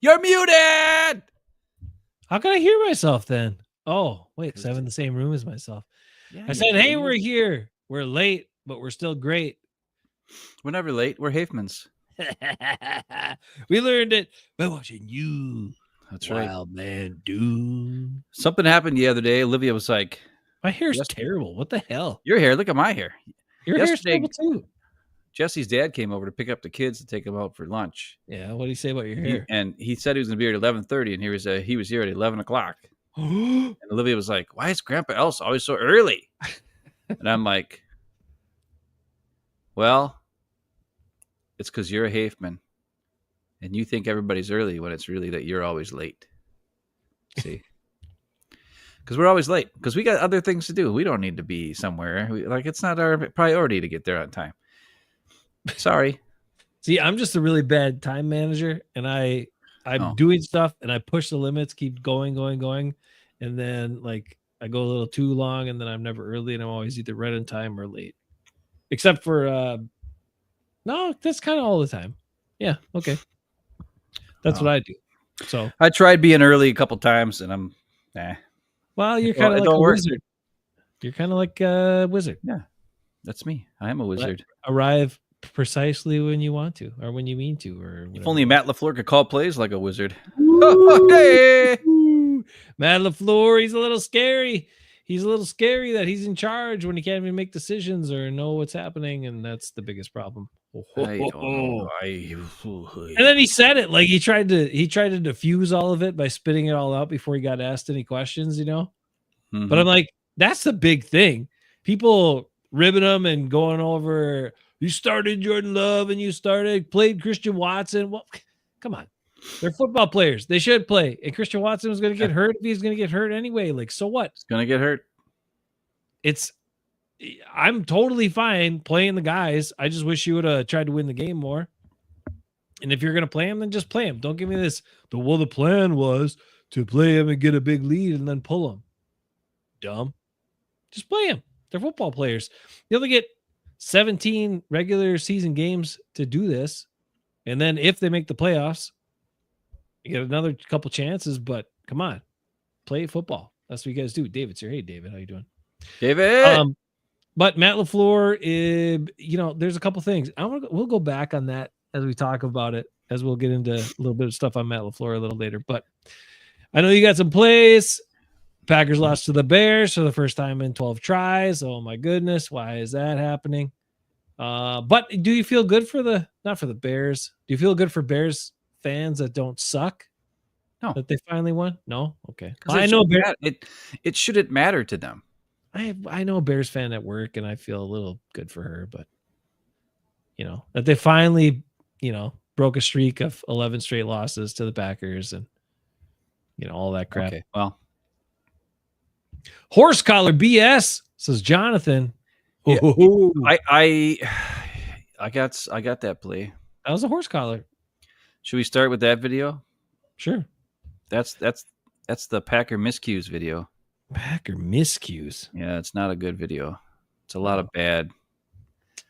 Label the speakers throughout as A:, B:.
A: You're muted.
B: How can I hear myself then? Oh, wait, because I'm in the same room as myself.
A: Yeah,
B: I said, hey, we're here. We're late, but we're still great.
A: We're never late. We're Hafemans.
B: We learned it by watching you.
A: That's right.
B: Wild man, dude.
A: Something happened the other day. Olivia was like,
B: my hair's terrible. What the hell?
A: Your hair. Look at my hair.
B: Your hair's terrible too.
A: Jesse's dad came over to pick up the kids to take them out for lunch.
B: Yeah, what did he say about your hair?
A: He said he was going to be here at 11:30, and he was here at 11 o'clock. And Olivia was like, why is Grandpa Else always so early? And I'm like, well, it's because you're a Hafeman, and you think everybody's early when it's really that you're always late. See? Because we're always late. Because we got other things to do. We don't need to be somewhere. It's not our priority to get there on time. Sorry.
B: See, I'm just a really bad time manager, and I'm doing stuff, and I push the limits, keep going, and then I go a little too long, and then I'm never early, and I'm always either right on time or late. Except for no, that's kind of all the time. Yeah, okay. That's what I do. So
A: I tried being early a couple times, and I'm
B: Well, you're kind of like a wizard. You're kind of like a wizard.
A: Yeah, that's me. I am a wizard.
B: Arrive precisely when you want to, or when you mean to, or whatever.
A: If only Matt LaFluer could call plays like a wizard.
B: Hey! Matt LaFluer, he's a little scary. He's a little scary that he's in charge when he can't even make decisions or know what's happening, and that's the biggest problem.
A: I don't know.
B: And then he said it like he tried to diffuse all of it by spitting it all out before he got asked any questions, Mm-hmm. But I'm like, that's the big thing. People ribbing him and going over, you started Jordan Love and you played Christian Watson. Well, come on. They're football players. They should play. And Christian Watson was going to get hurt if he's going to get hurt anyway. So what?
A: He's going to get hurt.
B: I'm totally fine playing the guys. I just wish you would have tried to win the game more. And if you're going to play him, then just play him. Don't give me this. The plan was to play him and get a big lead and then pull him. Dumb. Just play him. They're football players. You only get 17 regular season games to do this. And then if they make the playoffs, you get another couple chances, but come on, play football. That's what you guys do. David's here. Hey, David, how you doing?
A: David.
B: But Matt LaFluer, there's a couple things. We'll go back on that as we talk about it, as we'll get into a little bit of stuff on Matt LaFleur a little later. But I know you got some plays. Packers lost to the Bears for the first time in 12 tries. Oh my goodness, why is that happening? But do you feel good not for the Bears? Do you feel good for Bears fans that don't suck?
A: No.
B: That they finally won? No? Okay.
A: I know it shouldn't matter to them.
B: I know a Bears fan at work, and I feel a little good for her, but that they finally, broke a streak of 11 straight losses to the Packers and, all that crap.
A: Okay, well.
B: Horse collar BS, says Jonathan.
A: Yeah, I got that play.
B: That was a horse collar.
A: Should we start with that video?
B: Sure.
A: That's the Packer miscues video.
B: Packer miscues?
A: Yeah, it's not a good video. It's a lot of bad.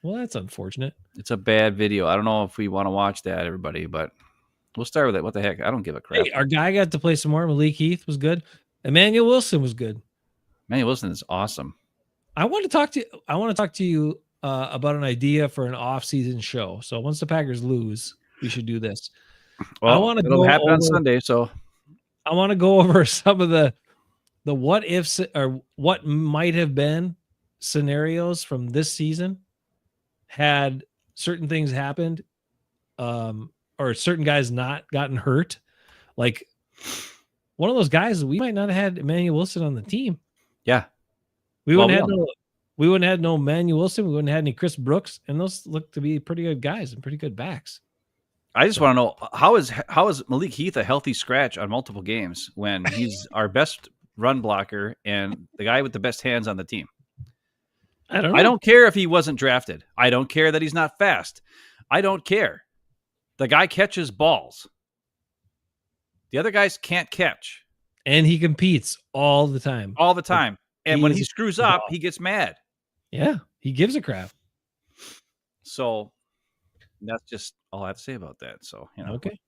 B: Well, that's unfortunate.
A: It's a bad video. I don't know if we want to watch that, everybody, but we'll start with it. What the heck? I don't give a crap.
B: Hey, our guy got to play some more. Malik Heath was good. Emmanuel Wilson was good.
A: Emmanuel Wilson is awesome.
B: I want to talk to you about an idea for an off-season show. So once the Packers lose, we should do this.
A: Well, it'll happen on Sunday, so
B: I want to go over some of the what ifs or what might have been scenarios from this season had certain things happened, or certain guys not gotten hurt. Like one of those guys, we might not have had Emmanuel Wilson on the team.
A: Yeah.
B: We wouldn't have had no Emmanuel Wilson. We wouldn't have had any Chris Brooks, and those look to be pretty good guys and pretty good backs.
A: I just want to know how is Malik Heath a healthy scratch on multiple games when he's our best run blocker and the guy with the best hands on the team?
B: I don't know.
A: I don't care if he wasn't drafted. I don't care that he's not fast. I don't care. The guy catches balls. The other guys can't catch.
B: And he competes all the time.
A: All the time. And when he screws up, he gets mad.
B: Yeah, he gives a crap.
A: So that's just all I have to say about that. So,
B: Okay.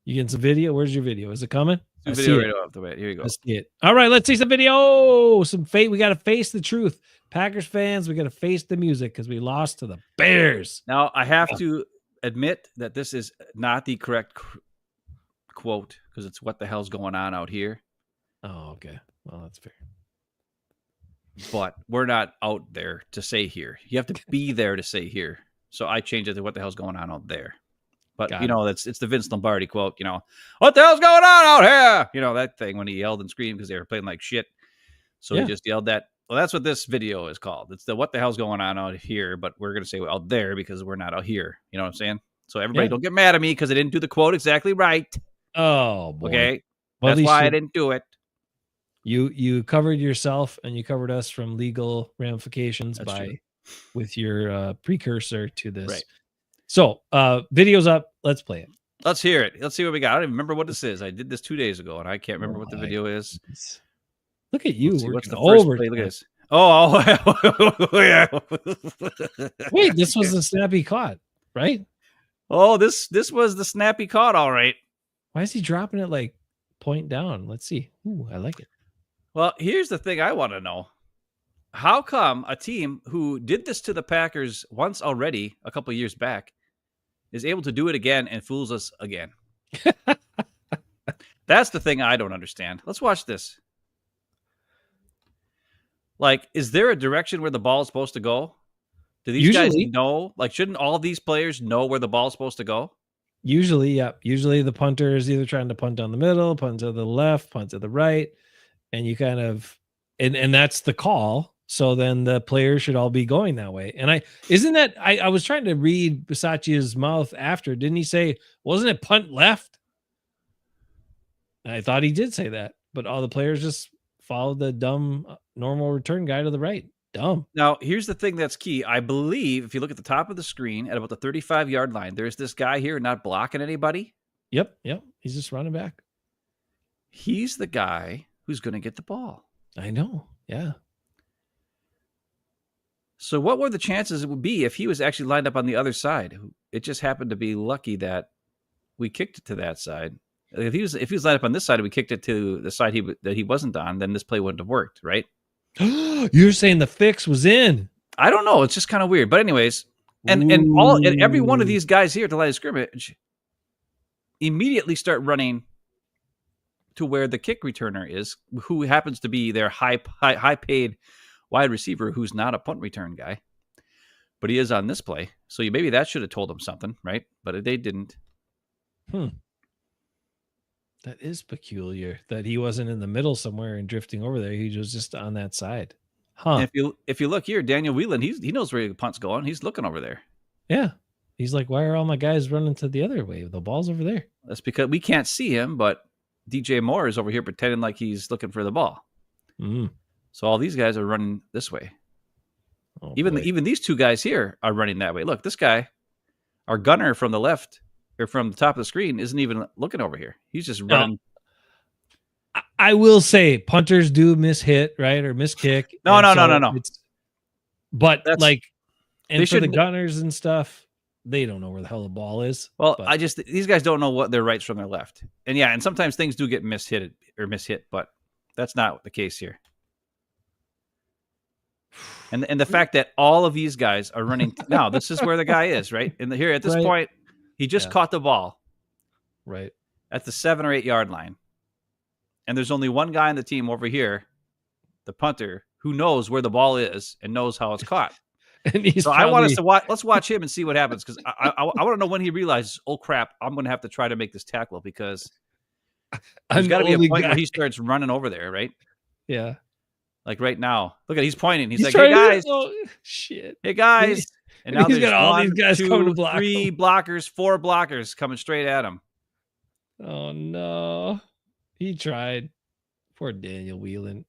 B: You getting some video? Where's your video? Is it coming? I see
A: Video
B: it.
A: right off the way. Here you go.
B: I see it. All right, let's see some video. Some fate. We got to face the truth. Packers fans, we got to face the music because we lost to the Bears.
A: Now, I have to admit that this is not the correct quote because it's what the hell's going on out here.
B: Oh, okay. Well, that's fair.
A: But we're not out there to say here. You have to be there to say here. So I changed it to what the hell's going on out there. But, it's the Vince Lombardi quote, what the hell's going on out here? That thing when he yelled and screamed because they were playing like shit. So he just yelled that. Well, that's what this video is called. It's the what the hell's going on out here, but we're going to say out there because we're not out here. You know what I'm saying? So everybody don't get mad at me because I didn't do the quote exactly right.
B: Oh, boy.
A: Okay? Well, that's why I didn't do it.
B: You covered yourself and you covered us from legal ramifications with your precursor to this. Right. So, video's up. Let's play it.
A: Let's hear it. Let's see what we got. I don't even remember what this is. I did this 2 days ago, and I can't remember what the video is.
B: Look at you.
A: What's the first play? Look at this. Oh, yeah.
B: Wait, this was the snappy caught, right?
A: Oh, this was the snappy caught, all right.
B: Why is he dropping it like point down? Let's see. Ooh, I like it.
A: Well, here's the thing I want to know. How come a team who did this to the Packers once already a couple of years back is able to do it again and fools us again? That's the thing I don't understand. Let's watch this. Like, is there a direction where the ball is supposed to go? Do these guys know? Like, shouldn't all these players know where the ball is supposed to go?
B: Usually, yeah. Usually the punter is either trying to punt down the middle, punt to the left, punt to the right. And you kind of, and that's the call. So then the players should all be going that way. And I was trying to read Bisaccia's mouth after. Didn't he say, wasn't it punt left? And I thought he did say that, but all the players just followed the dumb normal return guy to the right. Dumb.
A: Now, here's the thing that's key. I believe if you look at the top of the screen at about the 35-yard line, there's this guy here not blocking anybody.
B: Yep. He's just running back.
A: He's the guy who's going to get the ball.
B: I know. Yeah.
A: So what were the chances it would be if he was actually lined up on the other side? It just happened to be lucky that we kicked it to that side. If he was lined up on this side and we kicked it to the side that he wasn't on, then this play wouldn't have worked, right?
B: You're saying the fix was in.
A: I don't know. It's just kind of weird. But anyways, and every one of these guys here at the line of scrimmage immediately start running to where the kick returner is, who happens to be their high paid wide receiver, who's not a punt return guy, but he is on this play. So maybe that should have told him something, right? But they didn't.
B: That is peculiar that he wasn't in the middle somewhere and drifting over there. He was just on that side.
A: And if you look here, Daniel Whelan, he knows where the punt's going. He's looking over there.
B: Yeah. He's like, why are all my guys running to the other way? The ball's over there.
A: That's because we can't see him, but DJ Moore is over here pretending like he's looking for the ball. So all these guys are running this way. Oh, even these two guys here are running that way. Look, this guy, our gunner from the left or from the top of the screen, isn't even looking over here. He's just running.
B: I will say punters do miss hit, right? Or miss kick.
A: No.
B: But for the gunners and stuff, they don't know where the hell the ball is.
A: Well, these guys don't know what their rights from their left. And sometimes things do get mishit, but that's not the case here. And the fact that all of these guys are running now, this is where the guy is, right? And here at this point, he just caught the ball.
B: Right.
A: At the 7 or 8 yard line. And there's only one guy on the team over here, the punter, who knows where the ball is and knows how it's caught. I want us to watch. Let's watch him and see what happens, because I want to know when he realizes, oh crap, I'm going to have to try to make this tackle, because there's got to be a point where he starts running over there, right?
B: Yeah.
A: Like right now, look at he's pointing. He's like, "Hey guys,
B: shit!
A: Hey guys!" And now
B: he's got all these guys coming to block.
A: 3 blockers, 4 blockers coming straight at him.
B: Oh no! He tried. Poor Daniel Whelan.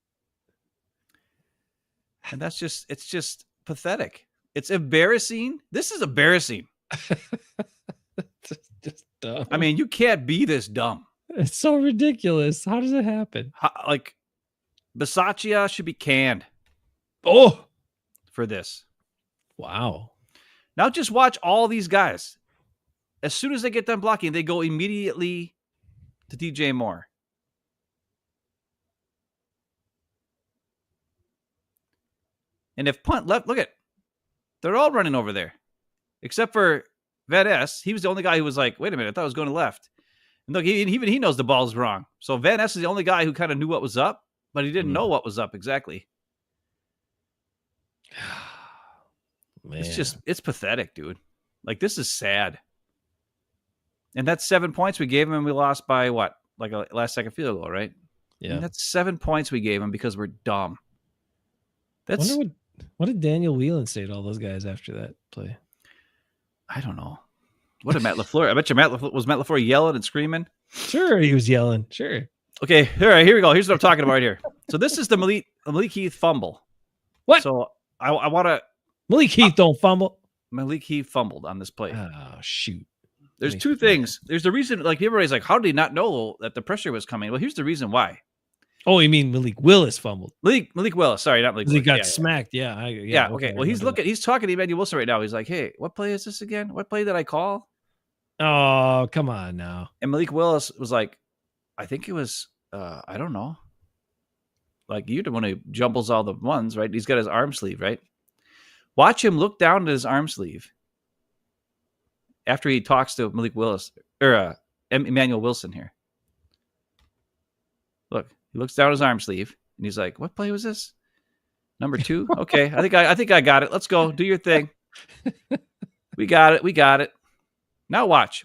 A: And it's just pathetic. It's embarrassing. This is embarrassing.
B: just dumb.
A: I mean, you can't be this dumb.
B: It's so ridiculous. How does it happen?
A: Bisaccia should be canned.
B: Oh,
A: for this.
B: Wow.
A: Now just watch all these guys. As soon as they get done blocking, they go immediately to DJ Moore. And if punt left, look at, they're all running over there. Except for Van Ness. He was the only guy who was like, wait a minute, I thought I was going to left. And look, even he knows the ball's wrong. So Van Ness is the only guy who kind of knew what was up, but he didn't know what was up exactly.
B: Man.
A: It's pathetic, dude. Like, this is sad. And that's 7 points we gave him, and we lost by what? Like a last second field goal, right?
B: Yeah.
A: And that's 7 points we gave him because we're dumb. That's
B: what did Daniel Whelan say to all those guys after that play?
A: I don't know. What did Matt LaFluer? I bet you Matt LaFleur yelling and screaming?
B: Sure, he was yelling. Sure.
A: Okay, all right, here we go. Here's what I'm talking about right here. So this is the Malik Heath fumble.
B: What?
A: So I want to...
B: Malik Heath don't fumble.
A: Malik Heath fumbled on this play.
B: Oh, shoot.
A: There's two things. There's the reason, like, everybody's like, how did he not know that the pressure was coming? Well, here's the reason why.
B: Oh, you mean Malik Willis fumbled?
A: Malik Willis. Sorry, not Malik Willis.
B: He got smacked. Yeah.
A: Okay. Well, he's talking to Emmanuel Wilson right now. He's like, hey, what play is this again? What play did I call?
B: Oh, come on now.
A: And Malik Willis was like, I think it was, I don't know. Like, you're the one who jumbles all the ones, right? He's got his arm sleeve, right? Watch him look down at his arm sleeve after he talks to Malik Willis, or Emmanuel Wilson here. Look, he looks down his arm sleeve, and he's like, what play was this? Number 2? Okay, I think I got it. Let's go. Do your thing. We got it. Now watch.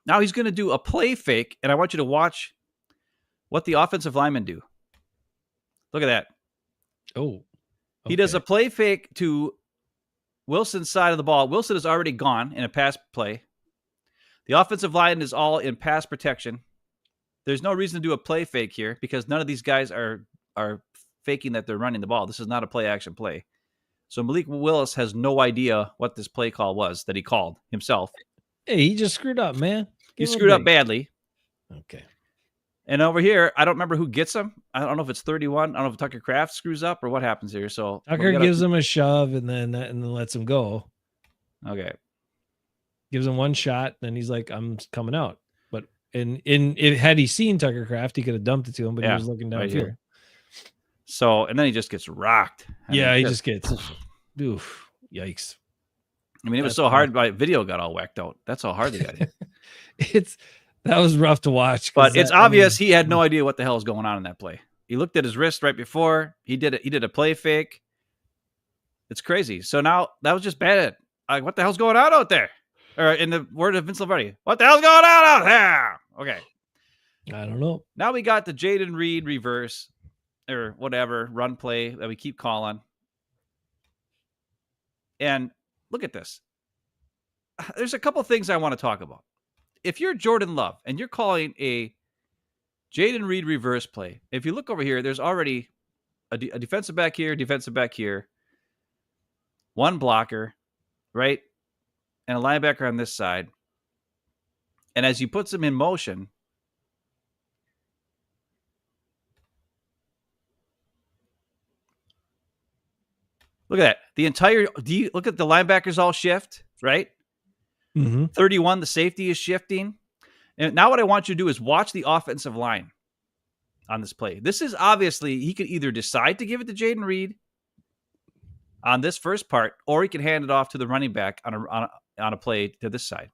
A: Now he's going to do a play fake, and I want you to watch what the offensive linemen do. Look at that.
B: Oh. Okay.
A: He does a play fake to Wilson's side of the ball. Wilson is already gone in a pass play. The offensive line is all in pass protection. There's no reason to do a play fake here because none of these guys are faking that they're running the ball. This is not a play action play. So Malik Willis has no idea what this play call was that he called himself.
B: Hey, he just screwed up, man.
A: He screwed up badly.
B: Okay.
A: And over here, I don't remember who gets him. I don't know if it's 31. I don't know if Tucker Kraft screws up or what happens here. So
B: Tucker gives him a shove and then lets him go.
A: Okay.
B: Gives him one shot, then he's like, I'm coming out. But had he seen Tucker Kraft, he could have dumped it to him, but he was looking down here.
A: So, and then he just gets rocked.
B: He just gets, oof, yikes.
A: I mean, it was so hard, my video got all whacked out. That's how hard they got hit.
B: That was rough to watch.
A: But it's obvious he had no idea what the hell was going on in that play. He looked at his wrist right before. He did a play fake. It's crazy. So now that was just bad. Like, what the hell's going on out there? Or in the word of Vince Lombardi, what the hell's going on out there? Okay.
B: I don't know.
A: Now we got the Jaden Reed reverse or whatever run play that we keep calling. And look at this. There's a couple things I want to talk about. If you're Jordan Love and you're calling a Jaden Reed reverse play, if you look over here, there's already a defensive back here, one blocker, right? And a linebacker on this side. And as he puts them in motion, look at that. Look at the linebackers all shift, right?
B: Mm-hmm.
A: 31, the safety is shifting. And now what I want you to do is watch the offensive line on this play. This is obviously, he could either decide to give it to Jaden Reed on this first part, or he can hand it off to the running back on a play to this side.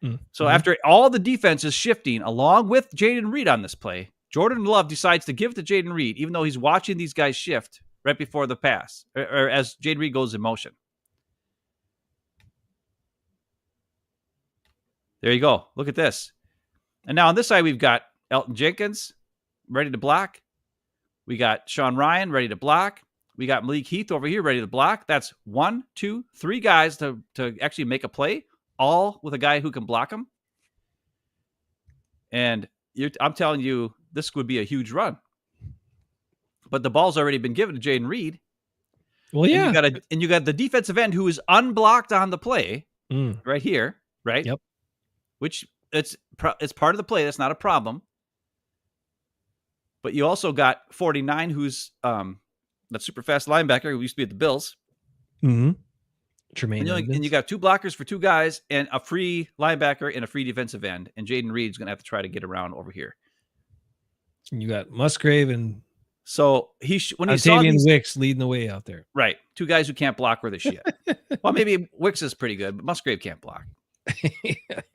A: Mm-hmm. So after all the defense is shifting along with Jaden Reed on this play, Jordan Love decides to give it to Jaden Reed, even though he's watching these guys shift right before the pass, or as Jaden Reed goes in motion. There you go. Look at this. And now on this side, we've got Elton Jenkins ready to block. We got Sean Ryan ready to block. We got Malik Heath over here ready to block. That's 1, 2, 3 guys to actually make a play, all with a guy who can block them. And I'm telling you, this would be a huge run. But the ball's already been given to Jaden Reed.
B: Well, yeah.
A: And you got the defensive end who is unblocked on the play right here, right?
B: Yep.
A: Which it's part of the play. That's not a problem. But you also got 49, who's that super fast linebacker who used to be at the Bills.
B: Mm-hmm. Tremaine
A: And you
B: Edmonds.
A: got 2 blockers for 2 guys and a free linebacker and a free defensive end. And Jaden Reed's going to have to try to get around over here.
B: And you got Musgrave and
A: So when he saw
B: Octavian
A: these,
B: Wicks leading the way out there.
A: right, 2 guys who can't block worth a shit. Well, maybe Wicks is pretty good, but Musgrave can't block.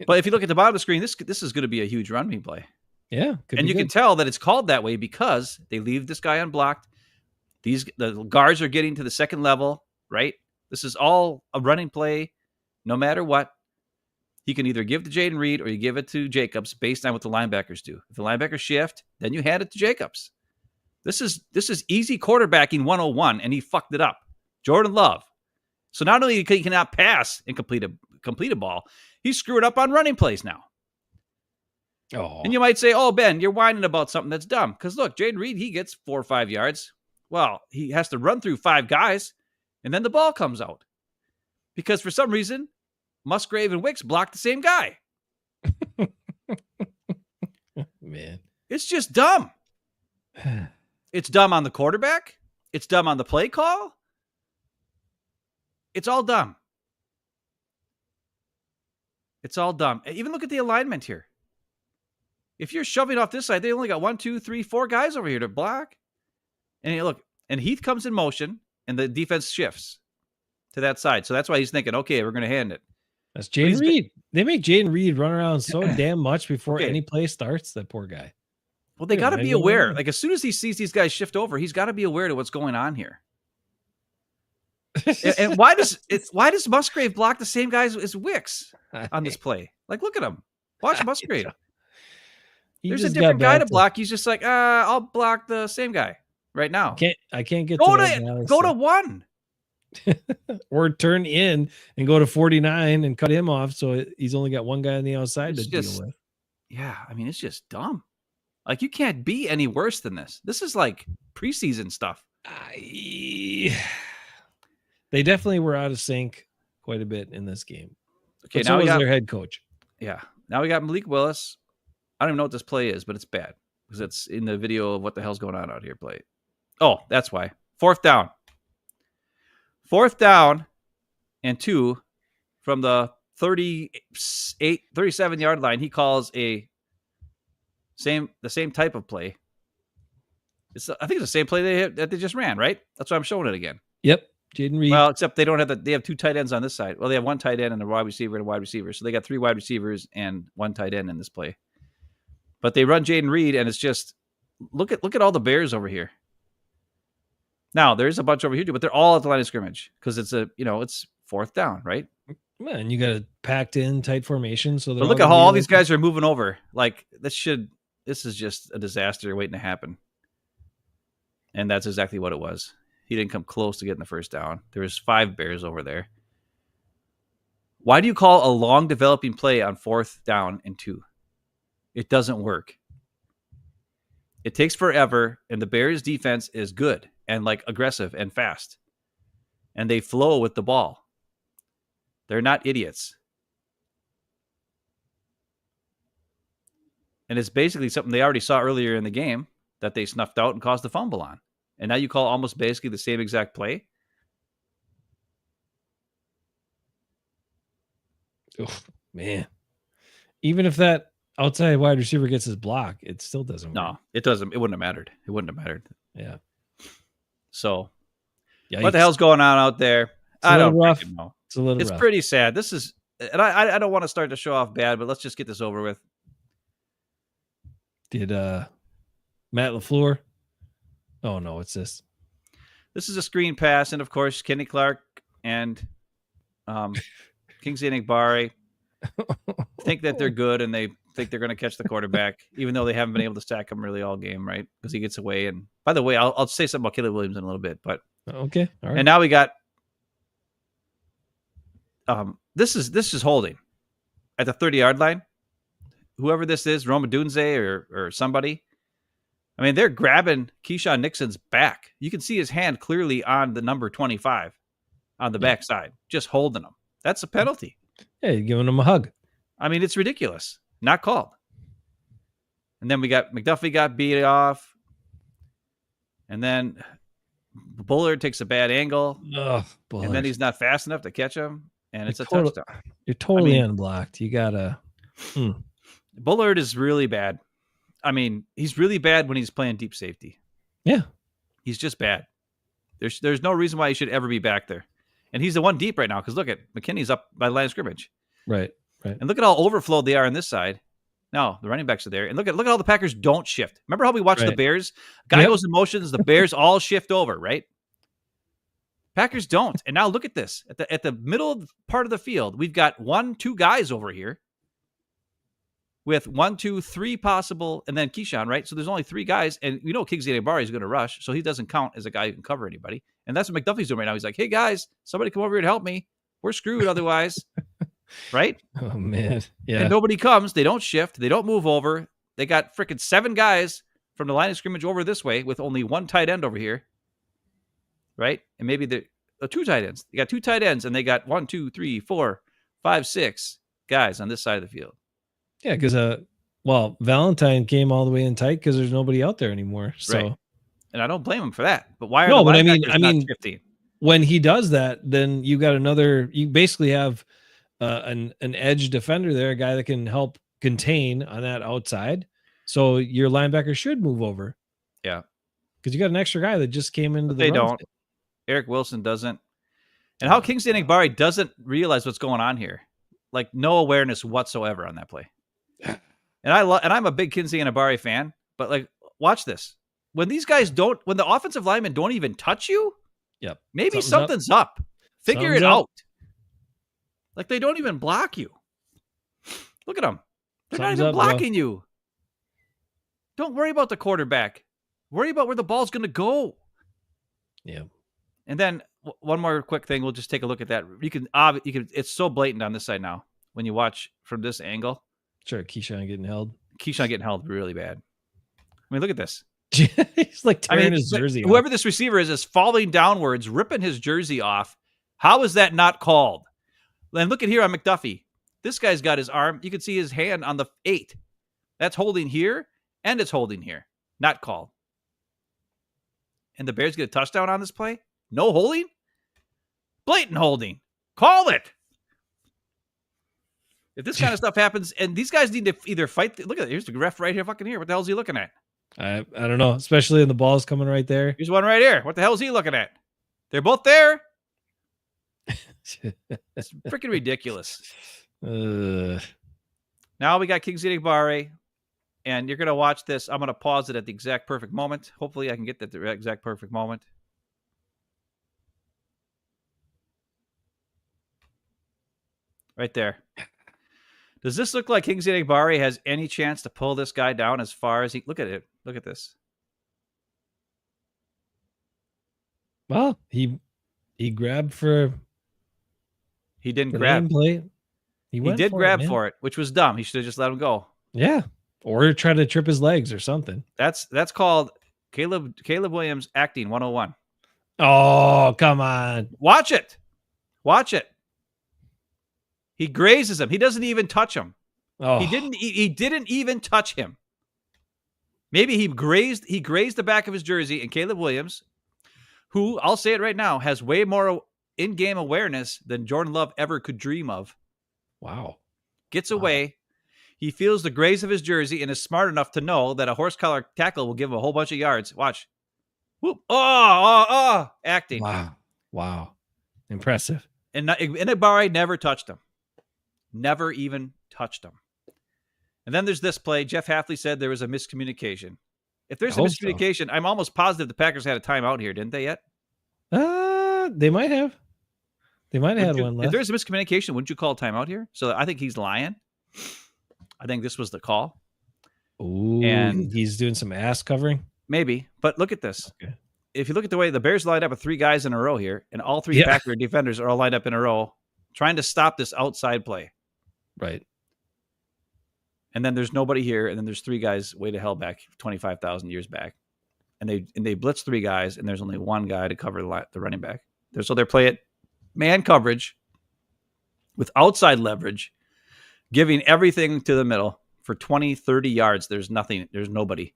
A: But if you look at the bottom of the screen, this is going to be a huge running play.
B: Yeah,
A: and you can tell that it's called that way because they leave this guy unblocked. The guards are getting to the second level, right? This is all a running play, no matter what. He can either give to Jaden Reed or you give it to Jacobs based on what the linebackers do. If the linebackers shift, then you hand it to Jacobs. This is easy quarterbacking 101, and he fucked it up. Jordan Love. So not only can he cannot pass and complete a ball, he's screwed up on running plays now.
B: Oh.
A: And you might say, oh, Ben, you're whining about something that's dumb. Because look, Jaden Reed, he gets 4 or 5 yards. Well, he has to run through 5 guys, and then the ball comes out. Because for some reason, Musgrave and Wicks block the same guy.
B: Man.
A: It's just dumb. It's dumb on the quarterback. It's dumb on the play call. It's all dumb. It's all dumb. Even look at the alignment here. If you're shoving off this side, they only got 1, 2, 3, 4 guys over here to block. And look, and Heath comes in motion, and the defense shifts to that side. So that's why he's thinking, okay, we're going to hand it.
B: That's Jaden Reed. They make Jaden Reed run around so damn much before any play starts. That poor guy.
A: Well, they got to be aware. Like as soon as he sees these guys shift over, he's got to be aware to what's going on here. And why does Musgrave block the same guys as Wicks on this play? Like, look at him. Watch Musgrave. There's a different guy to block. He's just like, I'll block the same guy right now.
B: I can't get
A: go to 1.
B: Or turn in and go to 49 and cut him off. So he's only got 1 guy on the outside to deal with.
A: Yeah. I mean, it's just dumb. Like you can't be any worse than this. This is like preseason stuff.
B: They definitely were out of sync quite a bit in this game.
A: Okay.
B: Now was their head coach.
A: Yeah. Now we got Malik Willis. I don't even know what this play is, but it's bad because it's in the video of what the hell's going on out here play. Oh, that's why. 4th down. 4th down and 2 from the 37-yard line. He calls the same type of play. I think it's the same play that they just ran, right? That's why I'm showing it again.
B: Yep. Jaden Reed.
A: Well, except they don't have they have 2 tight ends on this side. Well, they have 1 tight end and a wide receiver and a wide receiver. So they got 3 wide receivers and 1 tight end in this play. But they run Jaden Reed, and it's just look at all the Bears over here. Now there's a bunch over here too, but they're all at the line of scrimmage because it's it's 4th down, right?
B: Man, you got a packed in tight formation. So
A: look at how all these guys are moving over. Like this is just a disaster waiting to happen. And that's exactly what it was. He didn't come close to getting the first down. There was 5 Bears over there. Why do you call a long developing play on 4th down and 2? It doesn't work. It takes forever, and the Bears defense is good and like aggressive and fast. And they flow with the ball. They're not idiots. And it's basically something they already saw earlier in the game that they snuffed out and caused the fumble on. And now you call almost basically the same exact play.
B: Oh, man. Even if that outside wide receiver gets his block, it still doesn't work.
A: No, it doesn't. It wouldn't have mattered. It wouldn't have mattered.
B: Yeah.
A: So,
B: Yikes.
A: What the hell's going on out there? I don't know.
B: It's a little rough.
A: It's pretty sad. This is, and I don't want to start to show off bad, but let's just get this over with.
B: Did Matt LaFluer? Oh no, what's this?
A: This is a screen pass, and of course, Kenny Clark and Kingsley Enagbare think that they're good, and they think they're going to catch the quarterback, even though they haven't been able to sack him really all game, right? Because he gets away. And by the way, I'll say something about Caleb Williams in a little bit, but
B: okay, all right.
A: And now we got this is holding at the 30-yard line. Whoever this is, Roma Dunze or somebody. I mean, they're grabbing Keyshawn Nixon's back. You can see his hand clearly on the number 25 on the backside, just holding him. That's a penalty.
B: Yeah, you're giving him a hug.
A: I mean, it's ridiculous. Not called. And then we got McDuffie got beat off. And then Bullard takes a bad angle,
B: Ugh,
A: and then
B: Bullard.
A: he's not fast enough to catch him, and
B: You're
A: it's a
B: total,
A: touchdown.
B: you're
A: I
B: totally
A: mean,
B: unblocked. You gotta.
A: Bullard is really bad. I mean, he's really bad when he's playing deep safety.
B: Yeah.
A: He's just bad. There's no reason why he should ever be back there. And he's the one deep right now because look at McKinney's up by the line of scrimmage.
B: Right. Right.
A: And look at how overflowed they are on this side. No, the running backs are there. And look at how the Packers don't shift. Remember how we watched the
B: Right.
A: Bears? Guy goes in motions, the Bears all shift over, right? Packers don't. And now look at this. At the middle part of the field, we've got 1-2 guys over here with 1, 2, 3 possible, and then Keyshawn, right? So there's only 3 guys, and we know Kingsley Enagbare is going to rush, so he doesn't count as a guy who can cover anybody. And that's what McDuffie's doing right now. He's like, hey, guys, somebody come over here to help me. We're screwed otherwise, right?
B: Oh, man. Yeah.
A: And nobody comes. They don't shift. They don't move over. They got freaking 7 guys from the line of scrimmage over this way with only 1 tight end over here, right? And maybe the 2 tight ends. They got 2 tight ends, and they got 1, 2, 3, 4, 5, 6 guys on this side of the field.
B: Yeah, because Valentine came all the way in tight because there's nobody out there anymore. So,
A: right. And I don't blame him for that. But why are
B: no?
A: the
B: But I
A: linebackers
B: mean,
A: not shifting?
B: When he does that, then you got another. You basically have an edge defender there, a guy that can help contain on that outside. So your linebacker should move over.
A: Yeah,
B: because you got an extra guy that just came into the.
A: They don't. Eric Wilson doesn't. And how Kingsley Enagbare doesn't realize what's going on here, like no awareness whatsoever on that play. And I'm a big Kingsley Enagbare fan, but like, watch this. When these guys don't, when the offensive linemen don't even touch you,
B: yep,
A: maybe something's up. Figure it out. Like they don't even block you. Look at them. They're not even blocking you. Don't worry about the quarterback. Worry about where the ball's going to go.
B: Yeah.
A: And then one more quick thing. We'll just take a look at that. You can. It's so blatant on this side now when you watch from this angle.
B: Sure, Keyshawn getting held.
A: Keyshawn getting held really bad. I mean, look at this.
B: He's like tearing his jersey off.
A: Whoever this receiver is falling downwards, ripping his jersey off. How is that not called? And look at here on McDuffie. This guy's got his arm. You can see his hand on the 8. That's holding here, and it's holding here. Not called. And the Bears get a touchdown on this play? No holding? Blatant holding. Call it. If this kind of stuff happens, and these guys need to either fight. Look at it. Here's the ref right here, fucking here. What the hell is he looking at?
B: I don't know, especially in the ball's coming right there.
A: Here's one right here. What the hell is he looking at? They're both there. It's freaking ridiculous. Now we got Kingsley Enagbare, and you're going to watch this. I'm going to pause it at the exact perfect moment. Hopefully I can get that the exact perfect moment. Right there. Does this look like Kingsley Enagbare has any chance to pull this guy down as far as he... Look at it. Look at this.
B: Well, he grabbed for...
A: He didn't grab.
B: He
A: did grab for it, which was dumb. He should have just let him go.
B: Yeah. Or try to trip his legs or something.
A: That's called Caleb Williams acting 101.
B: Oh, come on.
A: Watch it. Watch it. He grazes him. He doesn't even touch him.
B: Oh.
A: He didn't even touch him. Maybe he grazed the back of his jersey, and Caleb Williams, who, I'll say it right now, has way more in-game awareness than Jordan Love ever could dream of.
B: Wow.
A: Gets away. He feels the graze of his jersey and is smart enough to know that a horse collar tackle will give him a whole bunch of yards. Watch. Whoop. Acting.
B: Wow. Impressive.
A: And Enagbare never touched him. Never even touched him. And then there's this play. Jeff Hafley said there was a miscommunication. If there's a miscommunication, so. I'm almost positive the Packers had a timeout here, didn't they yet?
B: They might have. They might have had one left.
A: If there's a miscommunication, wouldn't you call a timeout here? So I think he's lying. I think this was the call.
B: Ooh, and he's doing some ass covering?
A: Maybe. But look at this.
B: Okay.
A: If you look at the way the Bears lined up with 3 guys in a row here, and all 3 Packer defenders are all lined up in a row, trying to stop this outside play.
B: Right.
A: And then there's nobody here, and then there's 3 guys way to hell back, 25,000 years back. And they blitz 3 guys, and there's only 1 guy to cover the running back. So they're playing man coverage with outside leverage, giving everything to the middle for 20, 30 yards. There's nothing. There's nobody.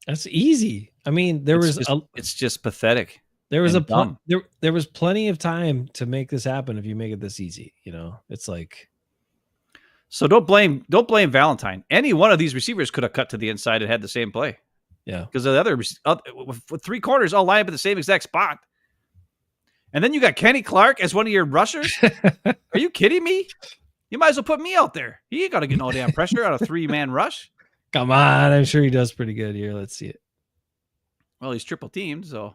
B: That's easy. I mean, there was
A: it's just pathetic.
B: There was
A: and dumb.
B: there was plenty of time to make this happen if you make it this easy. You know, it's like.
A: So don't blame Valentine. Any one of these receivers could have cut to the inside and had the same play.
B: Yeah,
A: because the other with 3 corners all line up at the same exact spot. And then you got Kenny Clark as one of your rushers. Are you kidding me? You might as well put me out there. He ain't got to get no damn pressure on a 3-man rush.
B: Come on, I'm sure he does pretty good here. Let's see it.
A: Well, he's triple teamed, so.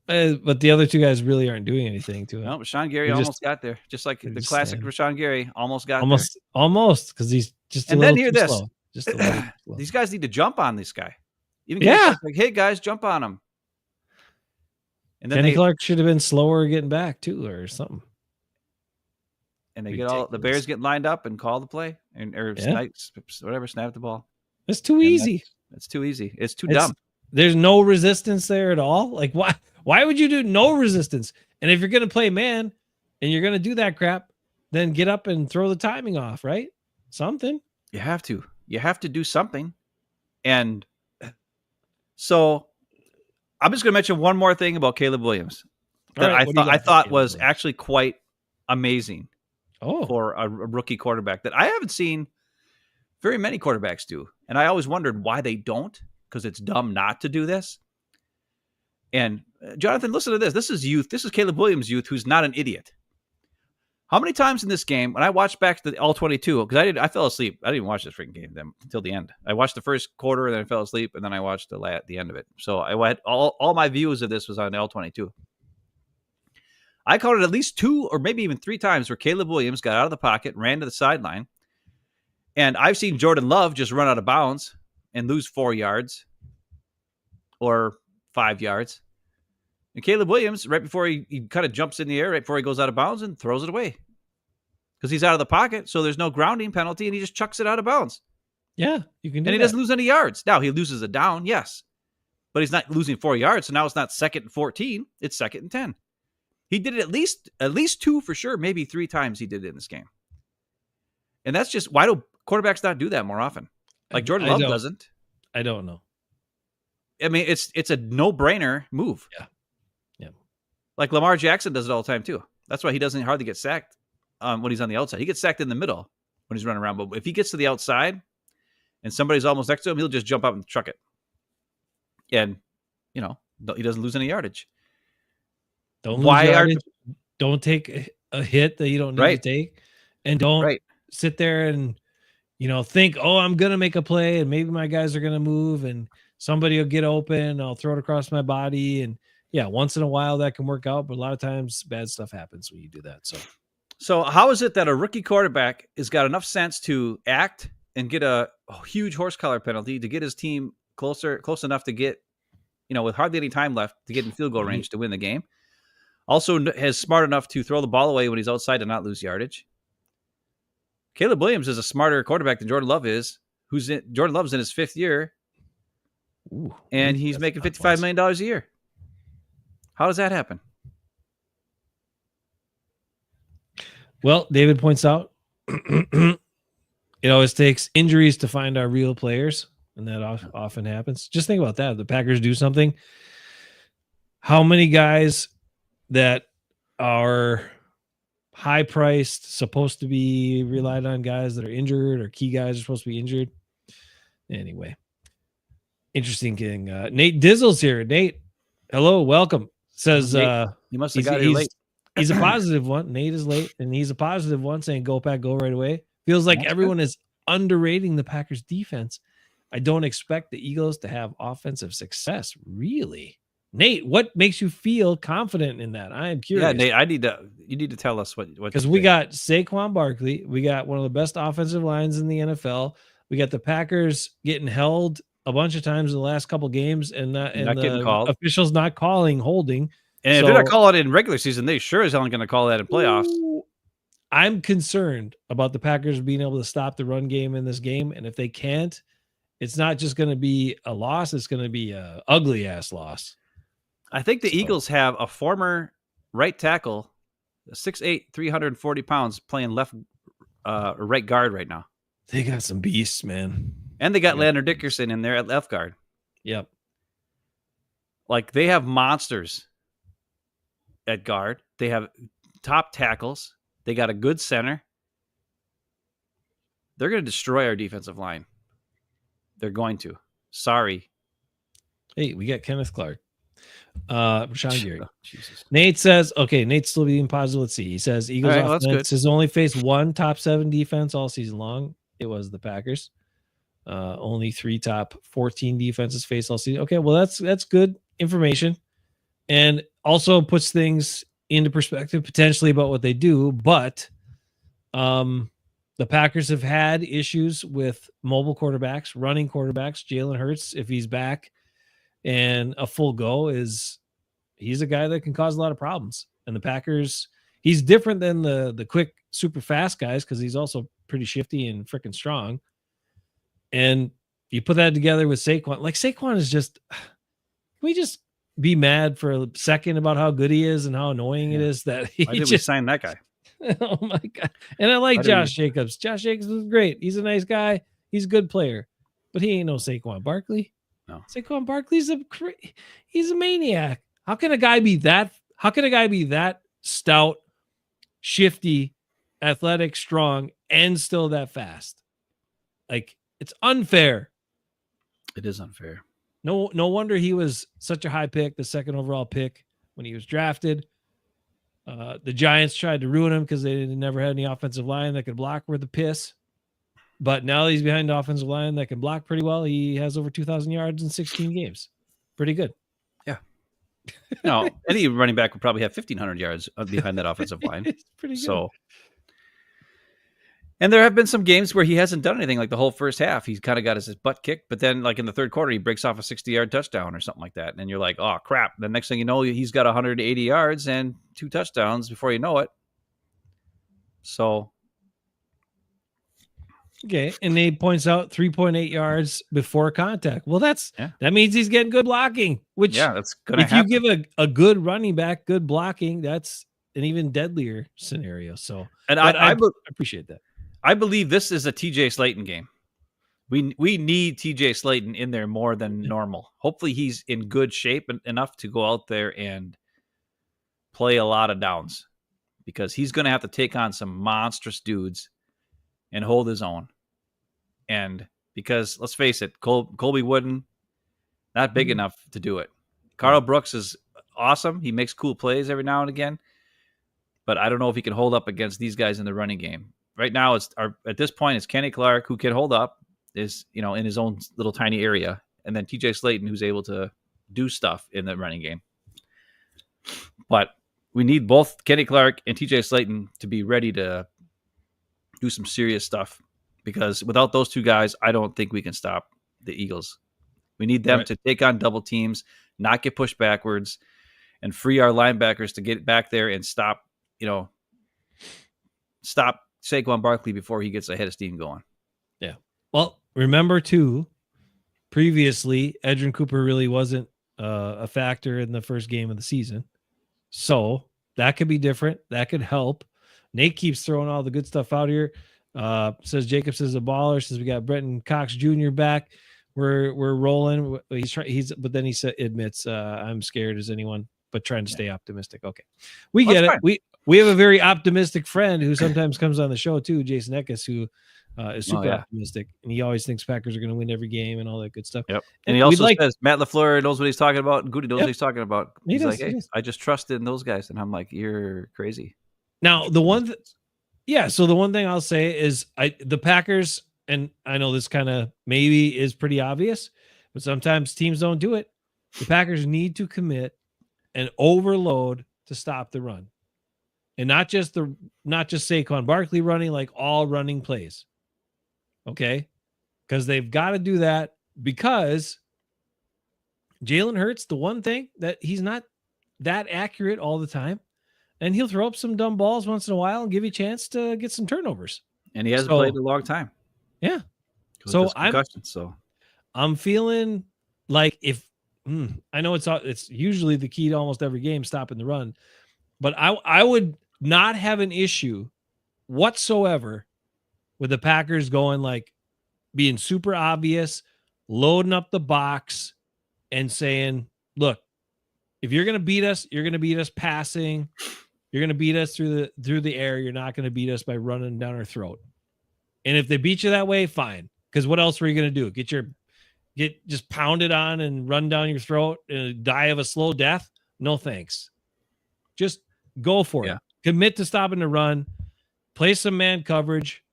B: But the other 2 guys really aren't doing anything to him.
A: No, Rashawn Gary almost got there, just like the classic Rashawn Gary almost got
B: there. Almost, because he's just.
A: And then hear this:
B: slow. Just a little slow.
A: These guys need to jump on this guy. Even like, hey guys, jump on him. And then
B: Kenny Clark should have been slower getting back too, or something.
A: And they get all the Bears get lined up and call the play or snap the ball.
B: It's too easy.
A: It's too easy. It's too dumb.
B: There's no resistance there at all. Like why would you do no resistance? And if you're gonna play man and you're gonna do that crap, then get up and throw the timing off, right? Something.
A: You have to. You have to do something. And so I'm just gonna mention one more thing about Caleb Williams that I thought was actually quite amazing. For a rookie quarterback that I haven't seen very many quarterbacks do. And I always wondered why they don't, because it's dumb not to do this. And Jonathan, listen to this. This is youth. This is Caleb Williams' youth, who's not an idiot. How many times in this game, when I watched back to the All-22, because I fell asleep. I didn't even watch this freaking game then until the end. I watched the first quarter, and then I fell asleep, and then I watched the end of it. So I went all my views of this was on L22. I counted at least 2 or maybe even 3 times where Caleb Williams got out of the pocket, ran to the sideline. And I've seen Jordan Love just run out of bounds and lose 4 yards or 5 yards. And Caleb Williams, right before he kind of jumps in the air, right before he goes out of bounds and throws it away. Because he's out of the pocket, so there's no grounding penalty, and he just chucks it out of bounds.
B: Yeah, you can do that.
A: And he doesn't lose any yards. Now, he loses a down, yes. But he's not losing 4 yards, so now it's not 2nd and 14. It's 2nd and 10. He did it at least 2 for sure, maybe 3 times he did it in this game. And that's just, why do quarterbacks not do that more often? Like Jordan Love doesn't.
B: I don't know.
A: I mean, it's a no-brainer move.
B: Yeah.
A: Like Lamar Jackson does it all the time too. That's why he doesn't hardly get sacked when he's on the outside. He gets sacked in the middle when he's running around. But if he gets to the outside and somebody's almost next to him, he'll just jump up and truck it. And, he doesn't lose any yardage.
B: Don't take a hit that you don't need to take, and don't sit there and think, I'm gonna make a play and maybe my guys are gonna move and somebody will get open, I'll throw it across my body, and once in a while that can work out, but a lot of times bad stuff happens when you do that.
A: So how is it that a rookie quarterback has got enough sense to act and get a huge horse collar penalty to get his team close enough to get, with hardly any time left, to get in field goal range to win the game? Also has smart enough to throw the ball away when he's outside to not lose yardage. Caleb Williams is a smarter quarterback than Jordan Love is. Jordan Love's in his 5th year, and he's making $55 million a year. How does that happen?
B: Well, David points out it always takes injuries to find our real players, and that often happens. Just think about that. If the Packers do something, how many guys that are high-priced, supposed to be relied on, guys that are injured, or key guys are supposed to be injured? Anyway, interesting thing. Nate Dizzle's here. Nate, hello, welcome. Says
A: he must have got here late.
B: He's a positive one. Nate is late, and he's a positive one, saying go Pack, go right away. Feels like everyone is underrating the Packers defense. I don't expect the Eagles to have offensive success. Really? Nate, what makes you feel confident in that? I am curious.
A: Yeah, Nate, you need to tell us what
B: because we got Saquon Barkley. We got one of the best offensive lines in the NFL. We got the Packers getting held a bunch of times in the last couple games, and the officials not calling holding.
A: And if they're not calling it in regular season, they sure as hell aren't going to call that in playoffs.
B: I'm concerned about the Packers being able to stop the run game in this game, and if they can't, it's not just going to be a loss; it's going to be a ugly ass loss.
A: I think the Eagles have a former right tackle, 6'8", 340 pounds, playing left right guard right now.
B: They got some beasts, man.
A: And they got Landon Dickerson in there at left guard.
B: Yep.
A: Like, they have monsters at guard. They have top tackles. They got a good center. They're going to destroy our defensive line. They're going to. Sorry.
B: Hey, we got Kenneth Clark. Rashawn Gary.
A: Oh, Jesus.
B: Nate says, okay, Nate's still being positive. Let's see. He says Eagles
A: All right, well, that's
B: offense
A: good.
B: has only faced one top 7 defense all season long. It was the Packers. Only 3 top 14 defenses faced all season. Okay, well, that's good information. And also puts things into perspective potentially about what they do. But the Packers have had issues with mobile quarterbacks, running quarterbacks. Jalen Hurts, if he's back and a full go, he's a guy that can cause a lot of problems. And the Packers, he's different than the quick, super fast guys because he's also pretty shifty and freaking strong. And you put that together with Saquon. Like, Saquon is just, can we just be mad for a second about how good he is and how annoying it is that he
A: Why did
B: just
A: we sign that guy?
B: Oh my God. And I like Josh Jacobs. Josh Jacobs is great. He's a nice guy. He's a good player, but he ain't no Saquon Barkley.
A: No.
B: Saquon Barkley's he's a maniac. How can a guy be that stout, shifty, athletic, strong, and still that fast? Like, it's unfair.
A: It is unfair.
B: No wonder he was such a high pick, the 2nd overall pick when he was drafted. The Giants tried to ruin him because they never had any offensive line that could block worth a piss. But now he's behind the offensive line that can block pretty well. He has over 2,000 yards in 16 games. Pretty good.
A: Yeah. No, any running back would probably have 1,500 yards behind that offensive line.
B: It's pretty good.
A: So, and there have been some games where he hasn't done anything. Like the whole first half, he's kind of got his butt kicked. But then, like in the third quarter, he breaks off a 60-yard touchdown or something like that. And you're like, oh, crap. The next thing you know, he's got 180 yards and 2 touchdowns before you know it. So.
B: Okay. And he points out 3.8 yards before contact. Well, that means he's getting good blocking, which
A: that's going to
B: happen. You give a good running back good blocking, that's an even deadlier scenario. So,
A: and I
B: appreciate that.
A: I believe this is a TJ Slayton game. We need TJ Slayton in there more than normal. Hopefully he's in good shape enough to go out there and play a lot of downs, because he's going to have to take on some monstrous dudes and hold his own. And because, let's face it, Colby Wooden, not big enough to do it. Carl Brooks is awesome. He makes cool plays every now and again. But I don't know if he can hold up against these guys in the running game. Right now, at this point, it's Kenny Clark, who can hold up, is in his own little tiny area. And then TJ Slayton, who's able to do stuff in the running game. But we need both Kenny Clark and TJ Slayton to be ready to do some serious stuff, because without those 2 guys, I don't think we can stop the Eagles. We need them to take on double teams, not get pushed backwards, and free our linebackers to get back there and stop Saquon Barkley before he gets a head of steam going.
B: Yeah. Well, remember too, previously, Edgerrin Cooper really wasn't a factor in the first game of the season. So that could be different. That could help. Nate keeps throwing all the good stuff out here. Says Jacobs is a baller. Says we got Brenton Cox Jr. back. We're rolling. But then he admits I'm scared as anyone, but trying to stay optimistic. Okay, we get it. Fine. We have a very optimistic friend who sometimes comes on the show too, Jason Eckes, who is super optimistic, and he always thinks Packers are going to win every game and all that good stuff.
A: Yep. And he also says Matt LaFleur knows what he's talking about, and Goody knows what he's talking about. He's like, hey, I just trust in those guys, and I'm like, you're crazy.
B: Now the one, so the one thing I'll say is the Packers, and I know this kind of maybe is pretty obvious, but sometimes teams don't do it. The Packers need to commit and overload to stop the run. And not just Saquon Barkley running, like all running plays. Okay? Because they've got to do that, because Jalen Hurts, the one thing that he's not that accurate all the time, and he'll throw up some dumb balls once in a while and give you a chance to get some turnovers.
A: And he hasn't played in a long time.
B: Yeah.
A: So
B: I'm feeling like I know it's usually the key to almost every game, stopping the run, but I would not have an issue whatsoever with the Packers going like being super obvious, loading up the box and saying, look, If you're gonna beat us, you're gonna beat us passing. You're gonna beat us through the air. You're not gonna beat us by running down our throat. And if they beat you that way, fine. Because what else were you gonna do? Get just pounded on and run down your throat and die of a slow death? No thanks. Just go for it. Commit to stopping the run. Play some man coverage.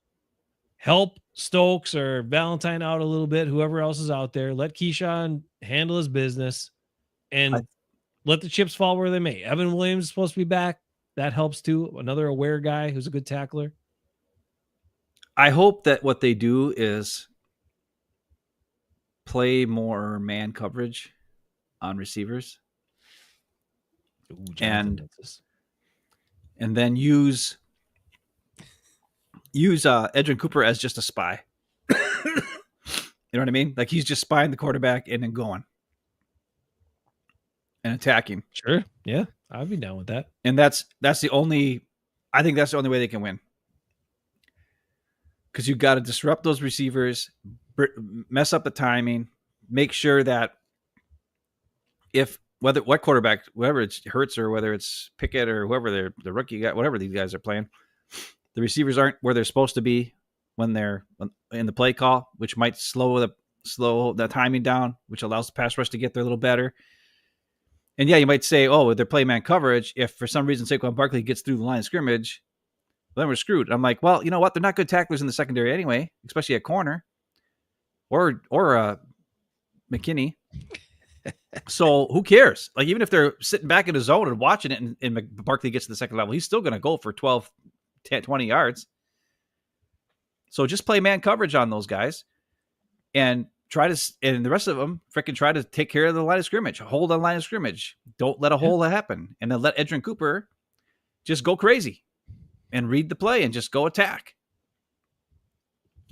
B: Help Stokes or Valentine out a little bit. Whoever else is out there. Let Keyshawn handle his business. And let the chips fall where they may. Evan Williams is supposed to be back. That helps too. Another aware guy who's a good tackler.
A: I hope that what they do is play more man coverage on receivers.
B: Ooh,
A: and then use Edrin Cooper as just a spy. You know what I mean? Like he's just spying the quarterback and then going and attacking.
B: Sure. Yeah. I'd be down with that.
A: And I think that's the only way they can win. Because you got to disrupt those receivers, mess up the timing, make sure that what quarterback, whether it's Hurts or whether it's Pickett or whoever the rookie guy, whatever these guys are playing, the receivers aren't where they're supposed to be when they're in the play call, which might slow the timing down, which allows the pass rush to get there a little better. And yeah, you might say, oh, they're playing man coverage. If for some reason Saquon Barkley gets through the line of scrimmage, well, then we're screwed. I'm like, well, you know what? They're not good tacklers in the secondary anyway, especially at corner or McKinney. So who cares? Like, even if they're sitting back in the zone and watching it and Barkley gets to the second level, he's still going to go for 12, 10, 20 yards. So just play man coverage on those guys and and the rest of them freaking try to take care of the line of scrimmage, hold on line of scrimmage. Don't let a hole happen. And then let Edrin Cooper just go crazy and read the play and just go attack.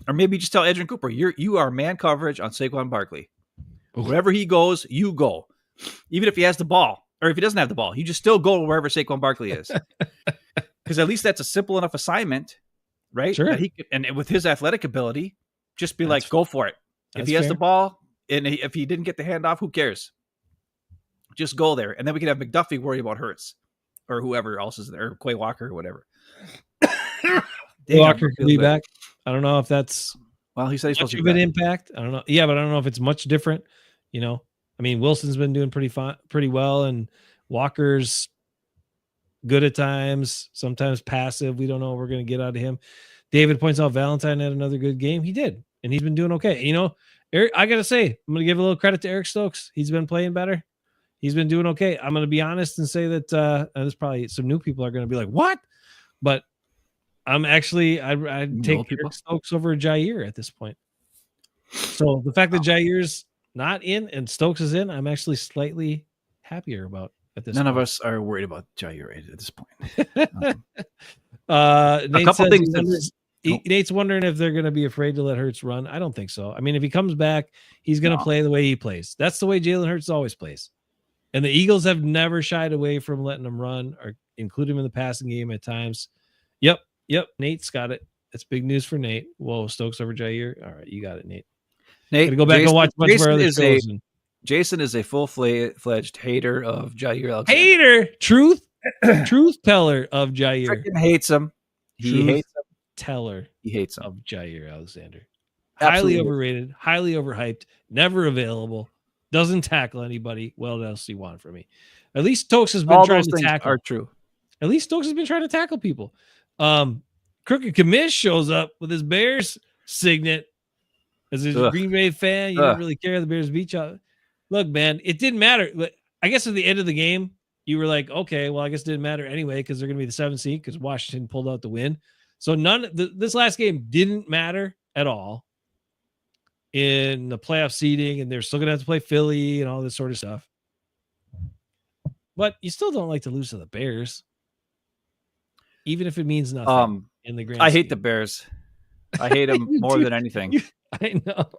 A: Or maybe just tell Edrin Cooper, you are man coverage on Saquon Barkley. Wherever he goes, you go. Even if he has the ball, or if he doesn't have the ball, you just still go wherever Saquon Barkley is. Because at least that's a simple enough assignment, right?
B: Sure.
A: That he could, and with his athletic ability, just be like, go for it. If he has the ball, and if he didn't get the handoff, who cares? Just go there. And then we can have McDuffie worry about Hurts or whoever else is there, or Quay Walker or whatever.
B: Walker could be back. I don't know if that's
A: he said he's supposed to
B: be an impact. I don't know. Yeah, but I don't know if it's much different. You know, I mean, Wilson's been doing pretty well, and Walker's good at times, sometimes passive. We don't know what we're going to get out of him. David points out Valentine had another good game. He did, and he's been doing okay. You know, Eric, I got to say, I'm going to give a little credit to Eric Stokes. He's been playing better. He's been doing okay. I'm going to be honest and say that there's probably some new people are going to be like, what? But I'm actually, I'd take Eric Stokes over Jair at this point. So the fact that Jair's not in and Stokes is in, I'm actually slightly happier about at this point.
A: None of us are worried about Jair at this point.
B: Nate a couple things. Nate's wondering if they're going to be afraid to let Hurts run. I don't think so. I mean, if he comes back, he's going to play the way he plays. That's the way Jalen Hurts always plays. And the Eagles have never shied away from letting him run or include him in the passing game at times. Yep. Nate's got it. That's big news for Nate. Whoa, Stokes over Jair. All right, you got it, Nate.
A: Nate,
B: go back and watch much
A: Jason
B: of our other shows.
A: Jason is a full-fledged hater of Jair Alexander.
B: Hater, truth teller of Jair.
A: Freaking hates him. He hates him.
B: Teller.
A: He hates him.
B: Of Jair Alexander.
A: Absolutely.
B: Highly overrated, highly overhyped, never available, doesn't tackle anybody. What else do you want from me? At least Stokes has been
A: All
B: trying
A: those
B: to
A: things
B: tackle.
A: are true.
B: At least Stokes has been trying to tackle people. Crooked Commish shows up with his Bears signet as a Green Bay fan. You don't really care the Bears beat you. Look, man, it didn't matter. I guess at the end of the game, you were like, okay, well, I guess it didn't matter anyway because they're going to be the 7th seed because Washington pulled out the win. So this last game didn't matter at all in the playoff seeding, and they're still going to have to play Philly and all this sort of stuff. But you still don't like to lose to the Bears, even if it means nothing in the grand
A: I hate
B: scheme.
A: the Bears. I hate them more than anything.
B: I know.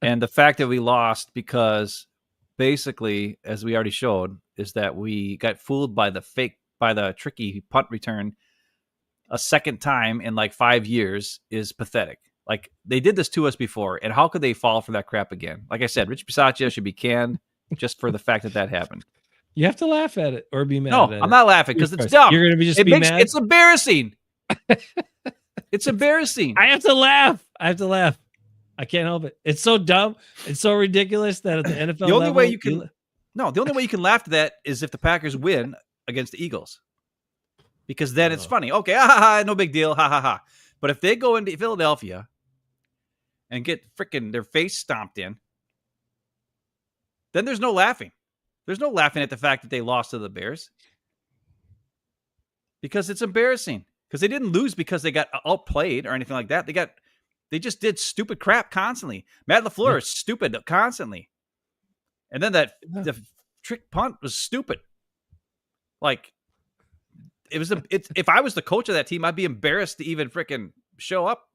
A: And the fact that we lost because basically, as we already showed, is that we got fooled by the tricky punt return a second time in like 5 years is pathetic. Like, they did this to us before, and how could they fall for that crap again? Like I said, Rich Bisaccia should be canned just for the fact that happened.
B: You have to laugh at it or be mad
A: No,
B: at
A: I'm
B: it.
A: not laughing because it's
B: Choice.
A: dumb.
B: You're gonna be just be mad.
A: It's embarrassing. It's embarrassing.
B: I have to laugh. I can't help it. It's so dumb. It's so ridiculous that at the NFL
A: The only
B: level,
A: way you can the only way you can laugh at that is if the Packers win against the Eagles. Because then it's funny. Okay, no big deal. Ha ha ha. But if they go into Philadelphia and get freaking their face stomped in, then there's no laughing. There's no laughing at the fact that they lost to the Bears. Because it's embarrassing. Because they didn't lose because they got outplayed or anything like that. They just did stupid crap constantly. Matt LaFleur is stupid constantly. And then the trick punt was stupid. Like, if I was the coach of that team, I'd be embarrassed to even freaking show up,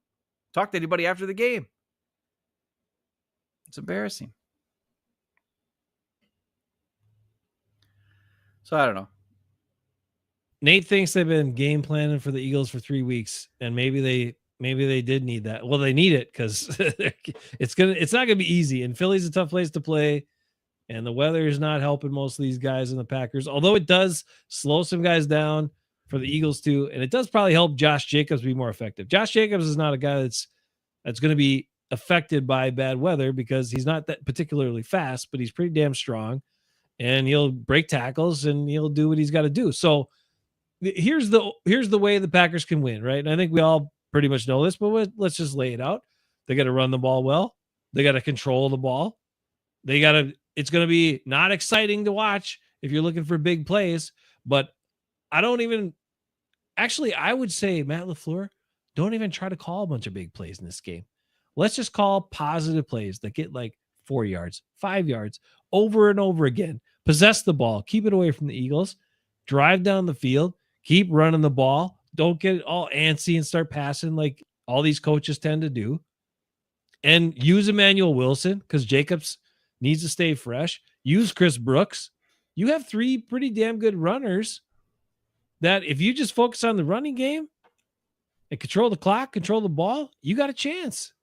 A: talk to anybody after the game. It's embarrassing. So I don't know.
B: Nate thinks they've been game planning for the Eagles for 3 weeks, and maybe they did need that. Well, they need it because it's not gonna be easy. And Philly's a tough place to play, and the weather is not helping most of these guys in the Packers. Although it does slow some guys down for the Eagles too, and it does probably help Josh Jacobs be more effective. Josh Jacobs is not a guy that's going to be affected by bad weather because he's not that particularly fast, but he's pretty damn strong, and he'll break tackles and he'll do what he's got to do. So here's the way the Packers can win, right? And I think we all pretty much know this, but let's just lay it out. They got to run the ball well. They got to control the ball. It's going to be not exciting to watch if you're looking for big plays, but I would say, Matt LaFleur, don't even try to call a bunch of big plays in this game. Let's just call positive plays that get like 4 yards, 5 yards over and over again. Possess the ball, keep it away from the Eagles, drive down the field, keep running the ball. Don't get all antsy and start passing like all these coaches tend to do. And use Emmanuel Wilson because Jacobs needs to stay fresh. Use Chris Brooks. You have 3 pretty damn good runners that if you just focus on the running game and control the clock, control the ball, you got a chance.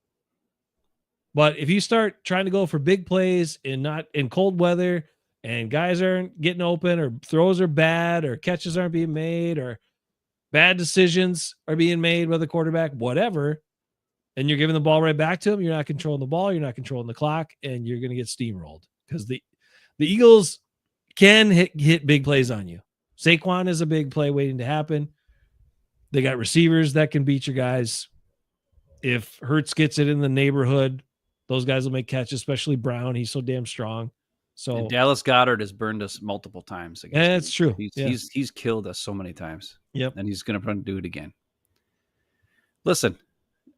B: But if you start trying to go for big plays and not in cold weather and guys aren't getting open or throws are bad or catches aren't being made or bad decisions are being made by the quarterback, whatever, and you're giving the ball right back to him, you're not controlling the ball, you're not controlling the clock, and you're going to get steamrolled because the Eagles can hit big plays on you. Saquon is a big play waiting to happen. They got receivers that can beat your guys. If Hurts gets it in the neighborhood, those guys will make catches, especially Brown. He's so damn strong. So
A: and Dallas Goedert has burned us multiple times.
B: Yeah, that's true.
A: He's killed us so many times.
B: Yep.
A: And he's going to do it again. Listen,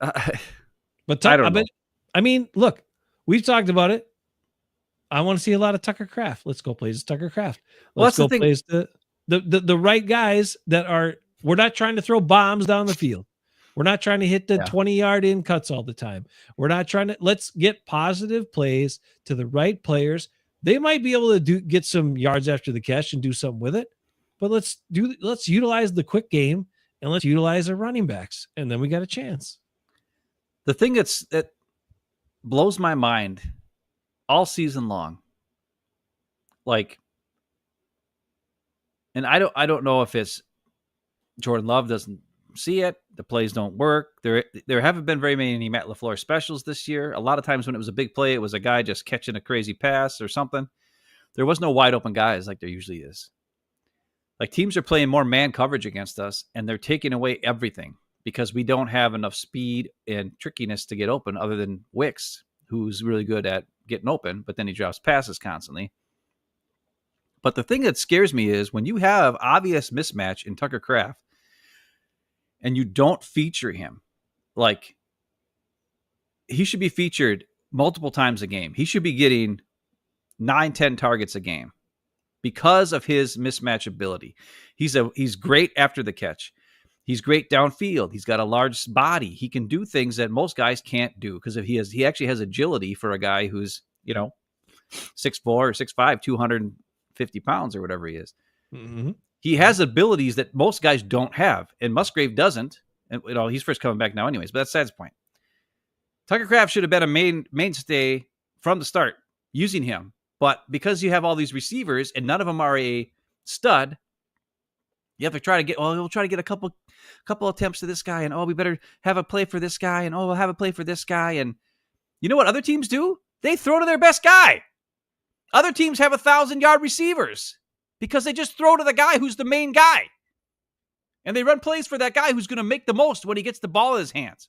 B: but I don't know. I mean, look, we've talked about it. I want to see a lot of Tucker Kraft. Let's go play as Tucker Kraft. Let's go play as the right guys that are. We're not trying to throw bombs down the field. We're not trying to hit the 20-yard in cuts all the time. We're not trying to. Let's get positive plays to the right players. They might be able to get some yards after the catch and do something with it, but let's utilize the quick game and let's utilize our running backs, and then we got a chance.
A: The thing that blows my mind all season long, like, and I don't know if it's Jordan Love doesn't see it, the plays don't work. There haven't been very many Matt LaFleur specials this year. A lot of times when it was a big play, it was a guy just catching a crazy pass or something. There was no wide open guys like there usually is. Like, teams are playing more man coverage against us, and they're taking away everything because we don't have enough speed and trickiness to get open other than Wicks, who's really good at getting open, but then he drops passes constantly. But the thing that scares me is when you have obvious mismatch in Tucker Kraft and you don't feature him, like, he should be featured multiple times a game. He should be getting 9-10 targets a game because of his mismatch ability. He's great after the catch. He's great downfield. He's got a large body. He can do things that most guys can't do because he actually has agility for a guy who's, 6'4" or 6'5", 250 pounds or whatever he is.
B: Mm-hmm.
A: He has abilities that most guys don't have, and Musgrave doesn't. And he's first coming back now anyways, but that's Sad's point. Tucker Kraft should have been a mainstay from the start, using him But because you have all these receivers and none of them are a stud, you have to try to get, we'll try to get a couple attempts to this guy, and we better have a play for this guy, and we'll have a play for this guy. And you know what other teams do? They throw to their best guy. Other teams have 1,000-yard receivers because they just throw to the guy who's the main guy. And they run plays for that guy who's going to make the most when he gets the ball in his hands.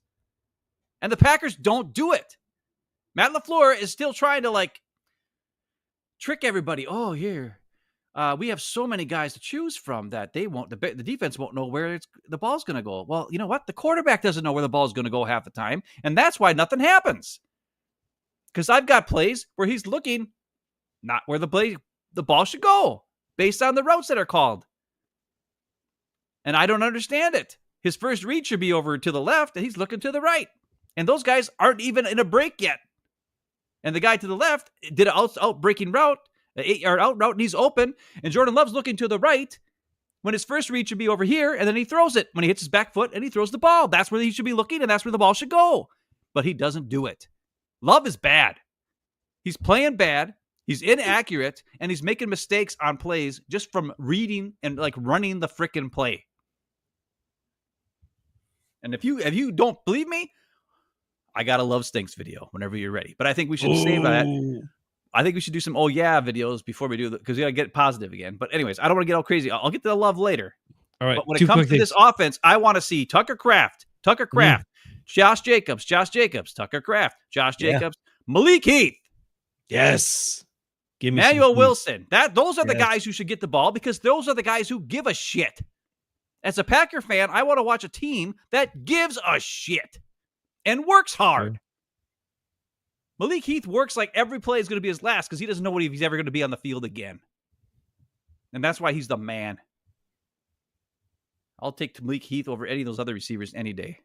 A: And the Packers don't do it. Matt LaFluer is still trying to trick everybody. Oh, here. We have so many guys to choose from that the defense won't know where the ball's going to go. Well, you know what? The quarterback doesn't know where the ball's going to go half the time, and that's why nothing happens. Because I've got plays where he's looking not where the ball should go based on the routes that are called. And I don't understand it. His first read should be over to the left, and he's looking to the right. And those guys aren't even in a break yet. And the guy to the left did an out-breaking route, an 8-yard out route, and he's open. And Jordan Love's looking to the right when his first read should be over here, and then he throws it when he hits his back foot, and he throws the ball. That's where he should be looking, and that's where the ball should go. But he doesn't do it. Love is bad. He's playing bad. He's inaccurate, and he's making mistakes on plays just from reading and running the freaking play. And if you don't believe me, I got a Love Stinks video whenever you're ready. But I think we should save that. I think we should do some videos before we do that, because we got to get positive again. But anyways, I don't want to get all crazy. I'll get to the love later.
B: All right.
A: But when it comes to this offense, I want to see Tucker Kraft, Josh Jacobs, Tucker Kraft, Josh Jacobs, Malik Heath.
B: Yes. Give me
A: Emmanuel Wilson. Those are the guys who should get the ball, because those are the guys who give a shit. As a Packer fan, I want to watch a team that gives a shit and works hard. Malik Heath works like every play is going to be his last, because he doesn't know if he's ever going to be on the field again. And that's why he's the man. I'll take Malik Heath over any of those other receivers any day.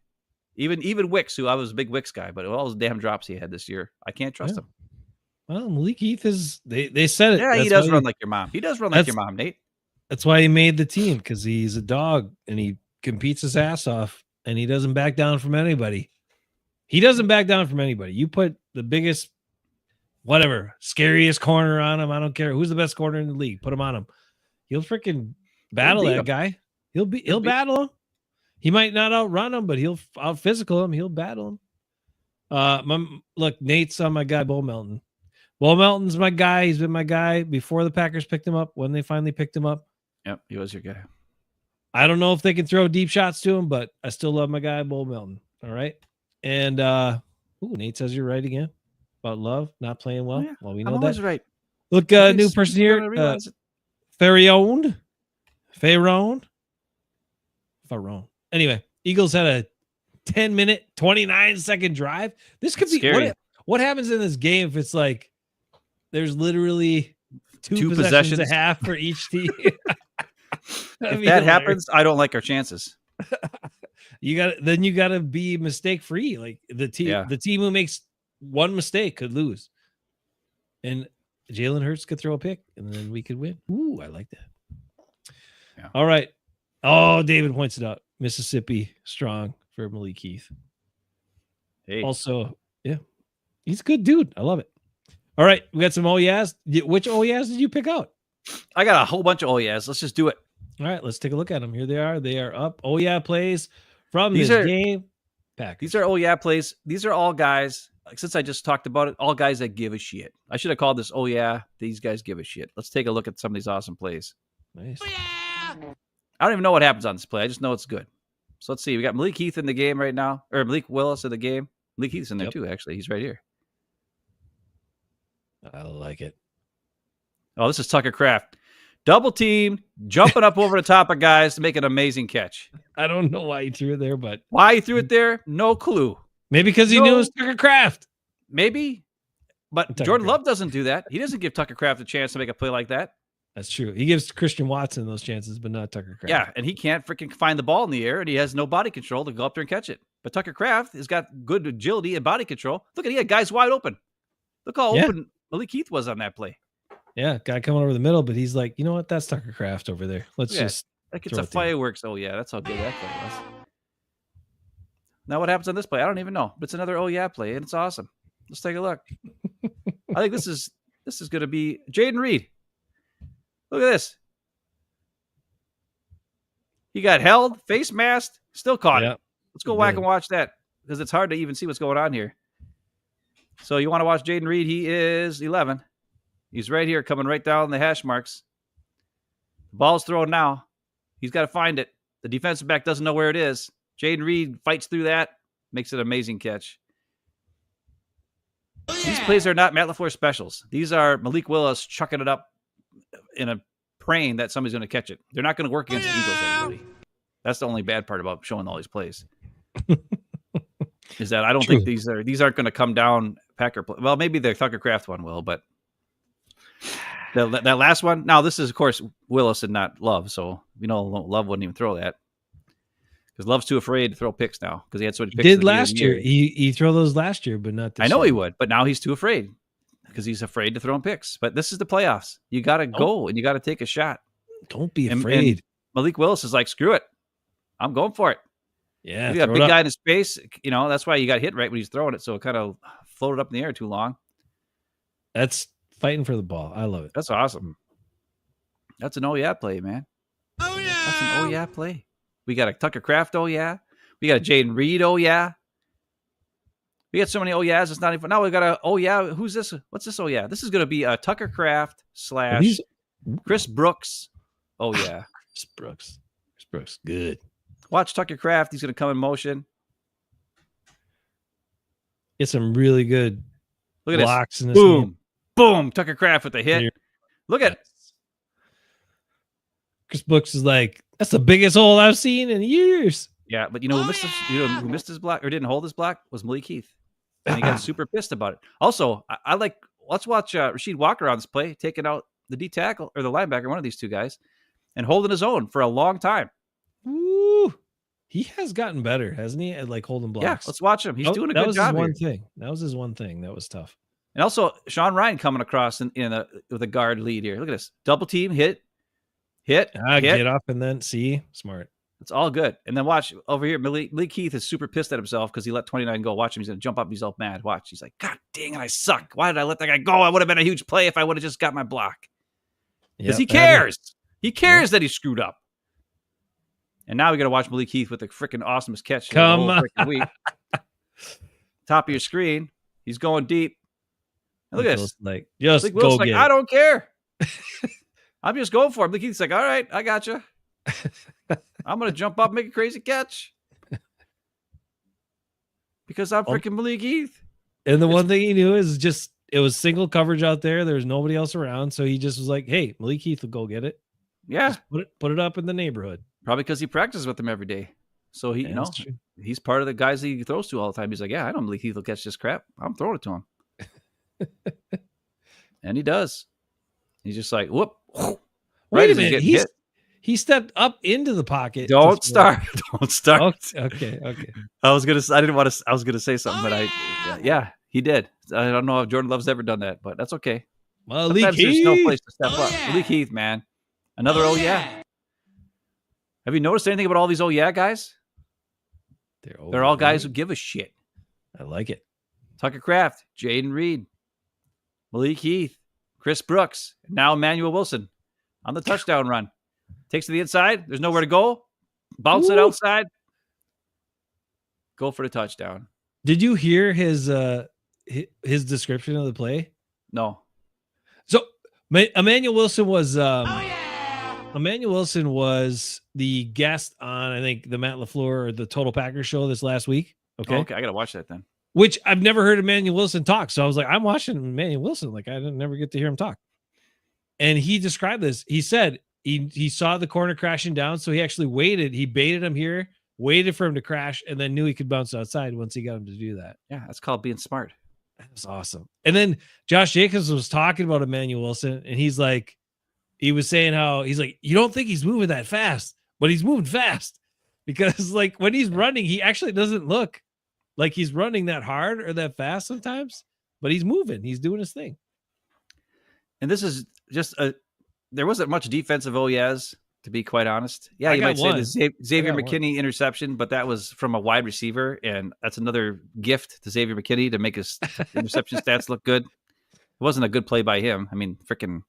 A: Even Wicks, who I was a big Wicks guy, but all those damn drops he had this year, I can't trust him.
B: Well, Malik Heath is, they said it.
A: Yeah, he does run like your mom. He does run like your mom, Nate.
B: That's why he made the team, because he's a dog and he competes his ass off, and he doesn't back down from anybody. You put the biggest, scariest corner on him. I don't care who's the best corner in the league. Put him on him. He'll freaking battle that guy. He'll battle him. He might not outrun him, but he'll out physical him. He'll battle him. Look, Nate's on my guy, Bo Melton. Bo Melton's my guy. He's been my guy before the Packers picked him up, when they finally picked him up.
A: Yep, he was your guy.
B: I don't know if they can throw deep shots to him, but I still love my guy, Bo Melton. All right. And Nate says you're right again about Love not playing well.
A: Yeah,
B: well, we know
A: I'm always right.
B: Look, new person here, Farone. Anyway, Eagles had a 10-minute, 29-second drive. This could be scary. What happens in this game if it's like there's literally two possessions a half for each team?
A: If that happens, I don't like our chances.
B: You got to be mistake free. Like the team who makes one mistake could lose, and Jalen Hurts could throw a pick, and then we could win. Ooh, I like that. Yeah. All right. Oh, David points it out. Mississippi strong for Malik Heath.
A: Hey.
B: Also, yeah, he's a good dude. I love it. All right, we got some OEAs. Which OEAs did you pick out?
A: I got a whole bunch of OEAs. Let's just do it.
B: All right, let's take a look at them. Here they are. They are up. OEA plays from this game. Packers.
A: These are OEA plays. These are all guys, since I just talked about it, all guys that give a shit. I should have called this, oh yeah, these guys give a shit. Let's take a look at some of these awesome plays.
B: Nice.
A: Oh, yeah! I don't even know what happens on this play. I just know it's good. So let's see. We got Malik Heath in the game right now, or Malik Willis in the game. Malik Heath's in there too, actually. He's right here.
B: I like it.
A: Oh, this is Tucker Kraft. Double teamed, jumping up over the top of guys to make an amazing catch.
B: I don't know why he threw it there, but
A: why he threw it there, no clue.
B: Maybe because he knew it was Tucker Kraft.
A: Maybe, but Jordan Love doesn't do that. He doesn't give Tucker Kraft a chance to make a play like that.
B: That's true. He gives Christian Watson those chances, but not Tucker Kraft.
A: Yeah, and he can't freaking find the ball in the air, and he has no body control to go up there and catch it. But Tucker Kraft has got good agility and body control. Look at, he had guys wide open. Look how open Malik Heath was on that play.
B: Yeah, guy coming over the middle, but he's like, you know what? That's Tucker Kraft over there. Let's just
A: like it's a fireworks. Oh yeah, that's how good that play was. Now what happens on this play? I don't even know. But it's another play, and it's awesome. Let's take a look. I think this is This is going to be Jaden Reed. Look at this. He got held, face masked, still caught it. Let's go whack and watch that because it's hard to even see what's going on here. So you want to watch Jaden Reed? He is 11. He's right here coming right down the hash marks. The ball's thrown now. He's got to find it. The defensive back doesn't know where it is. Jaden Reed fights through that, makes an amazing catch. These plays are not Matt LaFleur specials. These are Malik Willis chucking it up in a praying that somebody's going to catch it. They're not going to work against the Eagles, everybody. That's the only bad part about showing all these plays. Is that I don't think these aren't going to come down Packer play. Well, maybe the Tucker Kraft one will, but that last one. Now, this is, of course, Willis and not Love. So, Love wouldn't even throw that. Because Love's too afraid to throw picks now because he had so many picks.
B: Did last year. He threw those last year, but not this year.
A: I know he would, but now he's too afraid because he's afraid to throw in picks. But this is the playoffs. You got to go and you got to take a shot.
B: Don't be afraid.
A: And Malik Willis is like, screw it. I'm going for it.
B: Yeah.
A: You got a big guy in his face. That's why you got hit right when he's throwing it. So it kind of floated up in the air too long. That's
B: fighting for the ball. I love it.
A: That's awesome. That's an oh yeah play, man. Oh yeah. That's an oh yeah play. We got a Tucker Kraft, oh yeah. We got a Jaden Reed, oh yeah. We got so many oh yeahs, it's not even. Now we got a oh yeah. Who's this? What's this oh yeah? This is going to be a Tucker Kraft / Chris Brooks, oh yeah.
B: Chris Brooks, good.
A: Watch Tucker Kraft. He's going to come in motion.
B: Get some really good blocks in this
A: boom,
B: game.
A: Boom. Tucker Kraft with the hit.
B: Here.
A: Look at it.
B: Chris Brooks is like, that's the biggest hole I've seen in years.
A: Yeah, but who missed his block or didn't hold his block was Malik Heath. And he got super pissed about it. Also, let's watch Rasheed Walker on this play, taking out the D tackle or the linebacker, one of these two guys, and holding his own for a long time.
B: Ooh, he has gotten better, hasn't he? At like holding blocks.
A: Yeah, let's watch him. He's doing a good job.
B: That was his one thing. That was tough.
A: And also, Sean Ryan coming across with a guard lead here. Look at this. Double team, hit. Get
B: up and then see. Smart.
A: It's all good. And then watch over here. Malik Heath is super pissed at himself because he let 29 go. Watch him. He's going to jump up. He's all mad. Watch. He's like, God dang it, I suck. Why did I let that guy go? I would have been a huge play if I would have just got my block. Because he cares. He cares that he screwed up. And now we got to watch Malik Heath with the freaking awesomest catch.
B: Come on.
A: Week. Top of your screen. He's going deep. And look at this.
B: Like, just go get it.
A: I don't care. I'm just going for it. Malik Heath's like, all right, I got you. I'm going to jump up and make a crazy catch. Because I'm freaking Malik Heath.
B: And the one thing he knew is just, it was single coverage out there. There was nobody else around. So he just was like, hey, Malik Heath will go get it.
A: Yeah.
B: Just put it up in the neighborhood.
A: Probably because he practices with them every day. So he's part of the guys he throws to all the time. He's like, yeah, I know Malik Heath will catch this crap. I'm throwing it to him. And he does. He's just like, whoop.
B: Wait a minute. He stepped up into the pocket.
A: Don't start.
B: Okay.
A: I was gonna say something, but yeah, he did. I don't know if Jordan Love's ever done that, but that's okay.
B: Malik Heath.
A: There's no place to step up. Malik Heath, man. Another oh yeah. Have you noticed anything about all these oh yeah guys? They're all guys who give a shit.
B: I like it.
A: Tucker Kraft, Jaden Reed, Malik Heath, Chris Brooks, now Emmanuel Wilson on the touchdown run. Takes to the inside. There's nowhere to go. Bounce it outside. Go for the touchdown.
B: Did you hear his description of the play?
A: No.
B: So Emmanuel Wilson was the guest on, I think, the Matt LaFleur or the Total Packers show this last week. Okay.
A: Okay, I gotta watch that then.
B: Which I've never heard Emmanuel Wilson talk. So I was like, I'm watching Emmanuel Wilson. Like, I didn't never get to hear him talk. And he described this. He said he saw the corner crashing down. So he actually waited. He baited him here, waited for him to crash, and then knew he could bounce outside once he got him to do that.
A: Yeah, that's called being smart.
B: That was awesome. And then Josh Jacobs was talking about Emmanuel Wilson, and he's like, he was saying how he's like, you don't think he's moving that fast, but he's moving fast because like when he's running, he actually doesn't look like he's running that hard or that fast sometimes, but he's moving. He's doing his thing.
A: And this is just there wasn't much defensive oh yeahs, to be quite honest. Yeah, you might say the Xavier McKinney interception, but that was from a wide receiver, and that's another gift to Xavier McKinney to make his interception stats look good. It wasn't a good play by him. I mean, freaking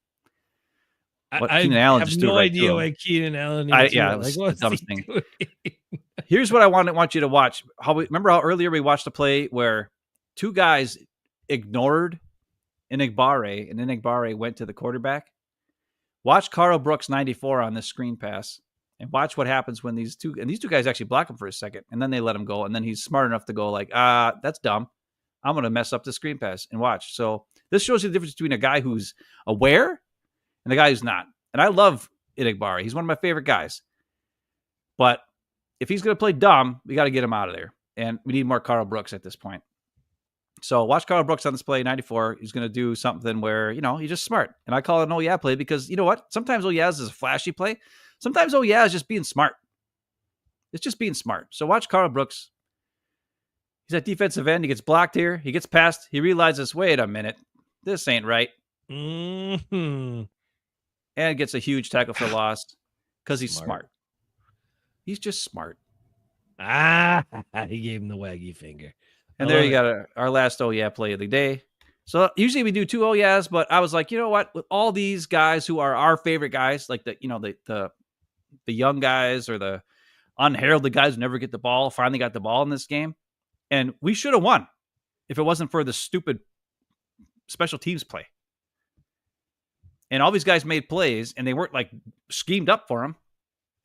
B: I
A: Keenan Allen
B: have
A: just threw
B: no
A: it right to
B: idea
A: him.
B: why Keenan Allen even threw
A: Yeah,
B: it.
A: it
B: Like,
A: was the
B: what's
A: dumbest
B: he
A: thing.
B: doing?
A: Here's what I want you to watch. Remember how earlier we watched a play where two guys ignored Enigbare, and Enigbare went to the quarterback? Watch Carl Brooks 94 on this screen pass, and watch what happens when these two guys actually block him for a second, and then they let him go, and then he's smart enough to go like, that's dumb. I'm going to mess up the screen pass and watch. So this shows you the difference between a guy who's aware and the guy who's not. And I love Enigbare. He's one of my favorite guys. But if he's going to play dumb, we got to get him out of there. And we need more Carl Brooks at this point. So watch Carl Brooks on this play, 94. He's going to do something where, he's just smart. And I call it an oh yeah play because you know what? Sometimes oh yeah is a flashy play. Sometimes oh yeah is just being smart. It's just being smart. So watch Carl Brooks. He's at defensive end. He gets blocked here. He gets past. He realizes, wait a minute. This ain't right.
B: Mm-hmm.
A: And gets a huge tackle for loss because he's smart. He's just smart.
B: He gave him the waggy finger.
A: And there you got our last oh yeah play of the day. So usually we do two oh yeahs, but I was like, you know what? With all these guys who are our favorite guys, like the young guys or the unheralded guys who never get the ball, finally got the ball in this game. And we should have won if it wasn't for the stupid special teams play. And all these guys made plays, and they weren't like schemed up for them.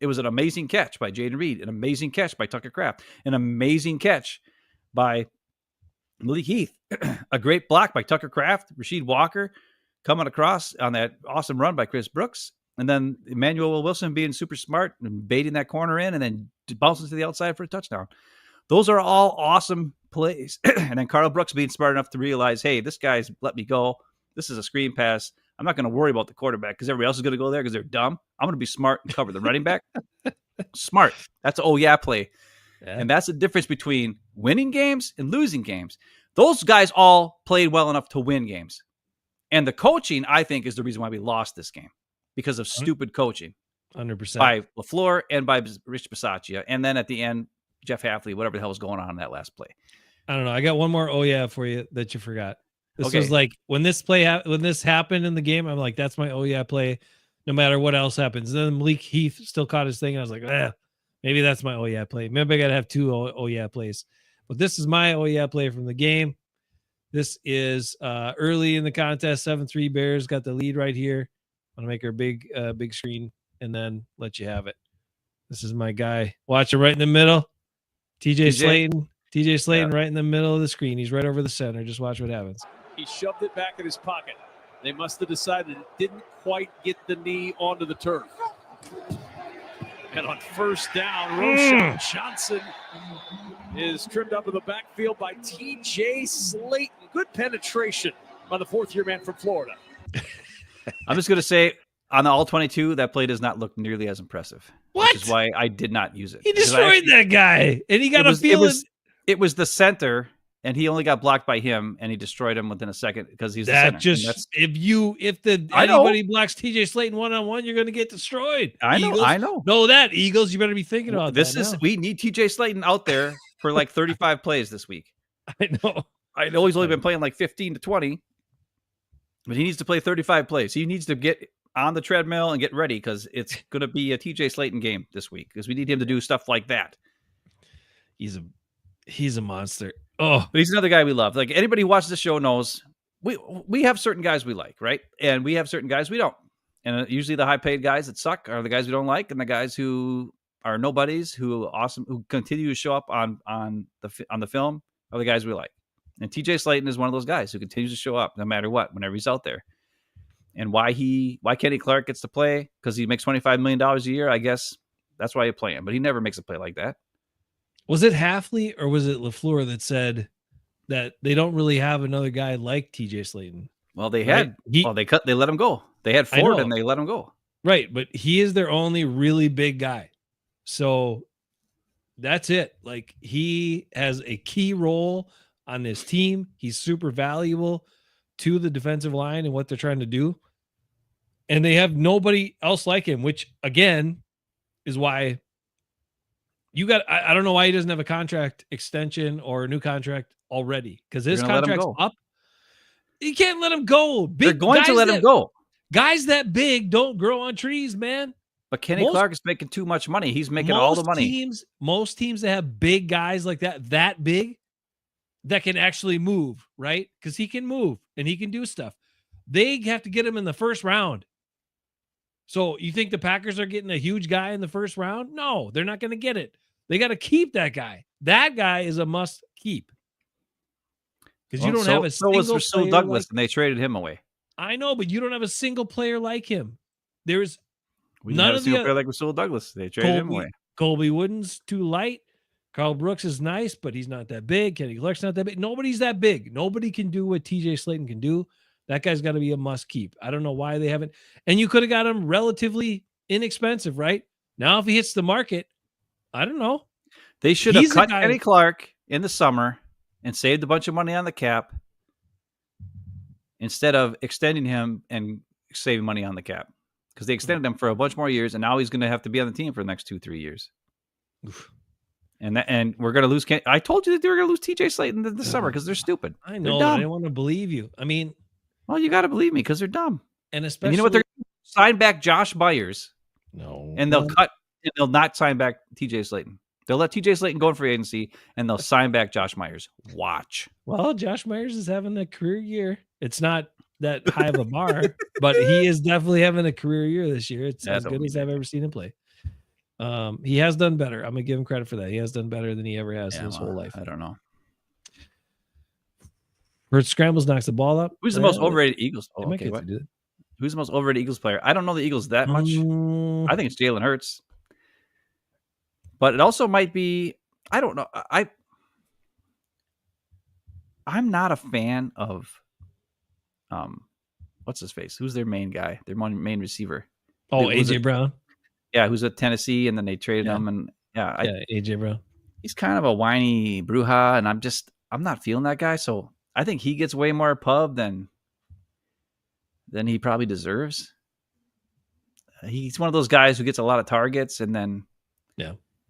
A: It was an amazing catch by Jaden Reed, an amazing catch by Tucker Kraft, an amazing catch by Malik Heath, a great block by Tucker Kraft, Rasheed Walker coming across on that awesome run by Chris Brooks, and then Emmanuel Wilson being super smart and baiting that corner in and then bouncing to the outside for a touchdown. Those are all awesome plays. And then Carl Brooks being smart enough to realize, hey, this guy's let me go. This is a screen pass. I'm not going to worry about the quarterback because everybody else is going to go there because they're dumb. I'm going to be smart and cover the running back. Smart. That's an oh yeah play. Yeah. And that's the difference between winning games and losing games. Those guys all played well enough to win games. And the coaching, I think, is the reason why we lost this game because of stupid coaching.
B: 100%.
A: By LaFluer and by Rich Bisaccia. And then at the end, Jeff Hafley, whatever the hell was going on in that last play.
B: I don't know. I got one more oh yeah for you that you forgot. This was like when this happened in the game, I'm like, that's my oh yeah play, no matter what else happens. And then Malik Heath still caught his thing. And I was like, maybe that's my oh yeah play. Maybe I gotta have two oh yeah plays. But this is my oh yeah play from the game. This is early in the contest. 7-3 Bears got the lead right here. I'm gonna make her big screen and then let you have it. This is my guy. Watch him right in the middle. TJ Slayton right in the middle of the screen. He's right over the center. Just watch what happens.
C: He shoved it back in his pocket. They must have decided it didn't quite get the knee onto the turf. And on first down, Roschon Johnson is trimmed up in the backfield by T.J. Slayton. Good penetration by the fourth-year man from Florida.
A: I'm just going to say, on the All-22, that play does not look nearly as impressive.
B: What?
A: Which is why I did not use it.
B: He destroyed that guy, and he got a feeling.
A: It was the center, and he only got blocked by him, and he destroyed him within a second because he's the center.
B: If anybody blocks TJ Slayton 1-on-1, you're going to get destroyed.
A: I know.
B: Know that, Eagles. You better be thinking about that.
A: We need TJ Slayton out there for like 35 plays this week.
B: I know
A: he's only been playing like 15 to 20, but he needs to play 35 plays. He needs to get on the treadmill and get ready because it's going to be a TJ Slayton game this week because we need him to do stuff like that.
B: He's a monster. Oh,
A: but he's another guy we love. Like anybody who watches the show knows we have certain guys we like, right? And we have certain guys we don't. And usually the high paid guys that suck are the guys we don't like, and the guys who are nobodies who continue to show up on the film are the guys we like. And TJ Slayton is one of those guys who continues to show up no matter what, whenever he's out there. And why Kenny Clark gets to play because he makes $25 million a year, I guess that's why you play him. But he never makes a play like that.
B: Was it Hafley or was it LaFluer that said that they don't really have another guy like TJ Slayton?
A: Well, they had. They let him go. They had Ford and they let him go.
B: Right, but he is their only really big guy. So that's it. Like he has a key role on this team. He's super valuable to the defensive line and what they're trying to do. And they have nobody else like him, which again is why I don't know why he doesn't have a contract extension or a new contract already because his contract's up. You can't let him go.
A: They're going to let him go.
B: Guys that big don't grow on trees, man.
A: But Kenny Clark is making too much money. He's making all the money.
B: Most teams that have big guys like that big, that can actually move, right? Because he can move and he can do stuff. They have to get him in the first round. So you think the Packers are getting a huge guy in the first round? No, they're not going to get it. They got to keep that guy. That guy is a must keep. Because you don't have a single
A: player. So was Rasul Douglas, and they traded him away.
B: I know, but you don't have a single player like him. There's
A: none of a single player like Rasul Douglas. They traded him away.
B: Colby Wooden's too light. Carl Brooks is nice, but he's not that big. Kenny Clark's not that big. Nobody's that big. Nobody can do what TJ Slayton can do. That guy's got to be a must keep. I don't know why they haven't. And you could have got him relatively inexpensive, right? Now, if he hits the market, I don't know.
A: They should have cut Kenny Clark in the summer and saved a bunch of money on the cap instead of extending him and saving money on the cap, because they extended him for a bunch more years, and now he's going to have to be on the team for the next 2-3 years. Oof. And we're going to lose. I told you that they were going to lose TJ Slayton this summer because they're stupid.
B: I know. I don't want to believe you. I mean,
A: well, you got to believe me because they're dumb.
B: And especially,
A: and you know what? They're going to sign back Josh Myers.
B: No,
A: and they'll cut. And they'll not sign back TJ Slayton. They'll let TJ Slayton go in free agency, and they'll sign back Josh Myers. Watch.
B: Well, Josh Myers is having a career year. It's not that high of a bar, but he is definitely having a career year this year. It's as good as I've ever seen him play. He has done better. I'm gonna give him credit for that. He has done better than he ever has in his whole life.
A: I don't know.
B: Bert Scrambles knocks the ball up.
A: Who's the most overrated Eagles? Oh, okay, who's the most overrated Eagles player? I don't know the Eagles that much. I think it's Jalen Hurts, but it also might be. I don't know. I'm not a fan of. What's his face? Who's their main guy? Their main receiver?
B: Oh, AJ Brown.
A: Yeah, who's at Tennessee, and then they traded him, and
B: AJ Brown.
A: He's kind of a whiny bruja, and I'm not feeling that guy. So I think he gets way more pub than he probably deserves. He's one of those guys who gets a lot of targets, and then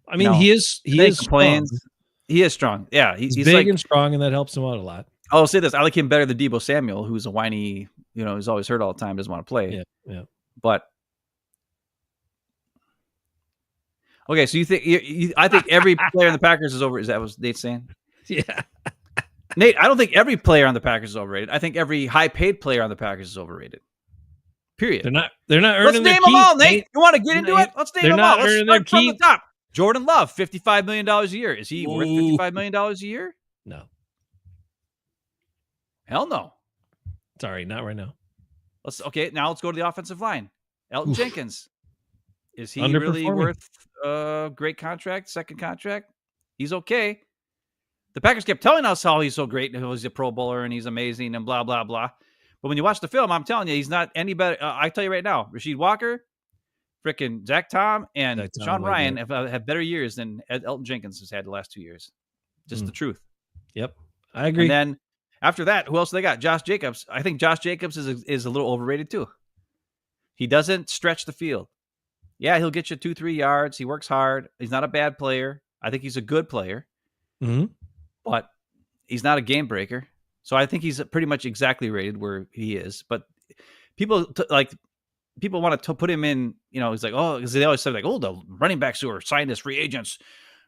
B: I mean, he is
A: complains. Strong. He is strong. Yeah, he's
B: big and strong, and that helps him out a lot.
A: I'll say this: I like him better than Deebo Samuel, who's a whiny. He's always hurt all the time, doesn't want to play.
B: Yeah.
A: But okay, so you think I think every player in the Packers is over? Is that what Nate's saying?
B: Yeah.
A: Nate, I don't think every player on the Packers is overrated. I think every high-paid player on the Packers is overrated. Period.
B: They're not earning their keep.
A: Let's name them all, Nate. You want to get into it? Let's name them all.
B: Let's start from the
A: top. Jordan Love, $55 million a year. Is he worth $55 million a year?
B: No.
A: Hell no.
B: Sorry, not right now.
A: Now let's go to the offensive line. Elton Jenkins. Is he really worth a great contract, second contract? He's okay. The Packers kept telling us how he's so great and he's a Pro Bowler and he's amazing and blah, blah, blah. But when you watch the film, I'm telling you, he's not any better. I tell you right now, Rasheed Walker, freaking Zach Tom, and Sean Ryan have better years than Elton Jenkins has had the last 2 years. Just the truth.
B: Yep. I agree.
A: And then after that, who else they got? Josh Jacobs. I think Josh Jacobs is a little overrated too. He doesn't stretch the field. Yeah, he'll get you 2-3 yards. He works hard. He's not a bad player. I think he's a good player.
B: Mm-hmm.
A: But he's not a game breaker. So I think he's pretty much exactly rated where he is. But people want to put him in, he's like, oh, because they always say the running backs who are signed as free agents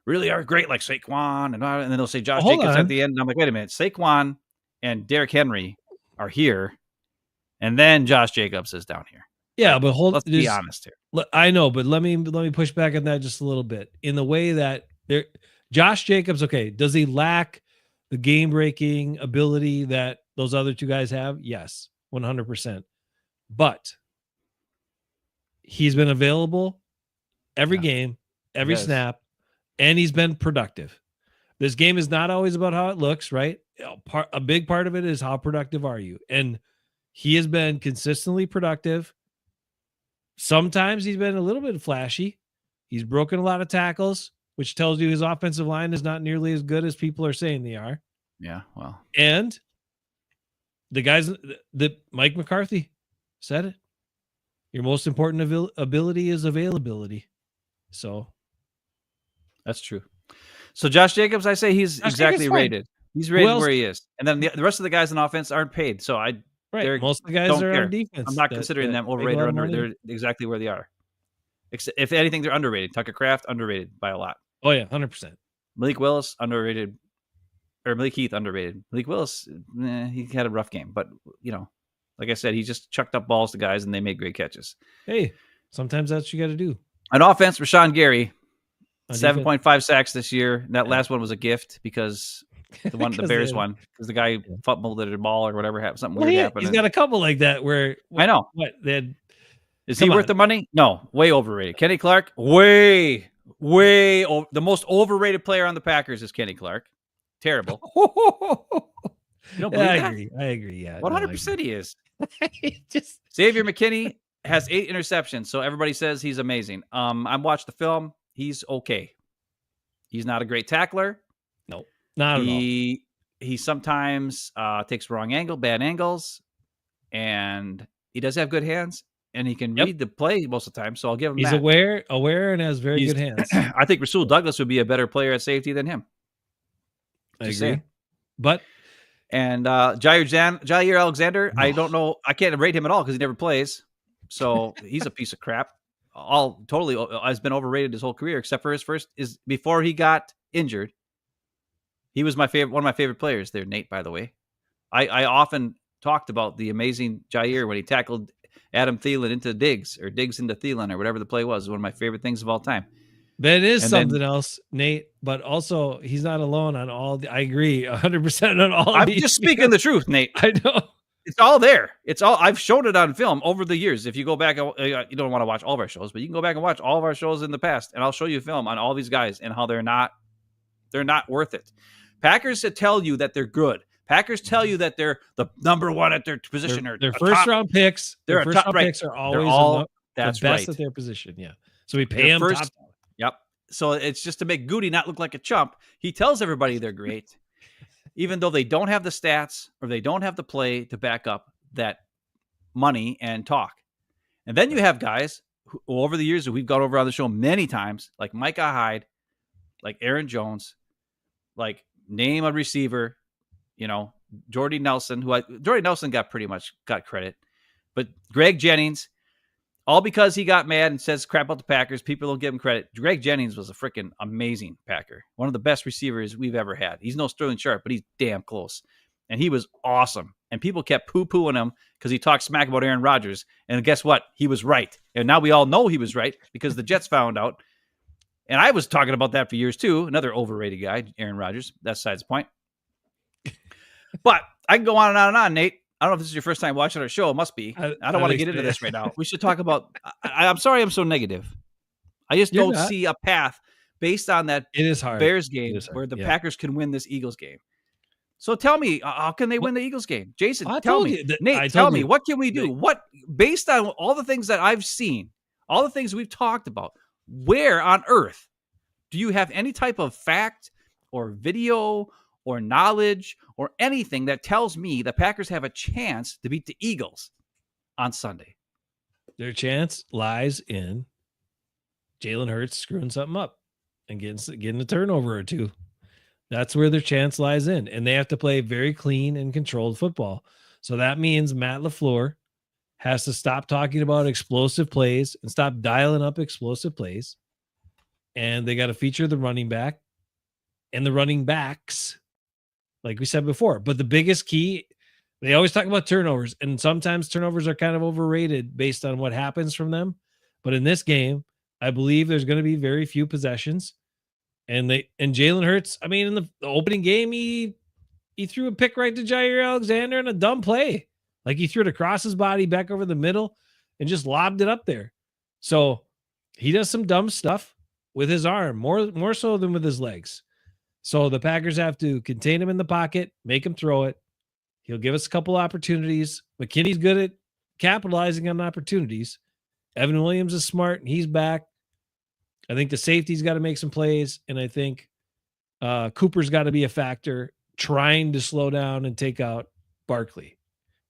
A: really are great, like Saquon. And then they'll say Josh Jacobs at the end. And I'm like, wait a minute. Saquon and Derrick Henry are here. And then Josh Jacobs is down here.
B: Yeah, but
A: let's be honest here.
B: I know, but let me push back on that just a little bit. In the way that Josh Jacobs, okay, does he lack the game-breaking ability that those other two guys have? Yes, 100%. But he's been available every game, every snap, and he's been productive. This game is not always about how it looks, right? A big part of it is how productive are you? And he has been consistently productive. Sometimes he's been a little bit flashy. He's broken a lot of tackles, which tells you his offensive line is not nearly as good as people are saying they are.
A: Yeah, well.
B: And the guys that Mike McCarthy said it. Your most important ability is availability. So
A: that's true. So Josh Jacobs, I say he's exactly rated. He's rated where he is. And then the rest of the guys on offense aren't paid. So
B: most of the guys
A: don't
B: are
A: care.
B: on defense.
A: I'm not considering them overrated or under. They're exactly where they are. If anything, they're underrated. Tucker Kraft, underrated by a lot.
B: Oh, yeah, 100%.
A: Malik Willis, underrated. Or Malik Heath, underrated. Malik Willis, he had a rough game. But, like I said, he just chucked up balls to guys, and they made great catches.
B: Hey, sometimes that's what you got to do.
A: On offense, Rashawn Gary, 7.5 sacks this year. That last one was a gift because the Bears one, because the guy fumbled at a ball or whatever happened. Something weird happened.
B: He's got a couple like that where
A: I know. Is he worth the money? No, way overrated. Kenny Clark, way the most overrated player on the Packers is Kenny Clark. Terrible. You don't believe that?
B: I agree. Yeah,
A: 100% he is. Xavier McKinney has 8 interceptions, so everybody says he's amazing. I watched the film. He's okay. He's not a great tackler.
B: No, not at all.
A: He sometimes takes bad angles, and he does have good hands, and he can read the play most of the time. So I'll give him that.
B: He's aware, and has very good hands.
A: I think Rasul Douglas would be a better player at safety than him.
B: I agree. But
A: Jair Alexander, I don't know. I can't rate him at all because he never plays. So he's a piece of crap. Totally has been overrated his whole career, except for his first is before he got injured. He was one of my favorite players there, Nate, by the way. I often talked about the amazing Jair when he tackled Adam Thielen into Diggs or Diggs into Thielen or whatever the play was. One of my favorite things of all time.
B: That is something else, Nate, but also he's not alone on all I agree 100% on all.
A: I'm just speaking the truth, Nate.
B: I know.
A: It's all there. I've shown it on film over the years. If you go back, you don't want to watch all of our shows, but you can go back and watch all of our shows in the past, and I'll show you film on all these guys and how they're not worth it. Packers tell you that they're good. Packers tell you that they're the number one at their position.
B: Their first round picks. Their first round picks are always
A: the
B: best at their position. Yeah. So we pay them top.
A: Yep. So it's just to make Goody not look like a chump. He tells everybody they're great, even though they don't have the stats or they don't have the play to back up that money and talk. And then you have guys who, over the years that we've gone over on the show many times, like Micah Hyde, like Aaron Jones, like name a receiver, Jordy Nelson, Jordy Nelson got credit, but Greg Jennings, all because he got mad and says crap about the Packers. People don't give him credit. Greg Jennings was a freaking amazing Packer. One of the best receivers we've ever had. He's no Sterling Sharp, but he's damn close. And he was awesome. And people kept poo-pooing him because he talked smack about Aaron Rodgers. And guess what? He was right. And now we all know he was right because the Jets found out. And I was talking about that for years too. Another overrated guy, Aaron Rodgers. That's besides the point. But I can go on and on and on, Nate. I don't know if this is your first time watching our show. It must be. I don't want to get into this right now. We should talk about I'm sorry I'm so negative. I just don't see a path based on that Bears game where the Packers can win this Eagles game. So tell me, how can they win the Eagles game? Jason, tell me. Nate, tell me, what can we do? What, based on all the things that I've seen, all the things we've talked about, where on earth do you have any type of fact or video or knowledge or anything that tells me the Packers have a chance to beat the Eagles on Sunday?
B: Their chance lies in Jalen Hurts screwing something up and getting a turnover or two. That's where their chance lies in. And they have to play very clean and controlled football. So that means Matt LaFluer has to stop talking about explosive plays and stop dialing up explosive plays. And they got to feature the running back and the running backs, like we said before. But the biggest key, they always talk about turnovers, and sometimes turnovers are kind of overrated based on what happens from them. But in this game, I believe there's going to be very few possessions. And Jalen Hurts, I mean, in the opening game, he threw a pick right to Jair Alexander in a dumb play. Like he threw it across his body back over the middle and just lobbed it up there. So he does some dumb stuff with his arm, more so than with his legs. So the Packers have to contain him in the pocket, make him throw it. He'll give us a couple opportunities. McKinney's good at capitalizing on opportunities. Evan Williams is smart, and he's back. I think the safety's got to make some plays, and I think Cooper's got to be a factor trying to slow down and take out Barkley.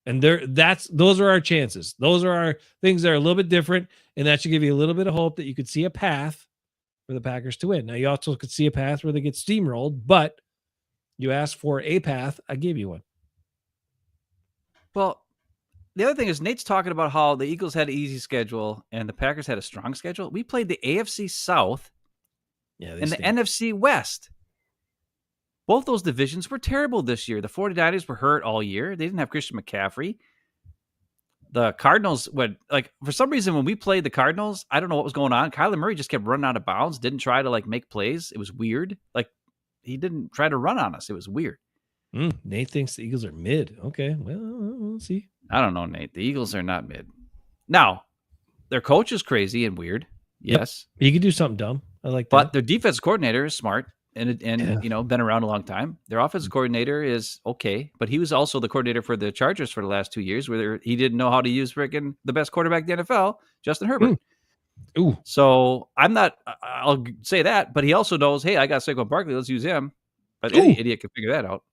B: And those are our chances. Those are our things that are a little bit different, and that should give you a little bit of hope that you could see a path for the Packers to win. Now, you also could see a path where they get steamrolled, but You asked for a path. I gave you one.
A: Well, the other thing is Nate's talking about how the Eagles had an easy schedule and the Packers had a strong schedule. We played the AFC South and the NFC West. Both those divisions were terrible this year. The 49ers were hurt all year. They didn't have Christian McCaffrey. The Cardinals for some reason when we played the Cardinals, I don't know what was going on. Kyler Murray just kept running out of bounds, didn't try to make plays. It was weird. He didn't try to run on us. It was weird.
B: Nate thinks the Eagles are mid. Okay, well, we'll see.
A: I don't know, Nate. The Eagles are not mid. Now, their coach is crazy and weird. Yes.
B: Yep. He could do something dumb. I like that.
A: But their defense coordinator is smart and been around a long time. Their offensive coordinator is okay, but he was also the coordinator for the Chargers for the last 2 years where he didn't know how to use freaking the best quarterback in the NFL, Justin Herbert.
B: Ooh.
A: So I'll say that, but he also knows, hey, I got Saquon Barkley. Let's use him. But any idiot can figure that out.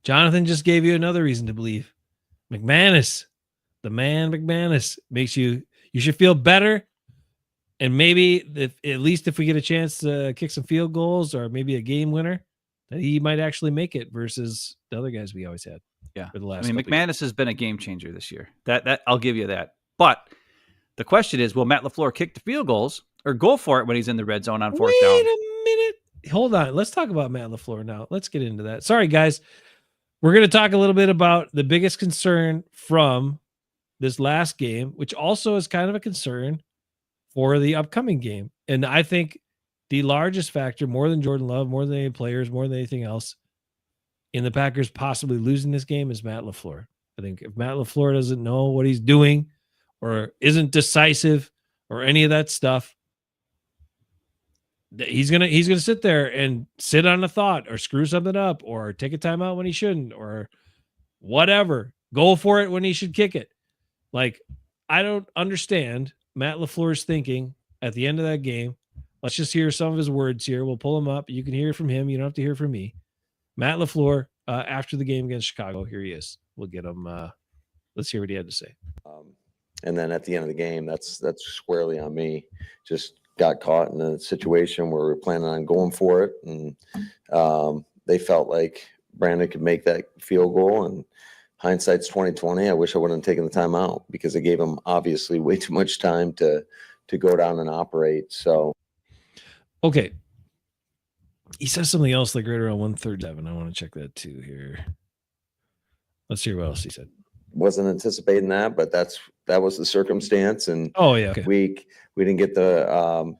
B: Jonathan just gave you another reason to believe. McManus, the man McManus, makes you should feel better. And maybe at least if we get a chance to kick some field goals or maybe a game winner, that he might actually make it versus the other guys we always had.
A: Yeah.
B: For the last
A: McManus has been a game changer this year. That I'll give you that. But the question is, will Matt LaFleur kick the field goals or go for it when he's in the red zone on fourth down?
B: Wait a minute. Hold on. Let's talk about Matt LaFleur now. Let's get into that. Sorry, guys. We're going to talk a little bit about the biggest concern from this last game, which also is kind of a concern for the upcoming game. And I think the largest factor, more than Jordan Love, more than any players, more than anything else, in the Packers possibly losing this game is Matt LaFleur. I think if Matt LaFleur doesn't know what he's doing or isn't decisive or any of that stuff, he's gonna sit there and sit on a thought or screw something up or take a timeout when he shouldn't or whatever. Go for it when he should kick it. I don't understand Matt LaFleur's thinking at the end of that game. Let's just hear some of his words here. We'll pull them up. You can hear from him. You don't have to hear from me. Matt LaFleur, after the game against Chicago, here he is. We'll get him. Let's hear what he had to say.
D: And then at the end of the game, that's squarely on me. Just got caught in a situation where we were planning on going for it. And they felt like Brandon could make that field goal. And hindsight's 2020. I wish I wouldn't have taken the time out because it gave him obviously way too much time to go down and operate. So,
B: okay. He says something else right around 137. I want to check that too here. Let's hear what else he said.
D: Wasn't anticipating that, but that was the circumstance. And
B: okay.
D: we didn't get the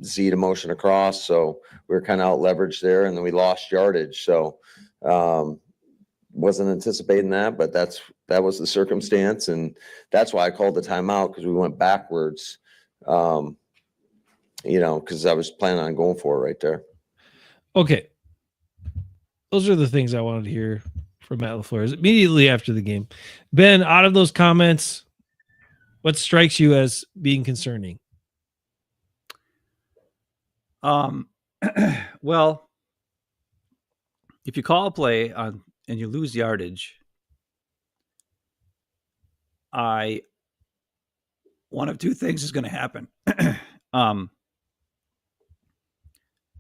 D: Z to motion across, so we were kind of out leveraged there, and then we lost yardage. So wasn't anticipating that, but that was the circumstance, and that's why I called the timeout because we went backwards. Because I was planning on going for it right there.
B: Okay. Those are the things I wanted to hear from Matt LaFleur immediately after the game. Ben, out of those comments, what strikes you as being concerning?
A: Well, if you call a play and you lose yardage, one of two things is going to happen.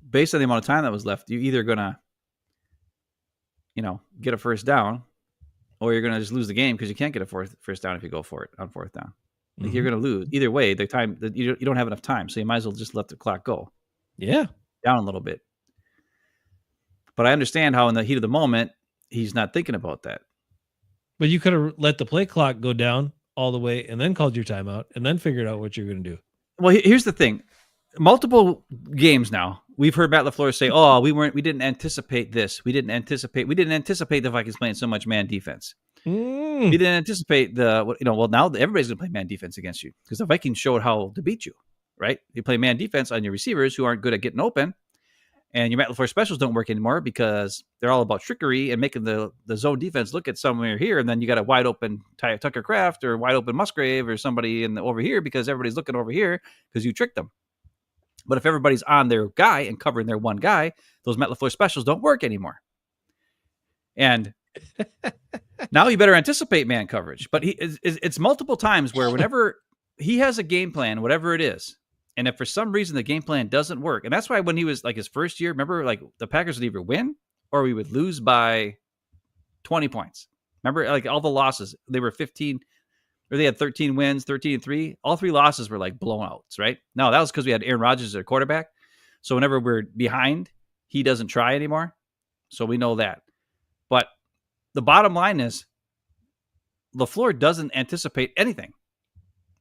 A: Based on the amount of time that was left, you're either going to, get a first down, or you're going to just lose the game because you can't get a first down if you go for it on fourth down. You're going to lose. Either way, the time you don't have enough time, so you might as well just let the clock go.
B: Yeah,
A: down a little bit. But I understand how in the heat of the moment, he's not thinking about that.
B: But you could have let the play clock go down all the way and then called your timeout and then figured out what you're going to do.
A: Well, here's the thing. Multiple games now, we've heard Matt LaFleur say, "Oh, we didn't anticipate this. We didn't anticipate the Vikings playing so much man defense. We didn't anticipate now everybody's going to play man defense against you because the Vikings showed how to beat you, right? You play man defense on your receivers who aren't good at getting open, and your Matt LaFleur specials don't work anymore because they're all about trickery and making the zone defense look at somewhere here, and then you got a wide open Tucker Kraft or wide open Musgrave or somebody over here because everybody's looking over here because you tricked them. But if everybody's on their guy and covering their one guy, those Matt LaFleur specials don't work anymore. And now you better anticipate man coverage. But it's multiple times where whenever he has a game plan, whatever it is, and if for some reason the game plan doesn't work, and that's why when he was like his first year, remember, like the Packers would either win or we would lose by 20 points. Remember, like all the losses, they were 15, or they had 13 wins, 13-3. All 3 losses were like blowouts, right? No, that was because we had Aaron Rodgers as our quarterback. So whenever we're behind, he doesn't try anymore. So we know that. But the bottom line is LaFluer doesn't anticipate anything.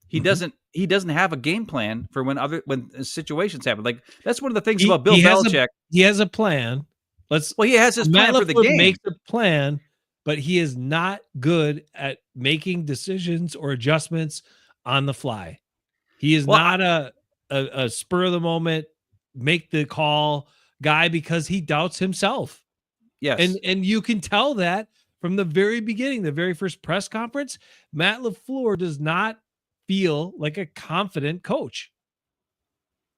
A: He doesn't have a game plan for when situations happen. Like that's one of the things about Bill Belichick.
B: He has a plan.
A: He has his plan for the game.
B: Makes a plan, but he is not good at making decisions or adjustments on the fly. He is not a spur of the moment, make the call guy because he doubts himself.
A: Yes.
B: And you can tell that from the very beginning, the very first press conference, Matt LaFleur does not feel like a confident coach.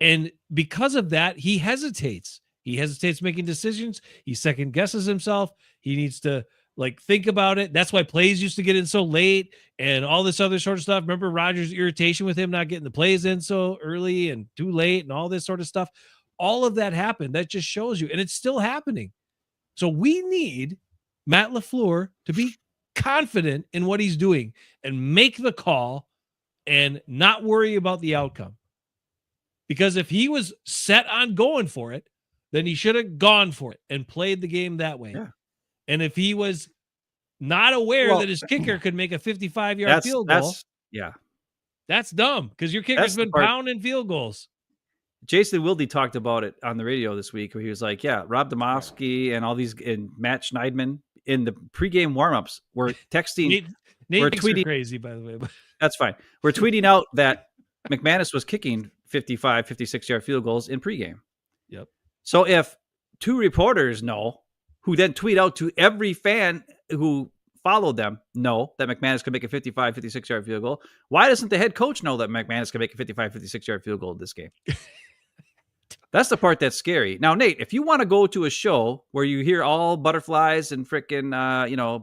B: And because of that, he hesitates. He hesitates making decisions. He second guesses himself. He needs to like think about it. That's why plays used to get in so late and all this other sort of stuff. Remember Rodgers' irritation with him not getting the plays in so early and too late and all this sort of stuff. All of that happened. That just shows you. And it's still happening. So we need Matt LaFleur to be confident in what he's doing and make the call and not worry about the outcome. Because if he was set on going for it, then he should have gone for it and played the game that way.
A: Yeah.
B: And if he was not aware that his kicker could make a 55-yard field goal, that's dumb because your kicker's been pounding field goals.
A: Jason Wilde talked about it on the radio this week where he was like, Rob Domofsky and all these and Matt Schneidman in the pregame warmups were texting.
B: We're tweeting crazy, by the way. But.
A: That's fine. We're tweeting out that McManus was kicking 55, 56-yard field goals in pregame.
B: Yep.
A: So if 2 reporters know, who then tweet out to every fan who followed them, know that McManus can make a 55, 56-yard field goal, why doesn't the head coach know that McManus can make a 55, 56-yard field goal in this game? That's the part that's scary. Now, Nate, if you want to go to a show where you hear all butterflies and freaking,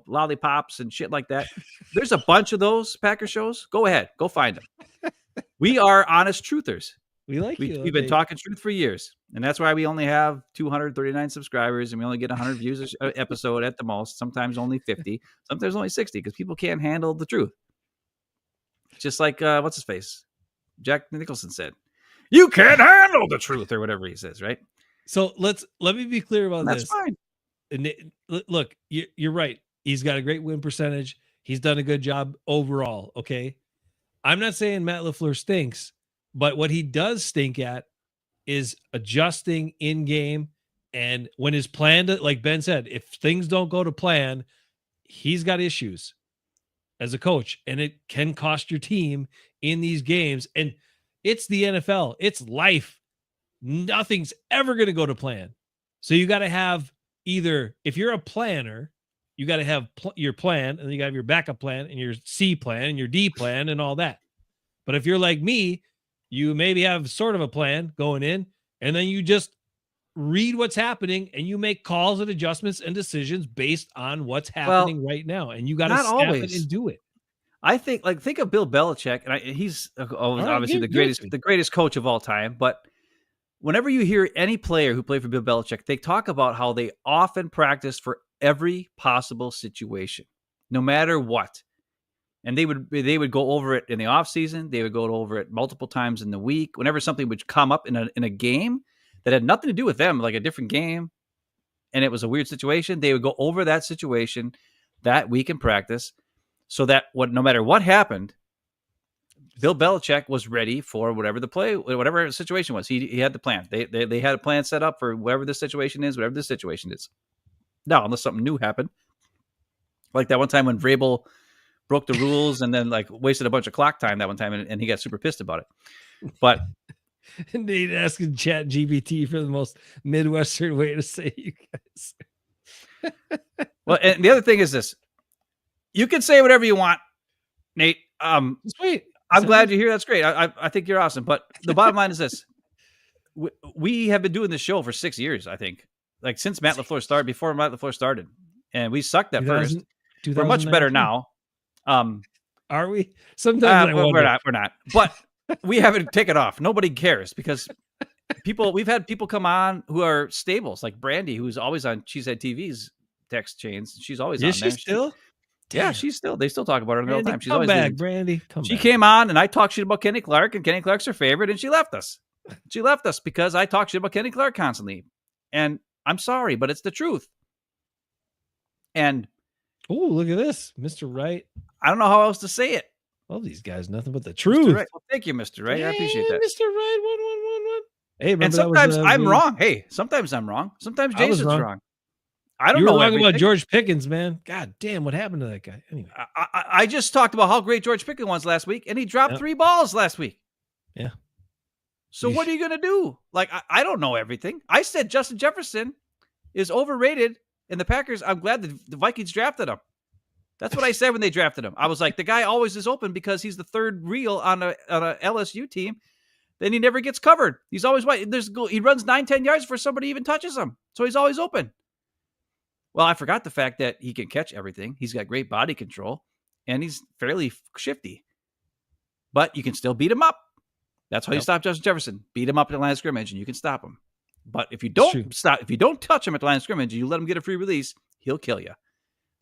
A: lollipops and shit like that, there's a bunch of those Packer shows. Go ahead. Go find them. We are honest truthers.
B: We've
A: been talking truth for years. And that's why we only have 239 subscribers and we only get 100 views an episode at the most. Sometimes only 50. Sometimes only 60 because people can't handle the truth. Just like, what's his face? Jack Nicholson said. You can't handle the truth or whatever he says, right?
B: So let me be clear about this.
A: That's fine.
B: And look, you're right. He's got a great win percentage. He's done a good job overall. Okay. I'm not saying Matt LaFleur stinks, but what he does stink at is adjusting in game. And when his plan, like Ben said, if things don't go to plan, he's got issues as a coach and it can cost your team in these games. And it's the NFL. It's life. Nothing's ever going to go to plan. So you got to have either, if you're a planner, you got to have your plan and then you got to have your backup plan and your C plan and your D plan and all that. But if you're like me, you maybe have sort of a plan going in and then you just read what's happening and you make calls and adjustments and decisions based on what's happening right now. And you got to snap it and do it.
A: I think of Bill Belichick, and he's obviously the greatest coach of all time. But whenever you hear any player who played for Bill Belichick, they talk about how they often practice for every possible situation, no matter what. And they would go over it in the offseason. They would go over it multiple times in the week. Whenever something would come up in a game that had nothing to do with them, like a different game, and it was a weird situation, they would go over that situation that week in practice. So that no matter what happened, Bill Belichick was ready for whatever the situation was. He had the plan. They had a plan set up for whatever the situation is, whatever the situation is. Now, unless something new happened, like that one time when Vrabel broke the rules and then like wasted a bunch of clock time that one time, and he got super pissed about it. But
B: Nate asking Chat GPT for the most Midwestern way to say you guys.
A: Well, and the other thing is this. You can say whatever you want, Nate.
B: Sweet.
A: I'm glad you're here. That's great. I think you're awesome. But the bottom line is this. We have been doing this show for 6 years, I think. Like since Matt LaFleur started, before Matt LaFleur started. And we sucked at first. We're much better now.
B: Are we? Sometimes
A: we're not. But we haven't taken off. Nobody cares because we've had people come on who are stables, like Brandy, who's always on Cheesehead TV's text chains. She's always
B: Is
A: on
B: she
A: there.
B: still?
A: Yeah,
B: Damn.
A: they still talk about her all the
B: Brandy,
A: time. She's
B: come
A: always
B: back,
A: leaving.
B: Brandy. Come
A: She
B: back.
A: came on and I talked shit about Kenny Clark, and Kenny Clark's her favorite, and she left us. She left us because I talk shit about Kenny Clark constantly. And I'm sorry, but it's the truth. And
B: Oh, look at this, Mr. Wright.
A: I don't know how else to say it.
B: All these guys, nothing but the
A: Mr.
B: truth.
A: Wright. Well, thank you, Mr. Wright. I appreciate that.
B: Mr. Wright, 1. Hey, remember
A: And
B: that was
A: sometimes I'm
B: game?
A: wrong. Hey, sometimes I'm wrong. Sometimes
B: I was
A: Jason's
B: wrong.
A: wrong. I don't
B: You were
A: know
B: wrong
A: everything.
B: about George Pickens, man. God damn, what happened to that guy? Anyway,
A: I just talked about how great George Pickens was last week, and he dropped 3 balls last week.
B: Yeah.
A: So what are you going to do? Like, I don't know everything. I said Justin Jefferson is overrated, and the Packers, I'm glad the Vikings drafted him. That's what I said when they drafted him. I was like, the guy always is open because he's the third reel on a LSU team. Then he never gets covered. He's always white. He runs 9-10 yards before somebody even touches him. So he's always open. Well, I forgot the fact that he can catch everything. He's got great body control, and he's fairly shifty. But you can still beat him up. That's how you stop Justin Jefferson. Beat him up at the line of scrimmage, and you can stop him. But if you don't touch him at the line of scrimmage, and you let him get a free release, he'll kill you.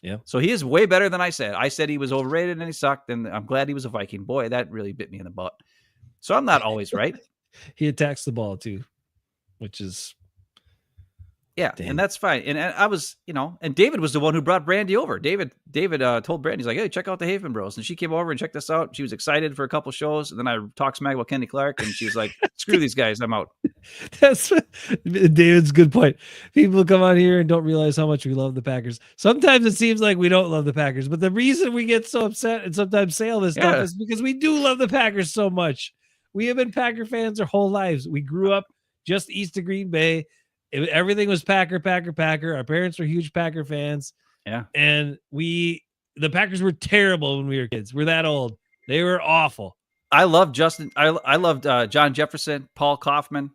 B: Yeah.
A: So he is way better than I said. I said he was overrated and he sucked, and I'm glad he was a Viking. Boy, that really bit me in the butt. So I'm not always right.
B: He attacks the ball too, which is
A: and that's fine. And I was, and David was the one who brought Brandy over. David told Brandy, he's like, hey, check out the Haven Bros. And she came over and checked us out. She was excited for a couple shows. And then I talked smack about Kenny Clark, and she was like, screw these guys, I'm out.
B: That's David's good point. People come on here and don't realize how much we love the Packers. Sometimes it seems like we don't love the Packers, but the reason we get so upset and sometimes say all this stuff is because we do love the Packers so much. We have been Packer fans our whole lives. We grew up just east of Green Bay. Everything was Packer. Our parents were huge Packer fans.
A: Yeah.
B: And the Packers were terrible when we were kids. We're that old. They were awful.
A: I loved Justin. I loved John Jefferson, Paul Kaufman.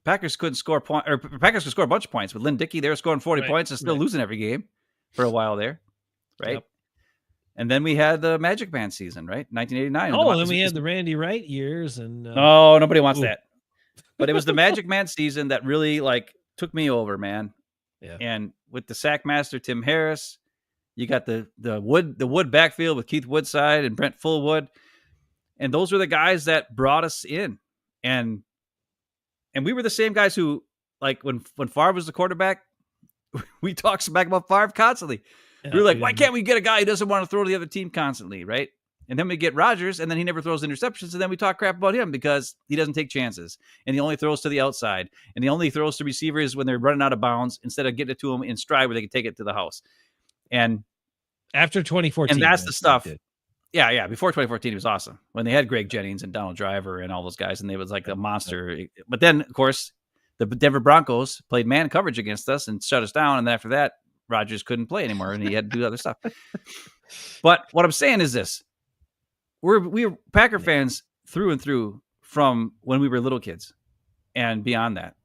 A: Packers couldn't score Packers could score a bunch of points with Lynn Dickey. They were scoring 40 points and still losing every game for a while there. Right. Yep. And then we had the Magic Man season, right? 1989.
B: Oh, and then we had the Randy Wright years. And
A: oh, nobody wants that. But it was the Magic Man season that really took me over, man.
B: Yeah.
A: And with the sack master Tim Harris, you got the Wood backfield with Keith Woodside and Brent Fullwood. And those were the guys that brought us in. And we were the same guys who, when Favre was the quarterback, we talked smack about Favre constantly. Yeah, we were like, why can't we get a guy who doesn't want to throw to the other team constantly, right? And then we get Rodgers, and then he never throws interceptions, and then we talk crap about him because he doesn't take chances, and he only throws to the outside, and he only throws to receivers when they're running out of bounds instead of getting it to them in stride where they can take it to the house. And
B: after 2014,
A: and that's the stuff. Yeah. Before 2014, it was awesome when they had Greg Jennings and Donald Driver and all those guys, and they was like a monster. But then, of course, the Denver Broncos played man coverage against us and shut us down, and after that, Rodgers couldn't play anymore, and he had to do other stuff. But what I'm saying is this. We're Packer fans through and through from when we were little kids and beyond that,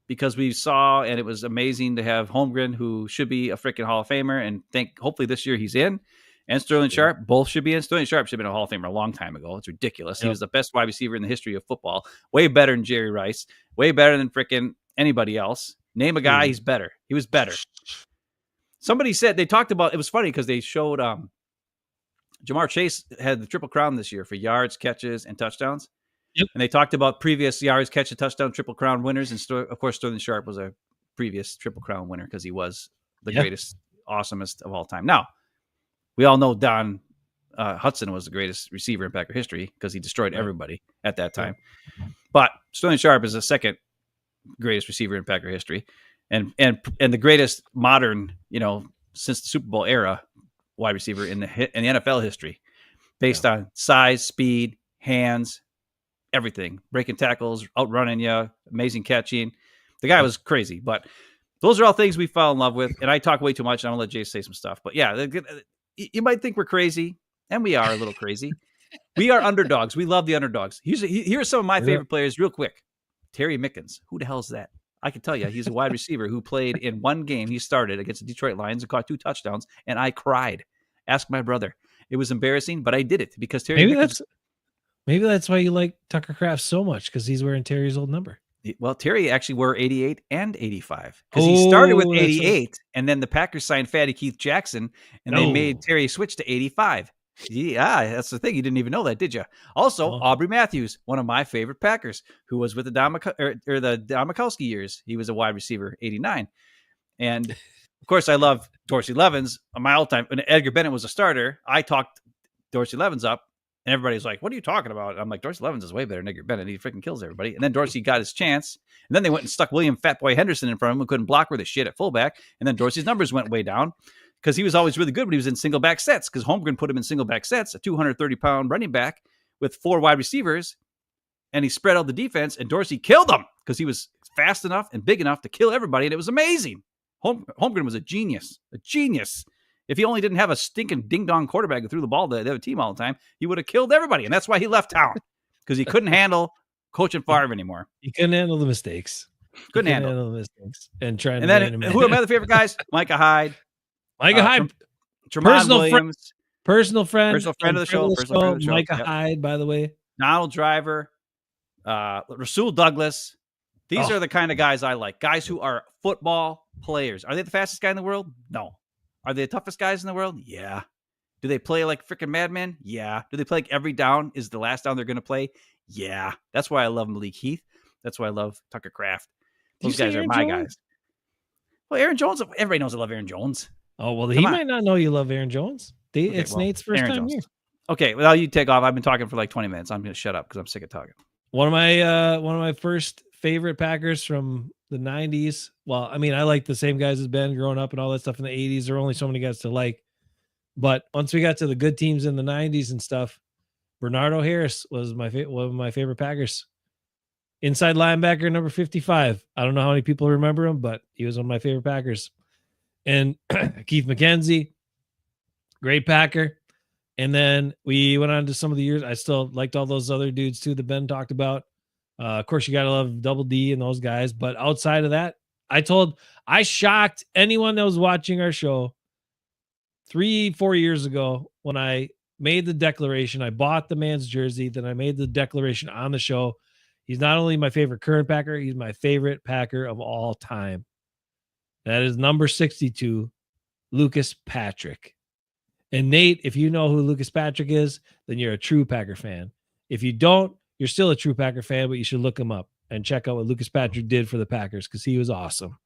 A: because we saw, and it was amazing to have Holmgren, who should be a freaking Hall of Famer, and hopefully this year he's in, and Sterling Sharp, both should be in. Sterling Sharp should have been a Hall of Famer a long time ago. It's ridiculous. He was the best wide receiver in the history of football, way better than Jerry Rice, way better than freaking anybody else. Name a guy, he's better. He was better. Somebody said, they talked about, it was funny because they showed Jamar Chase had the Triple Crown this year for yards, catches, and touchdowns.
B: Yep.
A: And they talked about previous yards, catch, and touchdown Triple Crown winners. And of course, Sterling Sharp was a previous Triple Crown winner because he was the greatest, awesomest of all time. Now, we all know Don Hudson was the greatest receiver in Packer history because he destroyed everybody at that time. But Sterling Sharp is the second greatest receiver in Packer history. And the greatest modern, since the Super Bowl era, wide receiver in the NFL history, based on size, speed, hands, everything, breaking tackles, outrunning you, amazing catching. The guy was crazy, but those are all things we fell in love with. And I talk way too much, and I'm gonna let Jay say some stuff. But yeah, you might think we're crazy, and we are a little crazy. We are underdogs. We love the underdogs. Here are some of my favorite players, real quick. Terry Mickens. Who the hell is that? I can tell you, he's a wide receiver who played in one game. He started against the Detroit Lions and caught 2 touchdowns, and I cried. Ask my brother. It was embarrassing, but I did it because Terry.
B: Maybe that's why you like Tucker Kraft so much, because he's wearing Terry's old number.
A: Well, Terry actually wore 88 and 85 because he started with
B: Oh, that's right.
A: 88, and then the Packers signed Fatty Keith Jackson, and they made Terry switch to 85. Yeah, that's the thing. You didn't even know that, did you? Also,
B: No.
A: Aubrey Matthews, one of my favorite Packers, who was with the Don Mikowski years. He was a wide receiver, 89. And, of course, I love Dorsey Levens. My all-time, when Edgar Bennett was a starter, I talked Dorsey Levens up. And everybody's like, what are you talking about? I'm like, Dorsey Levens is way better than Edgar Bennett. He freaking kills everybody. And then Dorsey got his chance. And then they went and stuck William Fatboy Henderson in front of him and couldn't block worth a shit at fullback. And then Dorsey's numbers went way down because he was always really good when he was in single back sets because Holmgren put him in single back sets, a 230-pound running back with 4 wide receivers. And he spread out the defense, and Dorsey killed him because he was fast enough and big enough to kill everybody. And it was amazing. Holmgren was a genius. If he only didn't have a stinking ding-dong quarterback who threw the ball to the other team all the time, he would have killed everybody. And that's why he left town, because he couldn't handle coaching Favre anymore.
B: He couldn't handle the mistakes.
A: Couldn't handle
B: the mistakes. And trying
A: and
B: to
A: then, who are my other favorite guys? Micah Hyde.
B: Hyde.
A: Tremont Williams.
B: Personal friend
A: of the show.
B: Micah Hyde, by the way.
A: Donald Driver. Rasul Douglas. These are the kind of guys I like. Guys who are football players. Are they the fastest guy in the world? No. Are they the toughest guys in the world? Yeah. Do they play like freaking madmen? Yeah. Do they play like every down is the last down they're going to play? Yeah. That's why I love Malik Heath. That's why I love Tucker Kraft. Those guys are my guys. Well, Aaron Jones, everybody knows I love Aaron Jones.
B: Oh, well, he might not know you love Aaron Jones. It's Nate's first
A: Aaron
B: time
A: Jones.
B: here.
A: Okay, well, you take off. I've been talking for like 20 minutes. I'm going to shut up because I'm sick of talking.
B: One of my first favorite Packers from the 90s. Well, I mean, I like the same guys as Ben growing up and all that stuff in the 80s. There are only so many guys to like. But once we got to the good teams in the 90s and stuff, Bernardo Harris was one of my favorite Packers. Inside linebacker, number 55. I don't know how many people remember him, but he was one of my favorite Packers. And Keith McKenzie, great Packer. And then we went on to some of the years. I still liked all those other dudes too that Ben talked about. Of course, you got to love Double D and those guys. But outside of that, I shocked anyone that was watching our show 3-4 years ago when I made the declaration. I bought the man's jersey. Then I made the declaration on the show. He's not only my favorite current Packer, he's my favorite Packer of all time. That is number 62, Lucas Patrick. And Nate, if you know who Lucas Patrick is, then you're a true Packer fan. If you don't, you're still a true Packer fan, but you should look him up and check out what Lucas Patrick did for the Packers because he was awesome.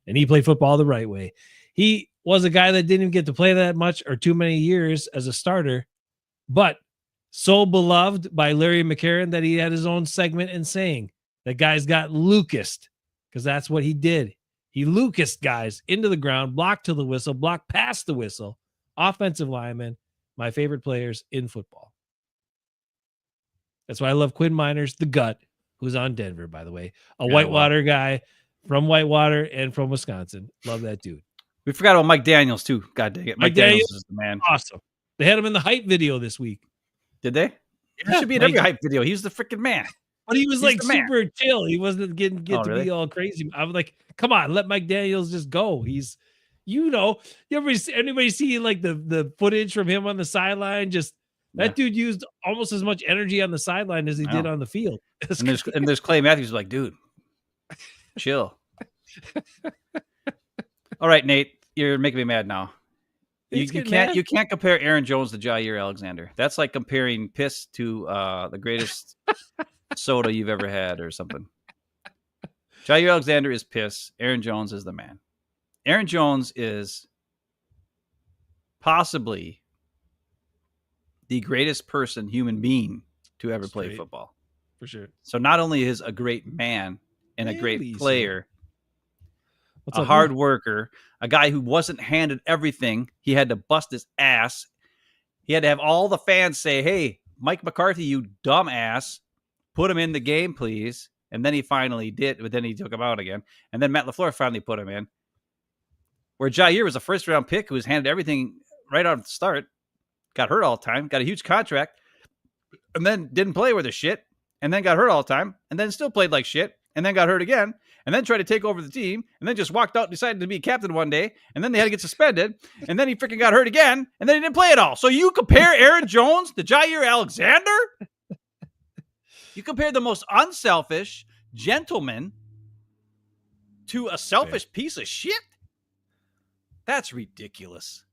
B: And he played football the right way. He was a guy that didn't even get to play that much or too many years as a starter, but so beloved by Larry McCarron that he had his own segment in saying that guys got Lucased because that's what he did. He Lucased guys into the ground, blocked to the whistle, blocked past the whistle. Offensive linemen, my favorite players in football. That's why I love Quinn Miners, the gut, who's on Denver, by the way. Whitewater guy from Whitewater and from Wisconsin. Love that dude.
A: We forgot about Mike Daniels, too. God dang it. Mike Daniels is the man.
B: Awesome. They had him in the hype video this week.
A: Did they? He should be in every hype video. He was the freaking man.
B: But he was like super chill. He wasn't getting to be all crazy. I was like, come on, let Mike Daniels just go. He's, anybody see like the footage from him on the sideline? Just that dude used almost as much energy on the sideline as he did on the field.
A: And there's Clay Matthews like, dude, chill. All right, Nate, you're making me mad now. You can't compare Aaron Jones to Jair Alexander. That's like comparing piss to the greatest soda you've ever had or something. Jair Alexander is piss. Aaron Jones is the man. Aaron Jones is possibly the greatest human being to ever play football.
B: For sure.
A: So not only is a great man and a great player, a hard worker, a guy who wasn't handed everything. He had to bust his ass. He had to have all the fans say, hey, Mike McCarthy, you dumbass, put him in the game, please. And then he finally did, but then he took him out again. And then Matt LaFleur finally put him in. Where Jair was a first-round pick who was handed everything right out of the start, got hurt all the time, got a huge contract, and then didn't play worth a shit, and then got hurt all the time, and then still played like shit, and then got hurt again, and then tried to take over the team, and then just walked out and decided to be captain one day, and then they had to get suspended, and then he freaking got hurt again, and then he didn't play at all. So you compare Aaron Jones to Jair Alexander? You compare the most unselfish, gentleman to a selfish piece of shit? That's ridiculous.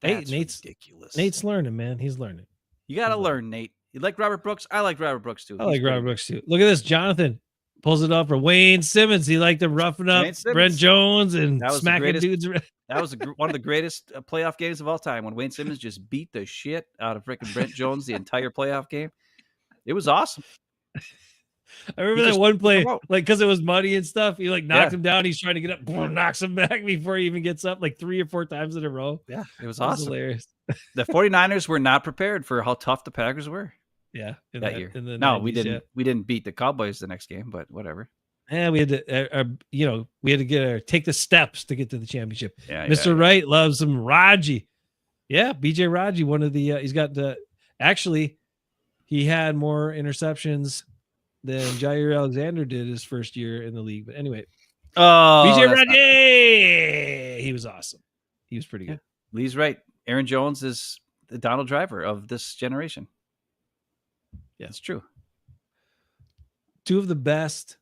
A: That's ridiculous.
B: Nate's learning, man. He's learning.
A: You got to learn, Nate. You like Robert Brooks? I like Robert Brooks too.
B: I like Robert Brooks too. Look at this. Jonathan pulls it off for Wayne Simmons. He liked to roughen up Brent Jones and smacking dudes.
A: That was one of the greatest playoff games of all time when Wayne Simmons just beat the shit out of freaking Brent Jones the entire playoff game. It was awesome.
B: I remember that one play, like, because it was muddy and stuff. He like knocked him down. He's trying to get up, boom, knocks him back before he even gets up, like 3 or 4 times in a row.
A: Yeah, it was awesome.
B: Hilarious.
A: The 49ers were not prepared for how tough the Packers were.
B: Yeah,
A: that year.
B: In the
A: no,
B: 90s,
A: we didn't. We didn't beat the Cowboys the next game, but whatever.
B: Yeah, we had to, we had to take the steps to get to the championship.
A: Yeah,
B: Mr. Wright loves some Raji. Yeah, BJ Raji, one of the. He's got the. Actually, he had more interceptions than Jair Alexander did his first year in the league. But anyway, BJ Raji, he was awesome. He was pretty good.
A: Lee's right. Aaron Jones is the Donald Driver of this generation. Yeah, it's true.
B: 2 of the best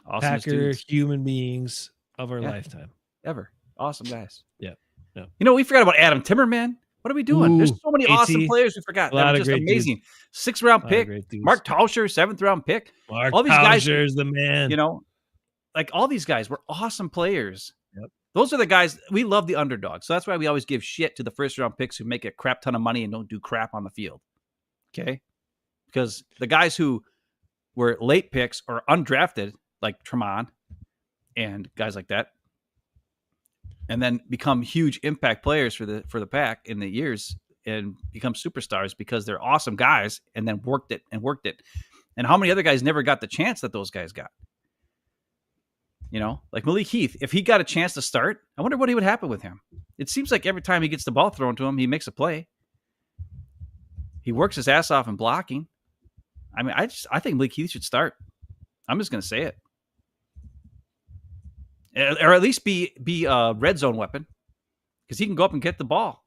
B: Packer
A: dudes.
B: human beings of our lifetime.
A: Ever. Awesome guys.
B: Yeah.
A: You know, we forgot about Adam Timmerman. What are we doing? Ooh, there's so many awesome players we forgot. That were just amazing. 6th-round pick. Mark Tauscher, 7th-round pick.
B: All these guys are the man.
A: You know, like all these guys were awesome players. Yep. Those are the guys. We love the underdog. So that's why we always give shit to the first-round picks who make a crap ton of money and don't do crap on the field. Okay? Because the guys who were late picks or undrafted, like Tremont and guys like that, and then become huge impact players for the Pack in the years and become superstars because they're awesome guys and then worked it. And how many other guys never got the chance that those guys got? You know, like Malik Heath, if he got a chance to start, I wonder what would happen with him. It seems like every time he gets the ball thrown to him, he makes a play. He works his ass off in blocking. I mean, I think Malik Heath should start. I'm just going to say it. Or at least be a red zone weapon, because he can go up and get the ball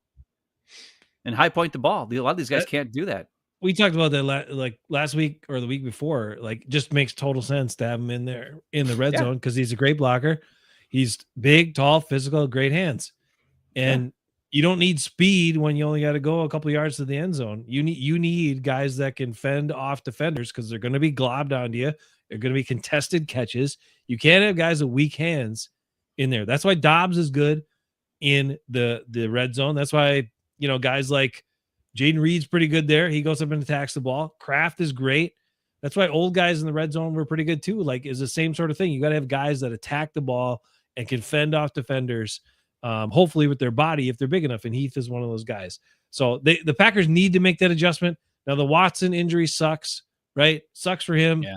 A: and high point the ball. A lot of these guys can't do that.
B: We talked about that last week or the week before. Like, just makes total sense to have him in there in the red zone because he's a great blocker. He's big, tall, physical, great hands, and you don't need speed when you only got to go a couple yards to the end zone. You need guys that can fend off defenders because they're going to be globbed onto you. They're going to be contested catches. You can't have guys with weak hands in there. That's why Dobbs is good in the red zone. That's why, guys like Jaden Reed's pretty good there. He goes up and attacks the ball. Kraft is great. That's why old guys in the red zone were pretty good too. Like, is the same sort of thing. You got to have guys that attack the ball and can fend off defenders, hopefully with their body if they're big enough. And Heath is one of those guys. So the Packers need to make that adjustment. Now the Watson injury sucks, right? Sucks for him.
A: Yeah.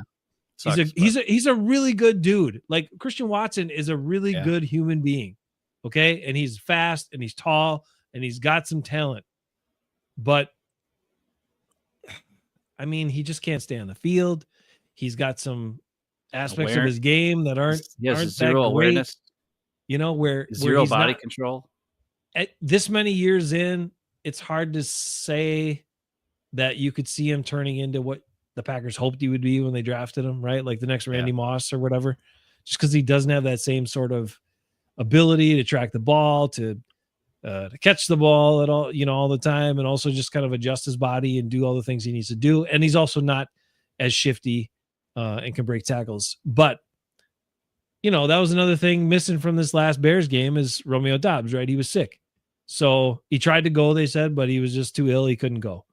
B: He's a really good dude. Like, Christian Watson is a really good human being. Okay. And he's fast and he's tall and he's got some talent, but I mean, he just can't stay on the field. He's got some aspects of his game that aren't
A: zero awareness,
B: where
A: zero body control.
B: At this many years in, it's hard to say that you could see him turning into what the Packers hoped he would be when they drafted him, right? Like the next Randy Moss or whatever, just because he doesn't have that same sort of ability to track the ball, to catch the ball at all, all the time, and also just kind of adjust his body and do all the things he needs to do. And he's also not as shifty and can break tackles. But, that was another thing missing from this last Bears game is Romeo Doubs, right? He was sick. So he tried to go, they said, but he was just too ill. He couldn't go.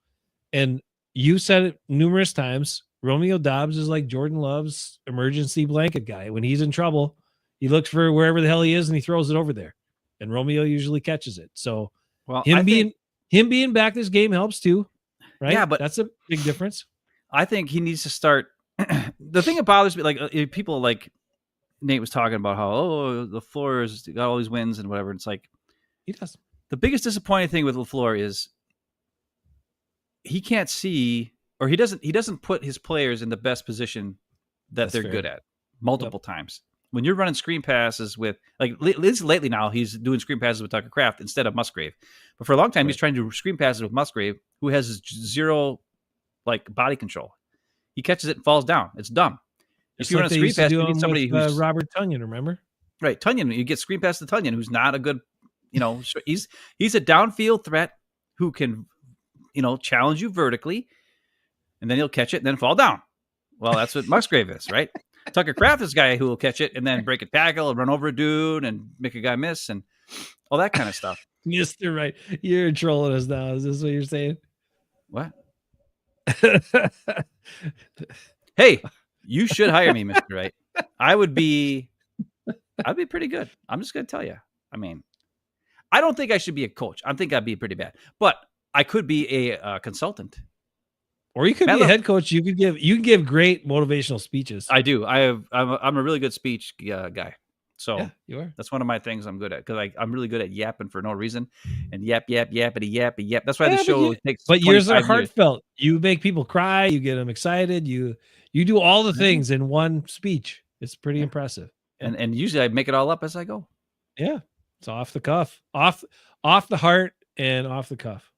B: And you said it numerous times. Romeo Doubs is like Jordan Love's emergency blanket guy. When he's in trouble, he looks for wherever the hell he is and he throws it over there. And Romeo usually catches it. So him being back this game helps too, right? Yeah, but that's a big difference.
A: I think he needs to start. The thing that bothers me, like people like Nate was talking about how LaFluer has got all these wins and whatever. It's like
B: he does.
A: The biggest disappointing thing with LaFluer is he can't see, or he doesn't put his players in the best position that they're good at multiple times. When you're running screen passes with, like, lately now, he's doing screen passes with Tucker Kraft instead of Musgrave. But for a long time, he's trying to do screen passes with Musgrave, who has zero, body control. He catches it and falls down. It's dumb.
B: Just
A: you
B: like
A: run a
B: they
A: screen
B: used to
A: pass,
B: do
A: you need
B: them
A: somebody
B: with
A: who's
B: Robert Tunyon, remember?
A: right. Tunyon, you get screen past the Tunyon, who's not a good, he's a downfield threat who can, challenge you vertically, and then he'll catch it and then fall down. Well, that's what Musgrave is, right? Tucker Kraft is a guy who will catch it and then break a tackle and run over a dude and make a guy miss and all that kind of stuff.
B: Mr. Right. You're trolling us now. Is this what you're saying?
A: What? Hey, you should hire me, Mr. Right. I'd be pretty good. I'm just going to tell you. I mean, I don't think I should be a coach. I think I'd be pretty bad, but I could be a consultant.
B: Or you could be a head coach. You can give great motivational speeches.
A: I do. I'm a really good speech guy. So
B: yeah, you are.
A: That's one of my things I'm good at because I'm really good at yapping for no reason and yappity. That's why the show takes.
B: But yours are
A: 25 years.
B: heartfelt. You make people cry. You get them excited. You do all the things in one speech. It's pretty impressive.
A: Yeah. And usually I make it all up as I go.
B: Yeah, it's off the cuff, off the heart, and off the cuff.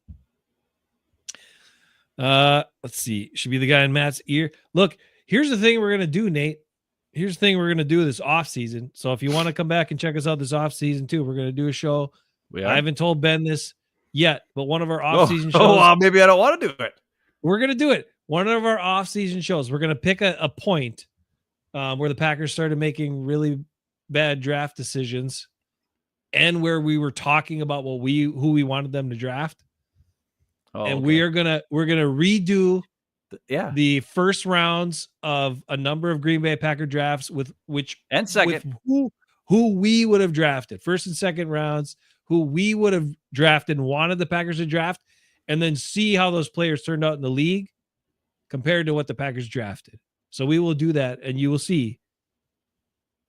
B: Let's see. Should be the guy in Matt's ear. Look, here's the thing we're gonna do, Nate. Here's the thing we're gonna do this off season. So if you want to come back and check us out this off season too, we're gonna do a show. I haven't told Ben this yet, but one of our off season shows.
A: Oh, well, maybe I don't want to do it.
B: We're gonna do it. One of our off season shows. We're gonna pick a point where the Packers started making really bad draft decisions, and where we were talking about who we wanted them to draft.
A: Oh,
B: and
A: okay.
B: we're gonna redo
A: the
B: first rounds of a number of Green Bay Packer drafts with
A: second
B: who we would have drafted, first and second rounds, who we would have drafted and wanted the Packers to draft, and then see how those players turned out in the league compared to what the Packers drafted. So we will do that, and you will see.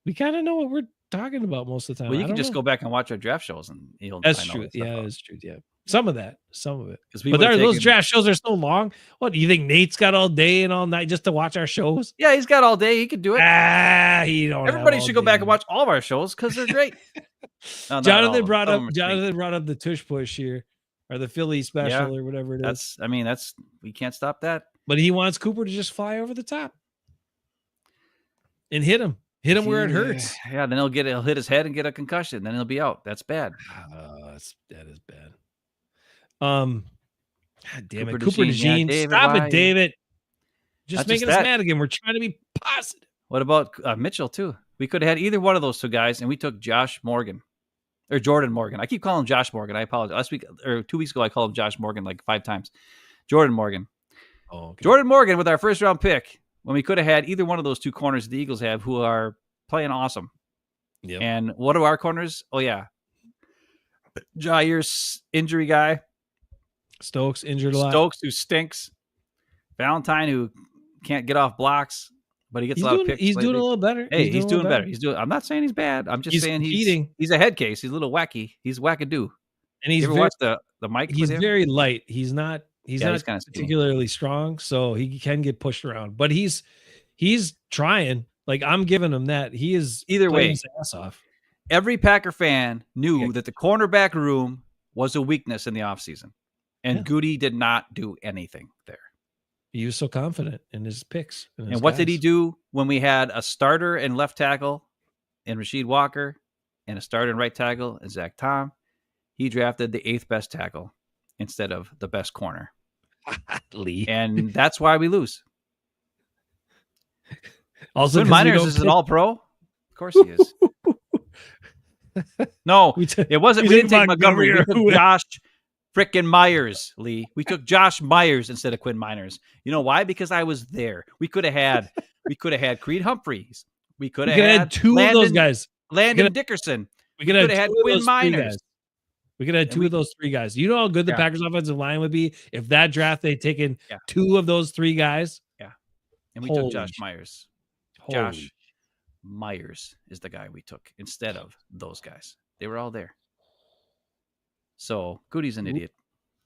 B: We kind of know what we're talking about most of the time.
A: Well, you can just go back and watch our draft shows, and
B: that's true. Yeah, that's true. Yeah. Some of it.
A: But
B: those draft shows are so long. What do you think? Nate's got all day and all night just to watch our shows?
A: Yeah, he's got all day. He could do it.
B: He don't.
A: Everybody should go back and watch all of our shows because they're great.
B: No, Jonathan brought up the tush push here, or the Philly special, or whatever it is.
A: That's we can't stop that.
B: But he wants Cooper to just fly over the top and hit him where it hurts.
A: Yeah, then he'll hit his head and get a concussion. Then he'll be out. That's bad.
B: That is bad. God damn it, Cooper DeJean.
A: David,
B: stop it, David. Just making us
A: that.
B: mad again. We're trying to be positive.
A: What about Mitchell too? We could have had either one of those two guys, and we took Josh Morgan or Jordan Morgan. I keep calling him Josh Morgan. I apologize. Last week or 2 weeks ago, I called him Josh Morgan like 5 times. Jordan Morgan.
B: Oh, okay.
A: Jordan Morgan with our first round pick when we could have had either one of those two corners the Eagles have who are playing awesome.
B: Yep.
A: And what are our corners? Oh yeah, Jair's injury guy.
B: Stokes injured a lot.
A: Stokes who stinks. Valentine who can't get off blocks, but he gets a lot of picks.
B: He's doing a little better.
A: Hey, he's doing better. I'm not saying he's bad. I'm just saying he's a head case. He's a little wacky. He's wackadoo.
B: And he's
A: watch the mic.
B: He's very light. He's not particularly strong, so he can get pushed around. But he's trying. Like I'm giving him that. He is
A: either way
B: his ass off.
A: Every Packer fan knew that the cornerback room was a weakness in the offseason. And Goody did not do anything there.
B: He was so confident in his picks.
A: And what did he do when we had a starter and left tackle in Rasheed Walker and a starter and right tackle in Zach Tom? He drafted the 8th best tackle instead of the best corner.
B: Lee.
A: And that's why we lose.
B: Also,
A: Quinn Miners is an all-pro? Of course he is. No, it wasn't. We didn't take Montgomery. We took Josh frickin' Myers, Lee. We took Josh Myers instead of Quinn Miners. You know why? Because I was there. We could have had Creed Humphreys. We could have had
B: two of those guys.
A: Landon Dickerson.
B: We could have
A: had Quinn Miners.
B: We could have two of those 3 guys. You know how good the Packers offensive line would be if that draft they'd taken 2 of those 3 guys?
A: Yeah. And we took Josh Myers. Josh Myers is the guy we took instead of those guys. They were all there. So Goody's an idiot.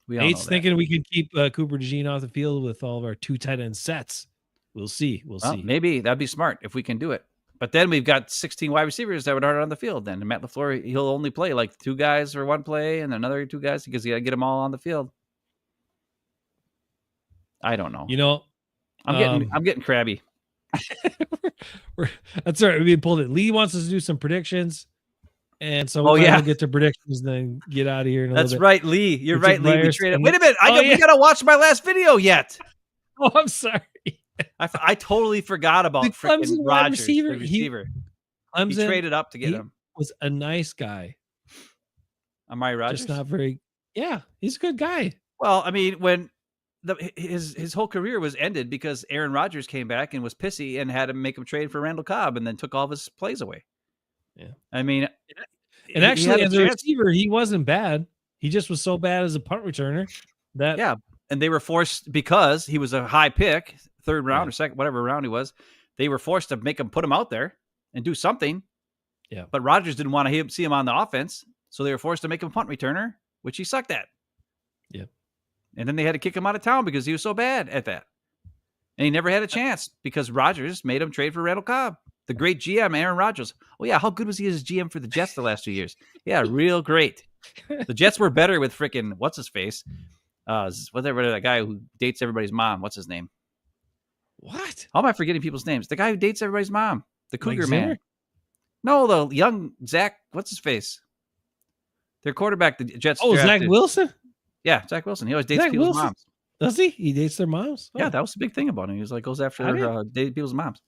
B: Nate's thinking we can keep Cooper DeJean off the field with all of our 2 tight end sets. We'll see. We'll see.
A: Maybe that'd be smart if we can do it. But then we've got 16 wide receivers that would hurt on the field. Then and Matt LaFluer, he'll only play like 2 guys for one play and another 2 guys because you got to get them all on the field. I don't know.
B: You know,
A: I'm getting crabby.
B: That's all right. We pulled it. Lee wants us to do some predictions. And so
A: Oh, yeah.
B: we'll get to predictions and then get out of here in a
A: That's
B: little bit.
A: right, Lee. You're right, Lee. We traded.
B: And
A: Wait a minute.
B: oh,
A: we got to watch my last video yet.
B: Oh, I'm sorry.
A: I totally forgot about
B: The
A: freaking
B: Clemson wide
A: Rogers,
B: receiver,
A: the receiver. He
B: Clemson
A: traded up to get him.
B: was a nice guy.
A: Amari Rogers?
B: Just not very. Yeah, he's a good guy.
A: Well, I mean, when his whole career was ended because Aaron Rodgers came back and was pissy and had to make him trade for Randall Cobb and then took all of his plays away.
B: Yeah.
A: I mean,
B: and actually, as a receiver, he wasn't bad. He just was so bad as a punt returner that.
A: Yeah. And they were forced, because he was a high pick, third round or second, whatever round he was, they were forced to put him out there and do something.
B: Yeah.
A: But Rodgers didn't want to see him on the offense. So they were forced to make him a punt returner, which he sucked at.
B: Yeah.
A: And then they had to kick him out of town because he was so bad at that. And he never had a chance because Rodgers made him trade for Randall Cobb, the great GM, Aaron Rodgers. Oh, yeah. How good was he as GM for the Jets the last 2 years? Yeah, real great. The Jets were better with freaking, what's his face? Whatever, that guy who dates everybody's mom. What's his name?
B: What?
A: How am I forgetting people's names? The guy who dates everybody's mom. The Cougar
B: Zimmer?
A: man. No, the young Zach, what's his face? Their quarterback, the Jets.
B: Oh,
A: drafted.
B: Zach Wilson?
A: Yeah, Zach Wilson. He always dates
B: Zach
A: people's
B: Wilson?
A: moms.
B: Does he? He dates their moms? Oh.
A: Yeah, that was the big thing about him. He was like, goes after dating people's moms.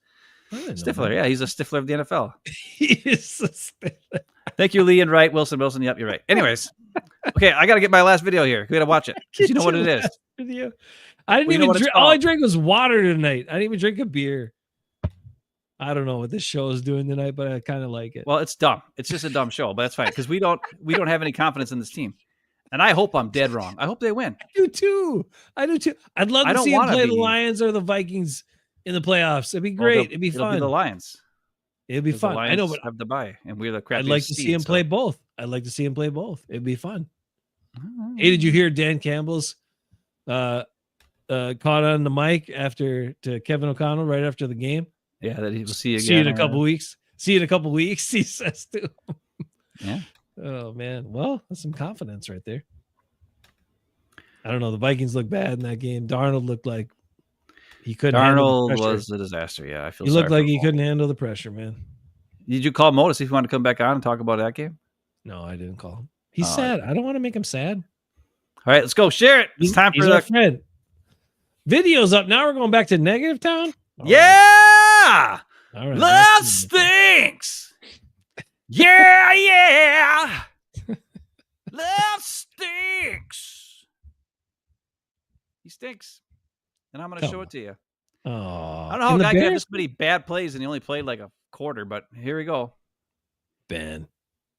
A: Stifler. Yeah, he's a Stifler of the NFL.
B: He is a Stifler.
A: Thank you, Lee and Wright. Wilson. Yep, you're right. Anyways. Okay, I got to get my last video here. We got to watch it. You know what it is.
B: Video. I didn't even drink. All I drank was water tonight. I didn't even drink a beer. I don't know what this show is doing tonight, but I kind of like it.
A: Well, it's dumb. It's just a dumb show, but that's fine because we don't have any confidence in this team. And I hope I'm dead wrong. I hope they win.
B: I do too. I'd love to see them play the Lions or the Vikings in the playoffs. It'd be great. It'd be fun.
A: Be the Lions.
B: It'd be fun. I know, but
A: have the bye, and we're the crap.
B: I'd like to see him play both. It'd be fun. Hey, did you hear Dan Campbell's caught on the mic to Kevin O'Connell right after the game?
A: Yeah, that he will see you again.
B: See you in a couple weeks. See you in a couple weeks. He says to him.
A: Yeah.
B: Oh man. Well, that's some confidence right there. I don't know. The Vikings look bad in that game. Darnold looked like he couldn't.
A: Darnold was a disaster. Yeah, I feel.
B: He looked like he couldn't handle the pressure, man.
A: Did you call Mo to see if he wanted to come back on and talk about that game?
B: No, I didn't call him. He's sad. I don't want to make him sad.
A: All right, let's go. Share it. It's time for
B: the friend. Video's up. Now we're going back to Negative Town.
A: Yeah.
B: All right.
A: Love stinks. Yeah. Love stinks. He stinks. And I'm going to show it to you.
B: Oh,
A: I don't know how a guy got this many bad plays and he only played like a quarter, but here we go.
B: Ben,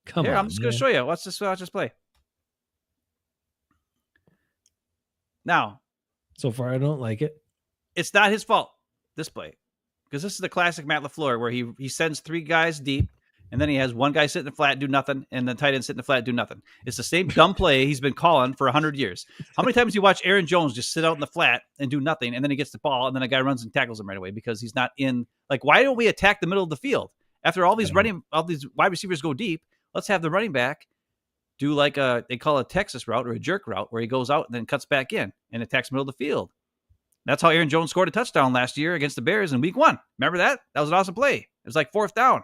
B: come on.
A: I'm just going to show you. Watch this play. Now,
B: so far I don't like it.
A: It's not his fault, this play, because this is the classic Matt LaFleur where he sends three guys deep, and then he has one guy sit in the flat, do nothing, and then tight end sit in the flat, do nothing. It's the same dumb play he's been calling for 100 years. How many times do you watch Aaron Jones just sit out in the flat and do nothing, and then he gets the ball, and then a guy runs and tackles him right away because he's not in? Like, why don't we attack the middle of the field after all these wide receivers go deep? Let's have the running back do like they call a Texas route or a jerk route where he goes out and then cuts back in and attacks the middle of the field. That's how Aaron Jones scored a touchdown last year against the Bears in week 1. Remember that? That was an awesome play. It was like 4th down.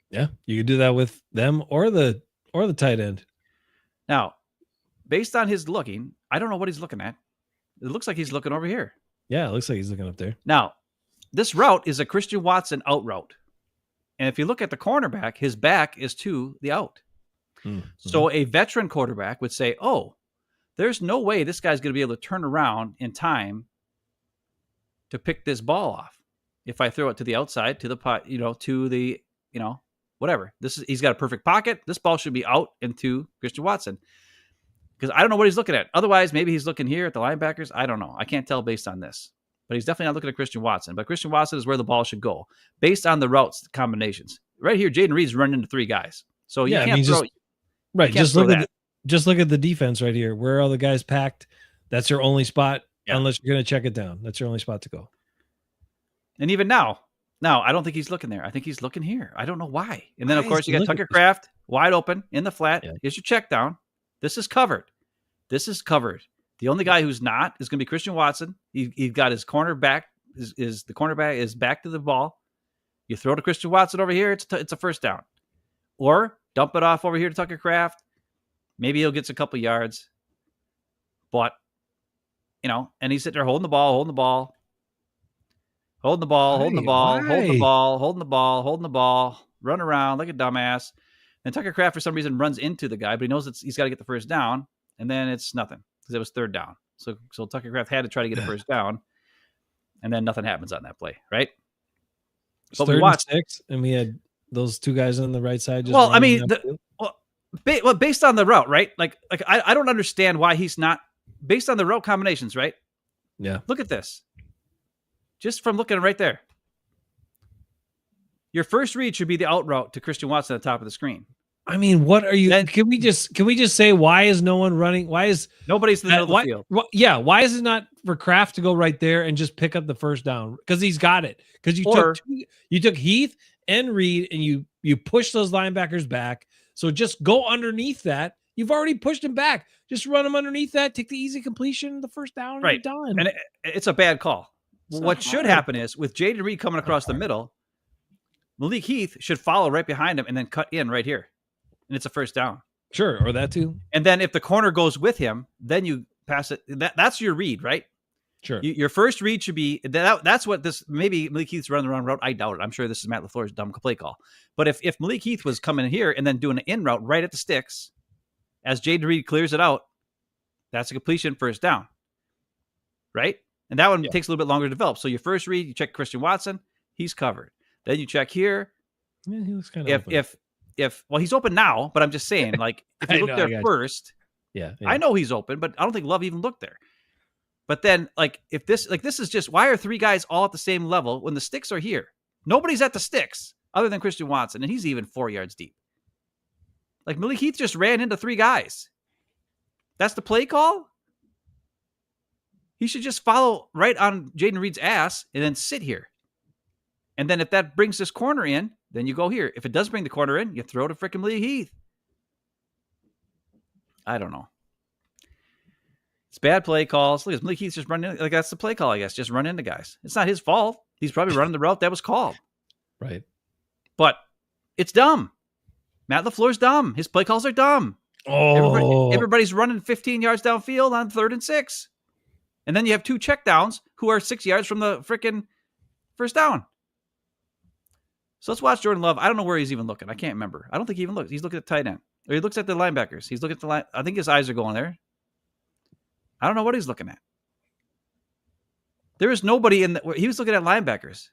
B: Yeah, you could do that with them or the tight end.
A: Now, based on his looking, I don't know what he's looking at. It looks like he's looking over here.
B: Yeah, it looks like he's looking up there.
A: Now, this route is a Christian Watson out route. And if you look at the cornerback, his back is to the out. Mm-hmm. So a veteran quarterback would say, oh, there's no way this guy's going to be able to turn around in time to pick this ball off. If I throw it to the outside, to the pot, to the, whatever. He's got a perfect pocket. This ball should be out into Christian Watson. Because I don't know what he's looking at. Otherwise, maybe he's looking here at the linebackers. I don't know. I can't tell based on this. But he's definitely not looking at Christian Watson. But Christian Watson is where the ball should go based on the routes combinations. Right here, Jaden Reed's running into 3 guys. So you can't throw.
B: Right. Just look at the defense right here. Where are all the guys packed? That's your only spot, unless you're going to check it down. That's your only spot to go.
A: And even now, I don't think he's looking there. I think he's looking here. I don't know why. And then, of course, you got Tucker Kraft wide open in the flat. Yeah. Here's your check down. This is covered. The only guy who's not is going to be Christian Watson. He's got his corner back is the cornerback is back to the ball. You throw to Christian Watson over here. It's a first down, or dump it off over here to Tucker Kraft. Maybe he'll get a couple yards, but and he's sitting there holding the ball, holding the ball, holding the ball, holding the ball, holding the ball, holding the ball, holding the ball, run around like a dumbass. And Tucker Kraft, for some reason, runs into the guy, but he knows he's got to get the first down, and then it's nothing because it was third down. So Tucker Kraft had to try to get a first down, and then nothing happens on that play, right?
B: But we watched 6, and we had those two guys on the right side.
A: Well, I mean, based on the route, right? Like I don't understand why he's not based on the route combinations, right?
B: Yeah.
A: Look at this. Just from looking right there. Your first read should be the out route to Christian Watson at the top of the screen.
B: I mean, what are you? Can we just say why is no one running? Why is
A: nobody's in the middle of the field?
B: Yeah, why is it not for Kraft to go right there and just pick up the first down? Because he's got it. Because you took Heath and Reed and you pushed those linebackers back. So just go underneath that. You've already pushed him back. Just run him underneath that. Take the easy completion, the first down, and
A: right.
B: You're done.
A: And it's a bad call. What should happen is with Jaden Reed coming across the middle, Malik Heath should follow right behind him and then cut in right here. And it's a first down.
B: Sure, or that too.
A: And then if the corner goes with him, then you pass it. That's your read, right?
B: Sure.
A: Your first read should be that's what this. Maybe Malik Heath's running the wrong route. I doubt it. I'm sure this is Matt LaFleur's dumb play call. But if Malik Heath was coming here and then doing an in route right at the sticks, as Jaden Reed clears it out, that's a completion, first down, right? And that one takes a little bit longer to develop. So your first read, you check Christian Watson, he's covered. Then you check here.
B: Yeah, he looks kind of
A: well, he's open now, but I'm just saying, like, if you look there first,
B: yeah,
A: I know he's open, but I don't think Love even looked there. But then, like, if this is just, why are 3 guys all at the same level when the sticks are here? Nobody's at the sticks other than Christian Watson, and he's even 4 yards deep. Like, Malik Heath just ran into 3 guys. That's the play call? He should just follow right on Jaden Reed's ass and then sit here. And then if that brings this corner in, then you go here. If it does bring the corner in, you throw to frickin' Malik Heath. I don't know. It's bad play calls. Look, Malik Heath's just running. Like, that's the play call, I guess. Just run into guys. It's not his fault. He's probably running the route that was called.
B: Right.
A: But it's dumb. Matt LaFleur's dumb. His play calls are dumb.
B: Oh.
A: Everybody's running 15 yards downfield on 3rd and 6. And then you have 2 checkdowns who are 6 yards from the frickin' first down. So let's watch Jordan Love. I don't know where he's even looking. I can't remember. I don't think he even looks. He's looking at the tight end. Or he looks at the linebackers. He's looking at the line. I think his eyes are going there. I don't know what he's looking at. There is nobody in the... He was looking at linebackers,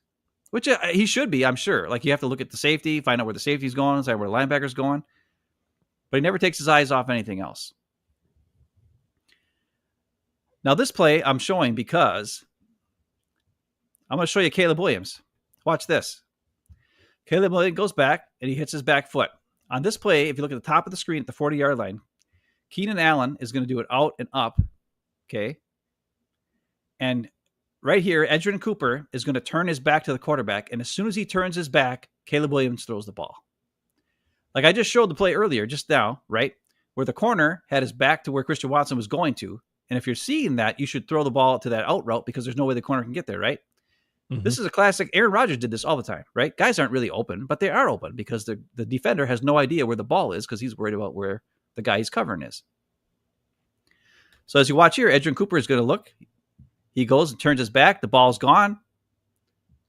A: which he should be, I'm sure. Like, you have to look at the safety, find out where the safety's going, decide where the linebacker's going. But he never takes his eyes off anything else. Now, this play I'm showing because I'm going to show you Caleb Williams. Watch this. Caleb Williams goes back, and he hits his back foot. On this play, if you look at the top of the screen at the 40-yard line, Keenan Allen is going to do it out and up, okay? And right here, Edgerrin Cooper is going to turn his back to the quarterback, and as soon as he turns his back, Caleb Williams throws the ball. Like I just showed the play earlier, just now, right? Where the corner had his back to where Christian Watson was going to. And if you're seeing that, you should throw the ball to that out route because there's no way the corner can get there, right? Mm-hmm. This is a classic. Aaron Rodgers did this all the time, right? Guys aren't really open, but they are open because the defender has no idea where the ball is because he's worried about where the guy he's covering is. So as you watch here, Edgerrin Cooper is going to look. He goes and turns his back. The ball's gone.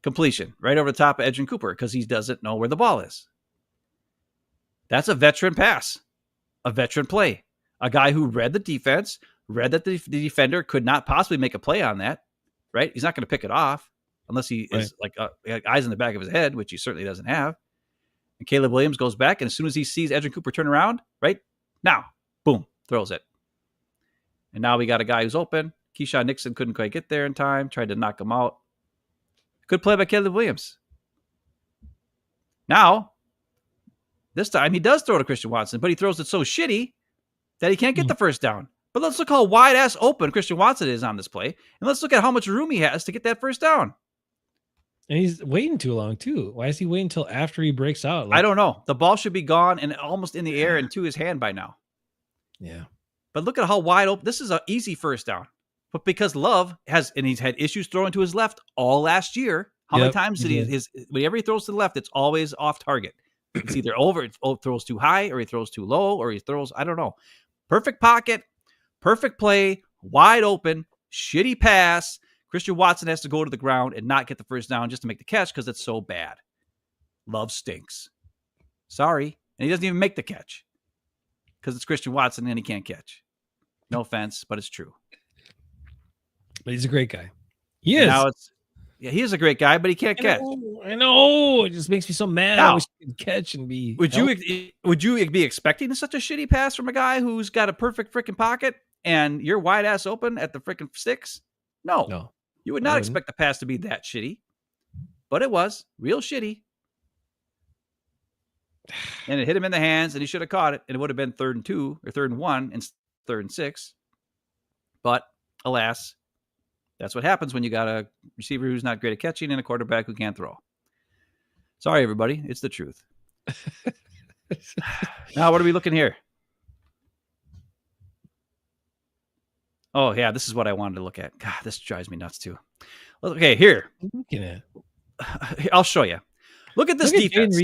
A: Completion right over the top of Edgerrin Cooper because he doesn't know where the ball is. That's a veteran pass, a veteran play. A guy who read the defense, read that the defender could not possibly make a play on that, right? He's not going to pick it off unless he is like eyes in the back of his head, which he certainly doesn't have. And Caleb Williams goes back, and as soon as he sees Edgerrin Cooper turn around, right now, boom, throws it. And now we got a guy who's open. Keyshawn Nixon couldn't quite get there in time, tried to knock him out. Good play by Caleb Williams. Now, this time he does throw to Christian Watson, but he throws it so shitty that he can't get the first down. But let's look how wide-ass open Christian Watson is on this play, and let's look at how much room he has to get that first down.
B: And he's waiting too long, too. Why is he waiting until after he breaks out?
A: I don't know. The ball should be gone and almost in the air and to his hand by now.
B: Yeah.
A: But look at how wide open. This is an easy first down. But because Love has, and he's had issues throwing to his left all last year. How many times did whenever he throws to the left, it's always off target. It's either throws too high, or he throws too low, or he throws, I don't know. Perfect pocket, perfect play, wide open, shitty pass. Christian Watson has to go to the ground and not get the first down just to make the catch because it's so bad. Love stinks. Sorry. And he doesn't even make the catch because it's Christian Watson and he can't catch. No offense, but it's true.
B: But he's a great guy. He is.
A: Now he is a great guy, but he can't catch.
B: I know. It just makes me so mad.
A: Now,
B: I wish he could catch and be.
A: Would you be expecting such a shitty pass from a guy who's got a perfect freaking pocket and you're wide ass open at the freaking sticks? No. You would not expect the pass to be that shitty. But it was real shitty. And it hit him in the hands, and he should have caught it, and it would have been 3rd and 2 or 3rd and 1 and 3rd and 6. But alas, that's what happens when you got a receiver who's not great at catching and a quarterback who can't throw. Sorry, everybody. It's the truth. Now, what are we looking here? Oh, yeah, this is what I wanted to look at. God, this drives me nuts, too. Okay, here. I'll show you. Look at this defense.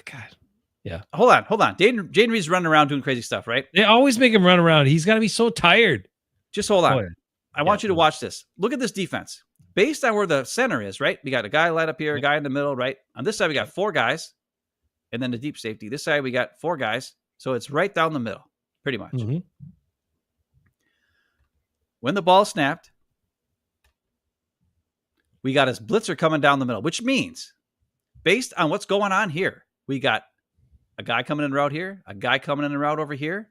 B: God. Yeah.
A: Hold on. Jaden Reed's running around doing crazy stuff, right?
B: They always make him run around. He's got to be so tired.
A: Just hold on. I want you to watch this. Look at this defense. Based on where the center is, right? We got a guy light up here, a guy in the middle, right? On this side, we got 4 guys, and then the deep safety. This side, we got 4 guys. So it's right down the middle, pretty much. Mm-hmm. When the ball snapped, we got his blitzer coming down the middle, which means, based on what's going on here, we got a guy coming in route here, a guy coming in the route over here.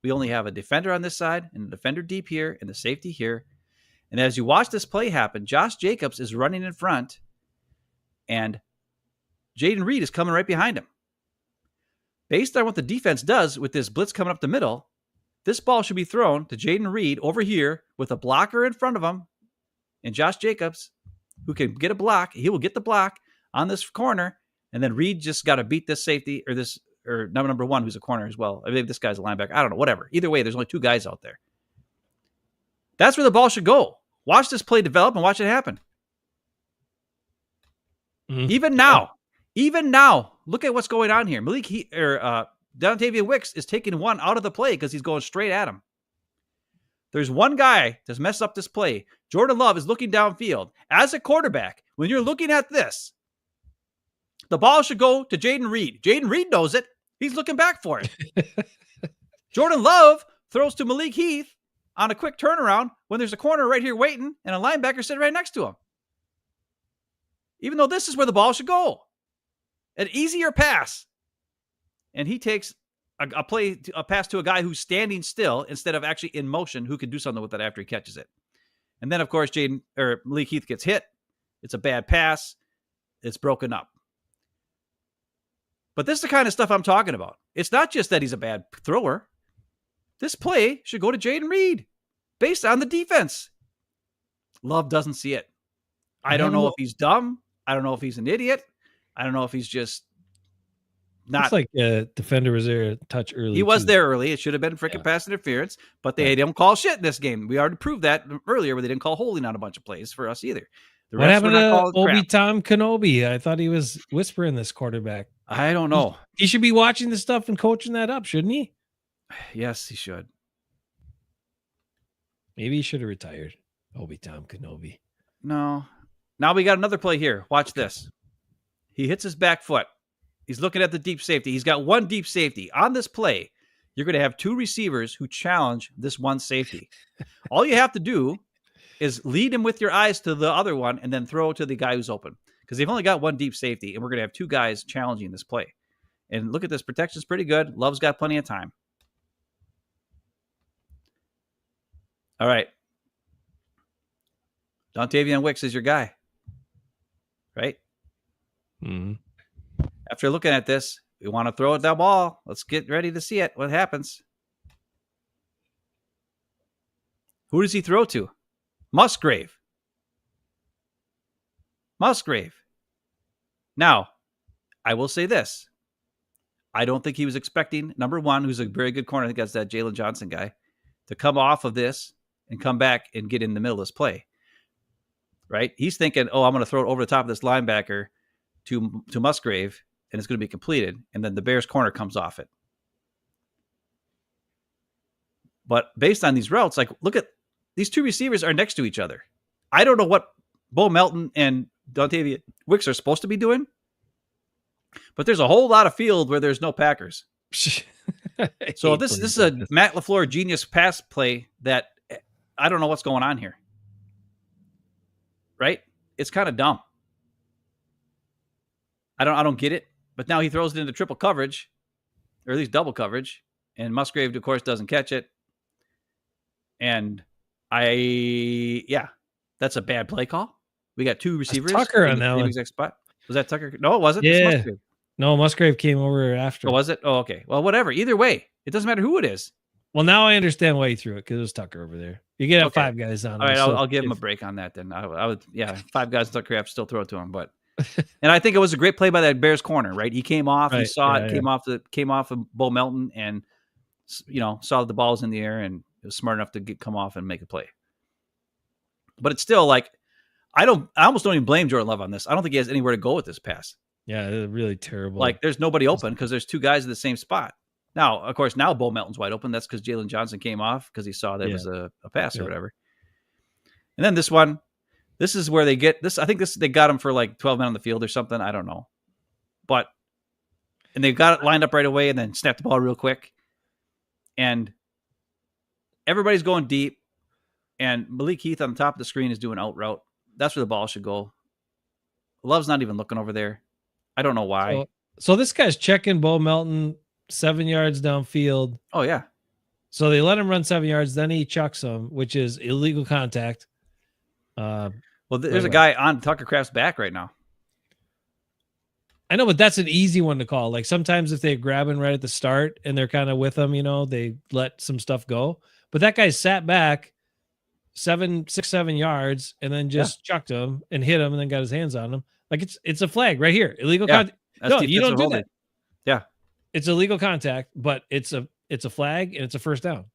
A: We only have a defender on this side and a defender deep here and the safety here. And as you watch this play happen, Josh Jacobs is running in front and Jaden Reed is coming right behind him. Based on what the defense does with this blitz coming up the middle, this ball should be thrown to Jaden Reed over here with a blocker in front of him and Josh Jacobs, who can get a block. He will get the block on this corner. And then Reed just got to beat this safety or number 1, who's a corner as well. I believe this guy's a linebacker. I don't know, whatever. Either way, there's only 2 guys out there. That's where the ball should go. Watch this play develop and watch it happen. Mm-hmm. Even now, look at what's going on here. Dontavian Wicks is taking one out of the play because he's going straight at him. There's one guy that's messed up this play. Jordan Love is looking downfield. As a quarterback, when you're looking at this, the ball should go to Jaden Reed. Jaden Reed knows it. He's looking back for it. Jordan Love throws to Malik Heath on a quick turnaround when there's a corner right here waiting and a linebacker sitting right next to him. Even though this is where the ball should go. An easier pass. And he takes a pass to a guy who's standing still instead of actually in motion, who can do something with it after he catches it. And then, of course, Malik Heath gets hit. It's a bad pass. It's broken up. But this is the kind of stuff I'm talking about. It's not just that he's a bad thrower. This play should go to Jaden Reed based on the defense. Love doesn't see it. I don't know if he's dumb. I don't know if he's an idiot. I don't know if he's just not.
B: It's like defender was there a touch early.
A: He was there early. It should have been freaking pass interference, but they don't call shit in this game. We already proved that earlier where they didn't call holding on a bunch of plays for us either.
B: What happened to Obi-Tom Kenobi? I thought he was whispering this quarterback.
A: I don't know.
B: He should be watching the stuff and coaching that up, shouldn't he?
A: Yes, he should.
B: Maybe he should have retired. Obi-Tom Kenobi.
A: No. Now we got another play here. Watch this. He hits his back foot. He's looking at the deep safety. He's got one deep safety. On this play, you're going to have 2 receivers who challenge this one safety. All you have to do is lead him with your eyes to the other one and then throw to the guy who's open. Because they've only got one deep safety, and we're going to have 2 guys challenging this play. And look at this. Protection's pretty good. Love's got plenty of time. All right. Dontavian Wicks is your guy. Right?
B: Mm-hmm.
A: After looking at this, we want to throw that ball. Let's get ready to see it. What happens? Who does he throw to? Musgrave. Now, I will say this. I don't think he was expecting, number 1, who's a very good corner, I think that's that Jalen Johnson guy, to come off of this and come back and get in the middle of this play. Right? He's thinking, oh, I'm going to throw it over the top of this linebacker to Musgrave, and it's going to be completed. And then the Bears corner comes off it. But based on these routes, like, look at these two receivers are next to each other. I don't know what Bo Melton and Dontavia Wicks are supposed to be doing, but there's a whole lot of field where there's no Packers. So this is a Matt LaFluer genius pass play that I don't know what's going on here. Right? It's kind of dumb. I don't get it. But now he throws it into triple coverage, or at least double coverage, and Musgrave, of course, doesn't catch it. And that's a bad play call. We got two receivers.
B: That's Tucker on that one.
A: Exact spot. Was that Tucker? No, it wasn't.
B: Yeah.
A: It's Musgrave.
B: No, Musgrave came over after.
A: Oh, was it? Oh, okay. Well, whatever. Either way, it doesn't matter who it is.
B: Well, now I understand why he threw it, because it was Tucker over there. You can have five guys on.
A: All right, I'll give him a break on that then. I would, five guys in Tucker, I have to still throw it to him, but. And I think it was a great play by that Bears corner, right? He came off, he saw it, came off of Bo Melton, and saw the ball was in the air, and it was smart enough to come off and make a play. But it's still like, I almost don't even blame Jordan Love on this. I don't think he has anywhere to go with this pass.
B: Yeah, it's really terrible.
A: Like, there's nobody open because there's two guys in the same spot. Now, of course, now Bo Melton's wide open. That's because Jalen Johnson came off because he saw there was a pass or whatever. And then this one. This is where they get this. I think they got him for like 12 men on the field or something. I don't know. And they got it lined up right away and then snapped the ball real quick. And everybody's going deep. And Malik Heath on the top of the screen is doing out route. That's where the ball should go. Love's not even looking over there. I don't know why.
B: So this guy's checking Bo Melton 7 yards downfield.
A: Oh, yeah.
B: So they let him run 7 yards. Then he chucks him, which is illegal contact.
A: Well, there's a guy on Tucker Kraft's back right now.
B: I know, but that's an easy one to call. Like, sometimes if they grab him right at the start and they're kind of with him, they let some stuff go. But that guy sat back 7 yards and then just chucked him and hit him and then got his hands on him. Like, it's a flag right here. Illegal contact. No, you don't do that.
A: Yeah.
B: It's illegal contact, but it's a flag and it's a first down.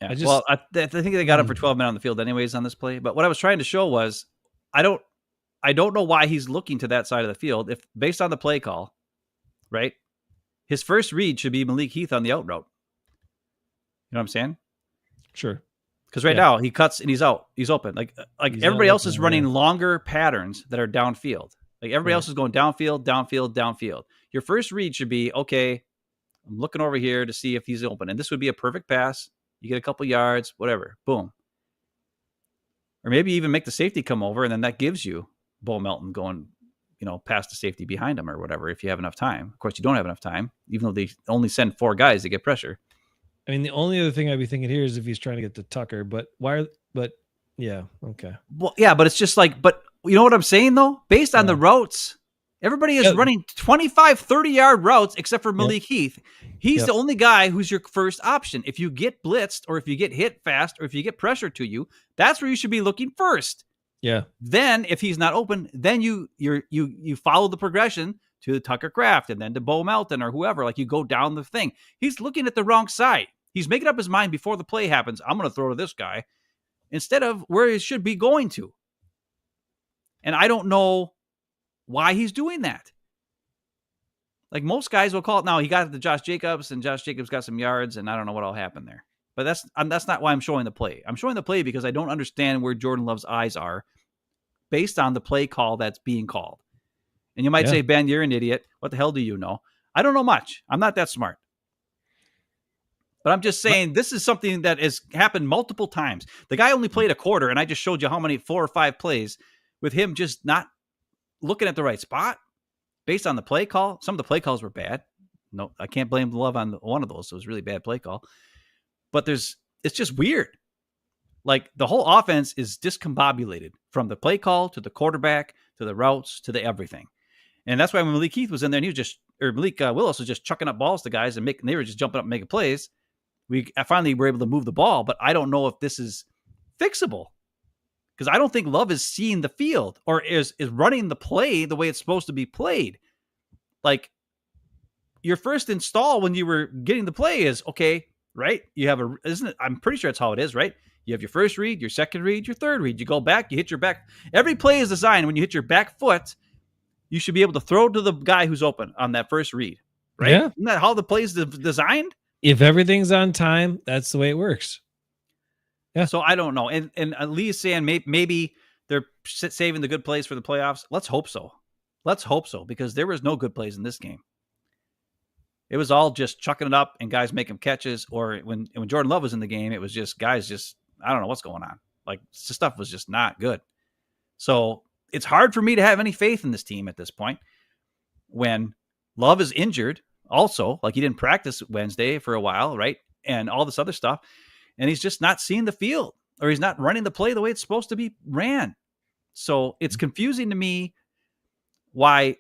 A: Yeah. I think they got him for 12 men on the field anyways on this play. But what I was trying to show was I don't know why he's looking to that side of the field. If based on the play call, right? His first read should be Malik Heath on the out route. You know what I'm saying?
B: Sure.
A: Because now he cuts and he's out. He's open. Like everybody else is running longer patterns that are downfield. Like everybody else is going downfield, downfield, downfield. Your first read should be, okay, I'm looking over here to see if he's open. And this would be a perfect pass. You get a couple yards, whatever. Boom. Or maybe even make the safety come over, and then that gives you Bo Melton going, past the safety behind him or whatever, if you have enough time. Of course, you don't have enough time, even though they only send 4 guys to get pressure.
B: I mean, the only other thing I'd be thinking here is if he's trying to get to Tucker, but yeah, okay.
A: Well, yeah, but it's just like, but you know what I'm saying, though? Based on the routes, everybody is running 25, 30-yard routes except for Malik Heath. He's the only guy who's your first option. If you get blitzed or if you get hit fast or if you get pressure to you, that's where you should be looking first.
B: Yeah.
A: Then if he's not open, then you follow the progression to Tucker Kraft and then to Bo Melton or whoever. Like, you go down the thing. He's looking at the wrong side. He's making up his mind before the play happens. I'm going to throw to this guy instead of where he should be going to. And I don't know why he's doing that. Like, most guys will call it. Now, he got it to Josh Jacobs, and Josh Jacobs got some yards, and I don't know what all happened there. But that's not why I'm showing the play. I'm showing the play because I don't understand where Jordan Love's eyes are based on the play call that's being called. And you might say, Ben, you're an idiot. What the hell do you know? I don't know much. I'm not that smart. But I'm just saying this is something that has happened multiple times. The guy only played a quarter, and I just showed you how many 4 or 5 plays with him just not looking at the right spot based on the play call. Some of the play calls were bad. No, I can't blame Love on one of those. It was a really bad play call. But it's just weird. Like, the whole offense is discombobulated from the play call to the quarterback to the routes to the everything. And that's why when Malik Heath was in there, and Malik Willis was just chucking up balls to guys and they were just jumping up and making plays. We finally were able to move the ball, but I don't know if this is fixable because I don't think Love is seeing the field or is running the play the way it's supposed to be played. Like, your first install when you were getting the play is, okay, right? You have isn't it? I'm pretty sure it's how it is, right? You have your first read, your second read, your third read. You go back, you hit your back. Every play is designed when you hit your back foot, you should be able to throw to the guy who's open on that first read, right?
B: Yeah.
A: Isn't that how the play is designed?
B: If everything's on time, that's the way it works. Yeah.
A: So I don't know. And Lee is saying maybe they're saving the good plays for the playoffs. Let's hope so. Let's hope so, because there was no good plays in this game. It was all just chucking it up and guys making catches. Or when Jordan Love was in the game, it was just guys just, I don't know what's going on. Like, stuff was just not good. So it's hard for me to have any faith in this team at this point when Love is injured also. Like, he didn't practice Wednesday for a while, right? And all this other stuff. And he's just not seeing the field, or he's not running the play the way it's supposed to be ran. So it's confusing to me why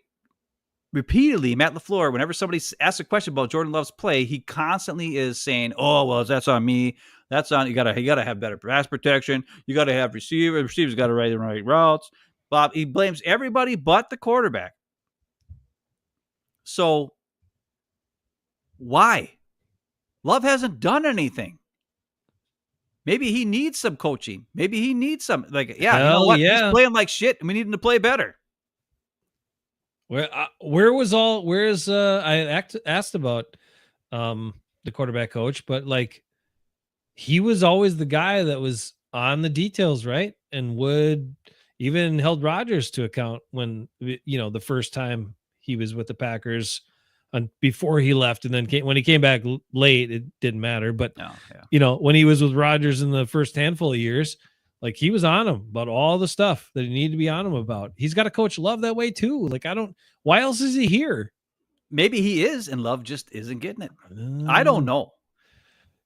A: repeatedly Matt LaFluer, whenever somebody asks a question about Jordan Love's play, he constantly is saying, "Oh, well, that's on me. That's on you. Gotta have better pass protection. You gotta have receivers. Receivers gotta run the right routes." Bob, he blames everybody but the quarterback. So why? Love hasn't done anything. Maybe he needs some coaching. Maybe he needs some, like, yeah, you know what? He's playing like shit, and we need him to play better.
B: Where's I asked about the quarterback coach, but like, he was always the guy that was on the details, right? And would even held Rodgers to account when, the first time he was with the Packers before he left, and then when he came back late, it didn't matter. But when he was with Rodgers in the first handful of years, like, he was on him about all the stuff that he needed to be on him about. He's got to coach Love that way too. Like, why else is he here?
A: Maybe he is, and Love just isn't getting it. I don't know.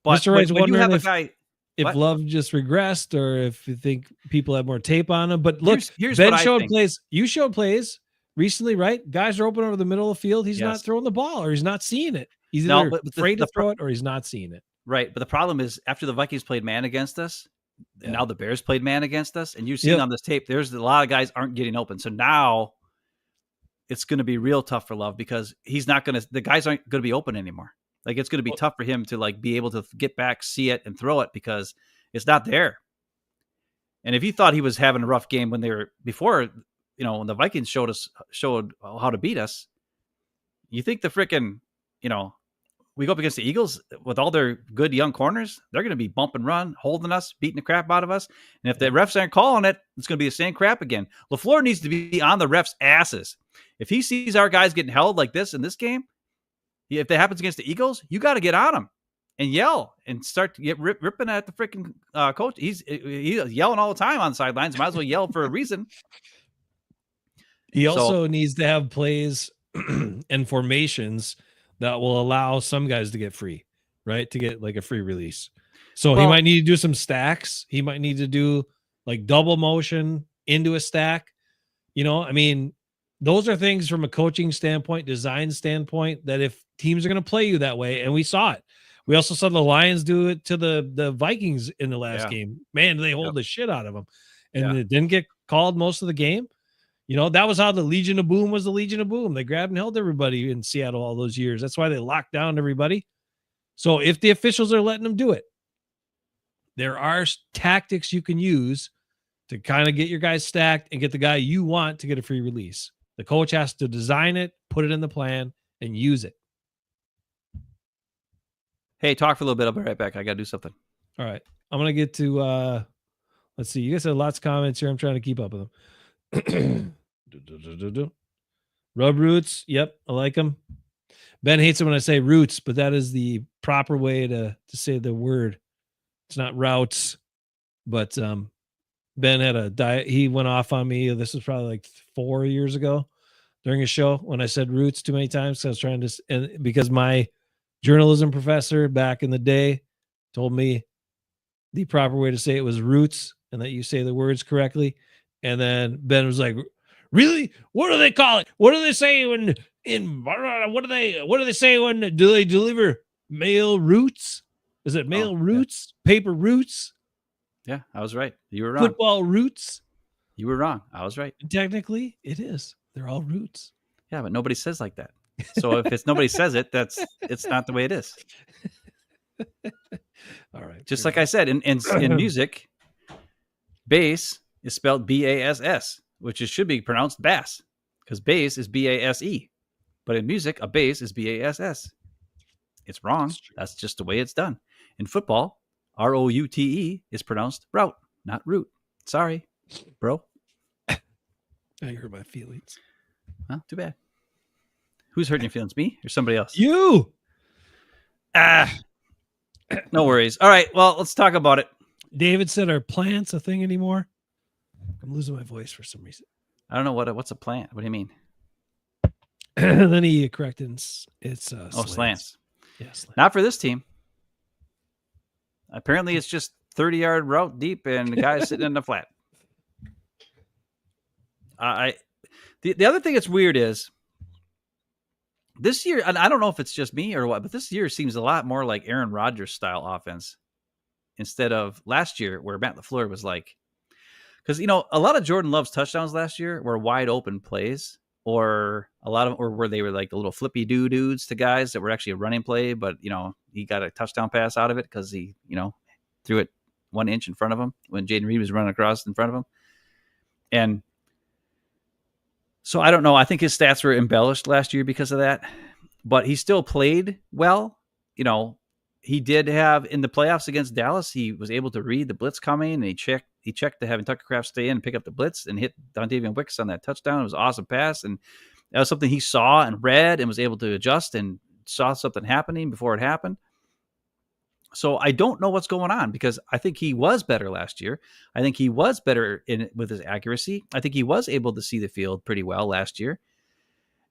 A: But
B: Mr. Wright's
A: when you have
B: wondering
A: a guy,
B: if Love just regressed, or if you think people have more tape on him. But look,
A: here's
B: Ben
A: what
B: showed
A: I think.
B: plays. You showed plays recently, right? Guys are open over the middle of the field. He's not throwing the ball, or he's not seeing it. He's either afraid to throw it, or he's not seeing it.
A: Right. But the problem is, after the Vikings played man against us, and now the Bears played man against us, and you've seen on this tape, there's a lot of guys aren't getting open. So now it's going to be real tough for Love, because the guys aren't going to be open anymore. Like, it's going to be tough for him to, like, be able to get back, see it, and throw it, because it's not there. And if you thought he was having a rough game when when the Vikings showed how to beat us, you think the freaking, we go up against the Eagles with all their good young corners, they're going to be bump and run, holding us, beating the crap out of us. And if the refs aren't calling it, it's going to be the same crap again. LaFleur needs to be on the refs' asses. If he sees our guys getting held like this in this game, if that happens against the Eagles, you got to get on them and yell and start to get ripping at the freaking coach. He's yelling all the time on the sidelines. Might as well yell for a reason.
B: He also needs to have plays and formations that will allow some guys to get free, right? To get like a free release. So he might need to do some stacks. He might need to do like double motion into a stack. Those are things from a coaching standpoint, design standpoint, that if teams are going to play you that way, and we saw it. We also saw the Lions do it to the Vikings in the last game. Man, they hold the shit out of them. And it didn't get called most of the game. That was how the Legion of Boom was the Legion of Boom. They grabbed and held everybody in Seattle all those years. That's why they locked down everybody. So if the officials are letting them do it, there are tactics you can use to kind of get your guys stacked and get the guy you want to get a free release. The coach has to design it, put it in the plan, and use it.
A: Hey, talk for a little bit. I'll be right back. I got to do something.
B: All right. I'm going to get to, let's see. You guys have lots of comments here. I'm trying to keep up with them. Rub roots. Yep. I like them. Ben hates it when I say roots, but that is the proper way to say the word. It's not routes, but Ben had a diet. He went off on me. This was probably like 4 years ago during a show when I said roots too many times. So I was trying to, and because my journalism professor back in the day told me the proper way to say it was roots, and that you say the words correctly. And then Ben was like, "Really? What do they call it? What do they say when what do they say when do they deliver mail roots? Is it mail roots? Yeah. Paper roots?"
A: Yeah, I was right. You were wrong.
B: Football roots?
A: You were wrong. I was right.
B: Technically, it is. They're all roots.
A: Yeah, but nobody says like that. So if nobody says it, it's not the way it is.
B: All right.
A: Just like I said, in music, bass is spelled B-A-S-S, which should be pronounced bass, because bass is B-A-S-E. But in music, a bass is B-A-S-S. It's wrong. That's just the way it's done. In football, R-O-U-T-E is pronounced route, not root. Sorry, bro.
B: I hurt my feelings.
A: Well, too bad. Who's hurting your feelings, me or somebody else?
B: You.
A: No worries. All right, well, let's talk about it.
B: David said, "Are plants a thing anymore?" I'm losing my voice for some reason.
A: I don't know what's a plant. What do you mean?
B: Then he corrected. It's
A: slants.
B: Yeah, slants.
A: Not for this team. Apparently, it's just 30-yard route deep, and the guy's sitting in the flat. The other thing that's weird is this year, and I don't know if it's just me or what, but this year seems a lot more like Aaron Rodgers style offense instead of last year where Matt LaFleur was like, because a lot of Jordan Love's touchdowns last year were wide open plays, or where they were like the little flippy dudes to guys that were actually a running play, but he got a touchdown pass out of it because he threw it 1 inch in front of him when Jaden Reed was running across in front of him. And so I don't know. I think his stats were embellished last year because of that, but he still played well. He did have in the playoffs against Dallas, he was able to read the blitz coming, and he checked to having Tucker Kraft stay in and pick up the blitz and hit Dontavian Wicks on that touchdown. It was an awesome pass, and that was something he saw and read and was able to adjust and saw something happening before it happened. So I don't know what's going on, because I think he was better last year. I think he was better with his accuracy. I think he was able to see the field pretty well last year.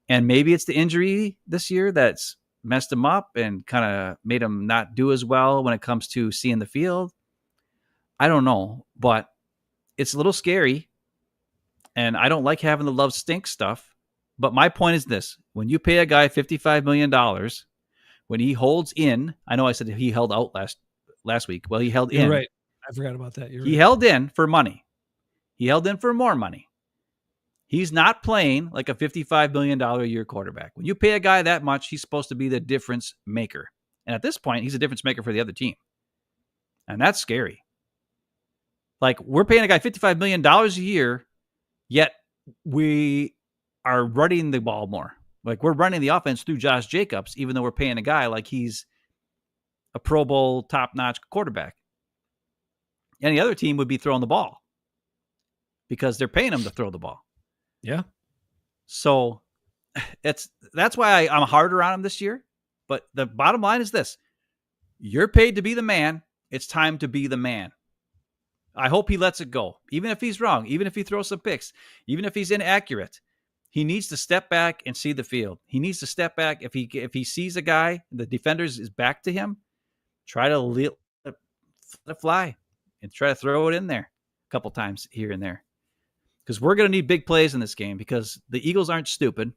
A: And maybe it's the injury this year that's messed him up and kind of made him not do as well when it comes to seeing the field. I don't know, but it's a little scary. And I don't like having the Love stink stuff. But my point is this: when you pay a guy $55 million, when he holds in, I know I said he held out last week. Well, he held in.
B: You're right. I forgot about that.
A: He held in for money. He held in for more money. He's not playing like a $55 million a year quarterback. When you pay a guy that much, he's supposed to be the difference maker. And at this point, he's a difference maker for the other team. And that's scary. Like, we're paying a guy $55 million a year, yet we are running the ball more. Like, we're running the offense through Josh Jacobs, even though we're paying a guy like he's a Pro Bowl top-notch quarterback. Any other team would be throwing the ball because they're paying him to throw the ball.
B: Yeah.
A: So that's why I'm harder on him this year. But the bottom line is this: you're paid to be the man. It's time to be the man. I hope he lets it go. Even if he's wrong, even if he throws some picks, even if he's inaccurate, he needs to step back and see the field. He needs to step back. If he sees a guy, the defender's is back to him, try to let it fly and try to throw it in there a couple times here and there. Because we're going to need big plays in this game, because the Eagles aren't stupid.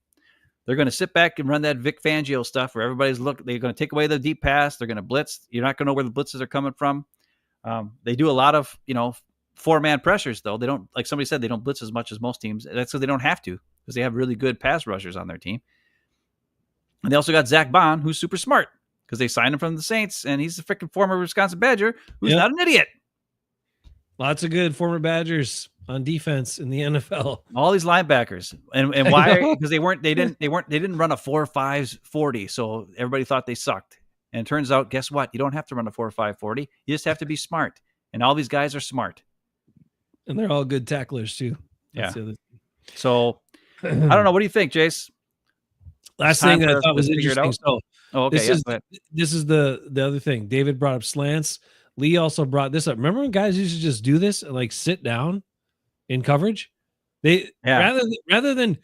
A: They're going to sit back and run that Vic Fangio stuff where everybody's looking. They're going to take away the deep pass. They're going to blitz. You're not going to know where the blitzes are coming from. They do a lot of, 4-man pressures, though. They don't, like somebody said, they don't blitz as much as most teams. That's because they don't have to, because they have really good pass rushers on their team. And they also got Zach Bond, who's super smart, because they signed him from the Saints, and he's a freaking former Wisconsin Badger who's not an idiot.
B: Lots of good former Badgers on defense in the NFL.
A: All these linebackers, and why? Because they didn't run a 4.5 40, so everybody thought they sucked. And it turns out, guess what? You don't have to run a 4.5 40. You just have to be smart. And all these guys are smart.
B: And they're all good tacklers too.
A: That's so I don't know. What do you think, Jace?
B: Last thing that I thought was interesting. So
A: okay,
B: this is the other thing. David brought up slants. Lee also brought this up. Remember when guys used to just do this and like sit down in coverage? Rather than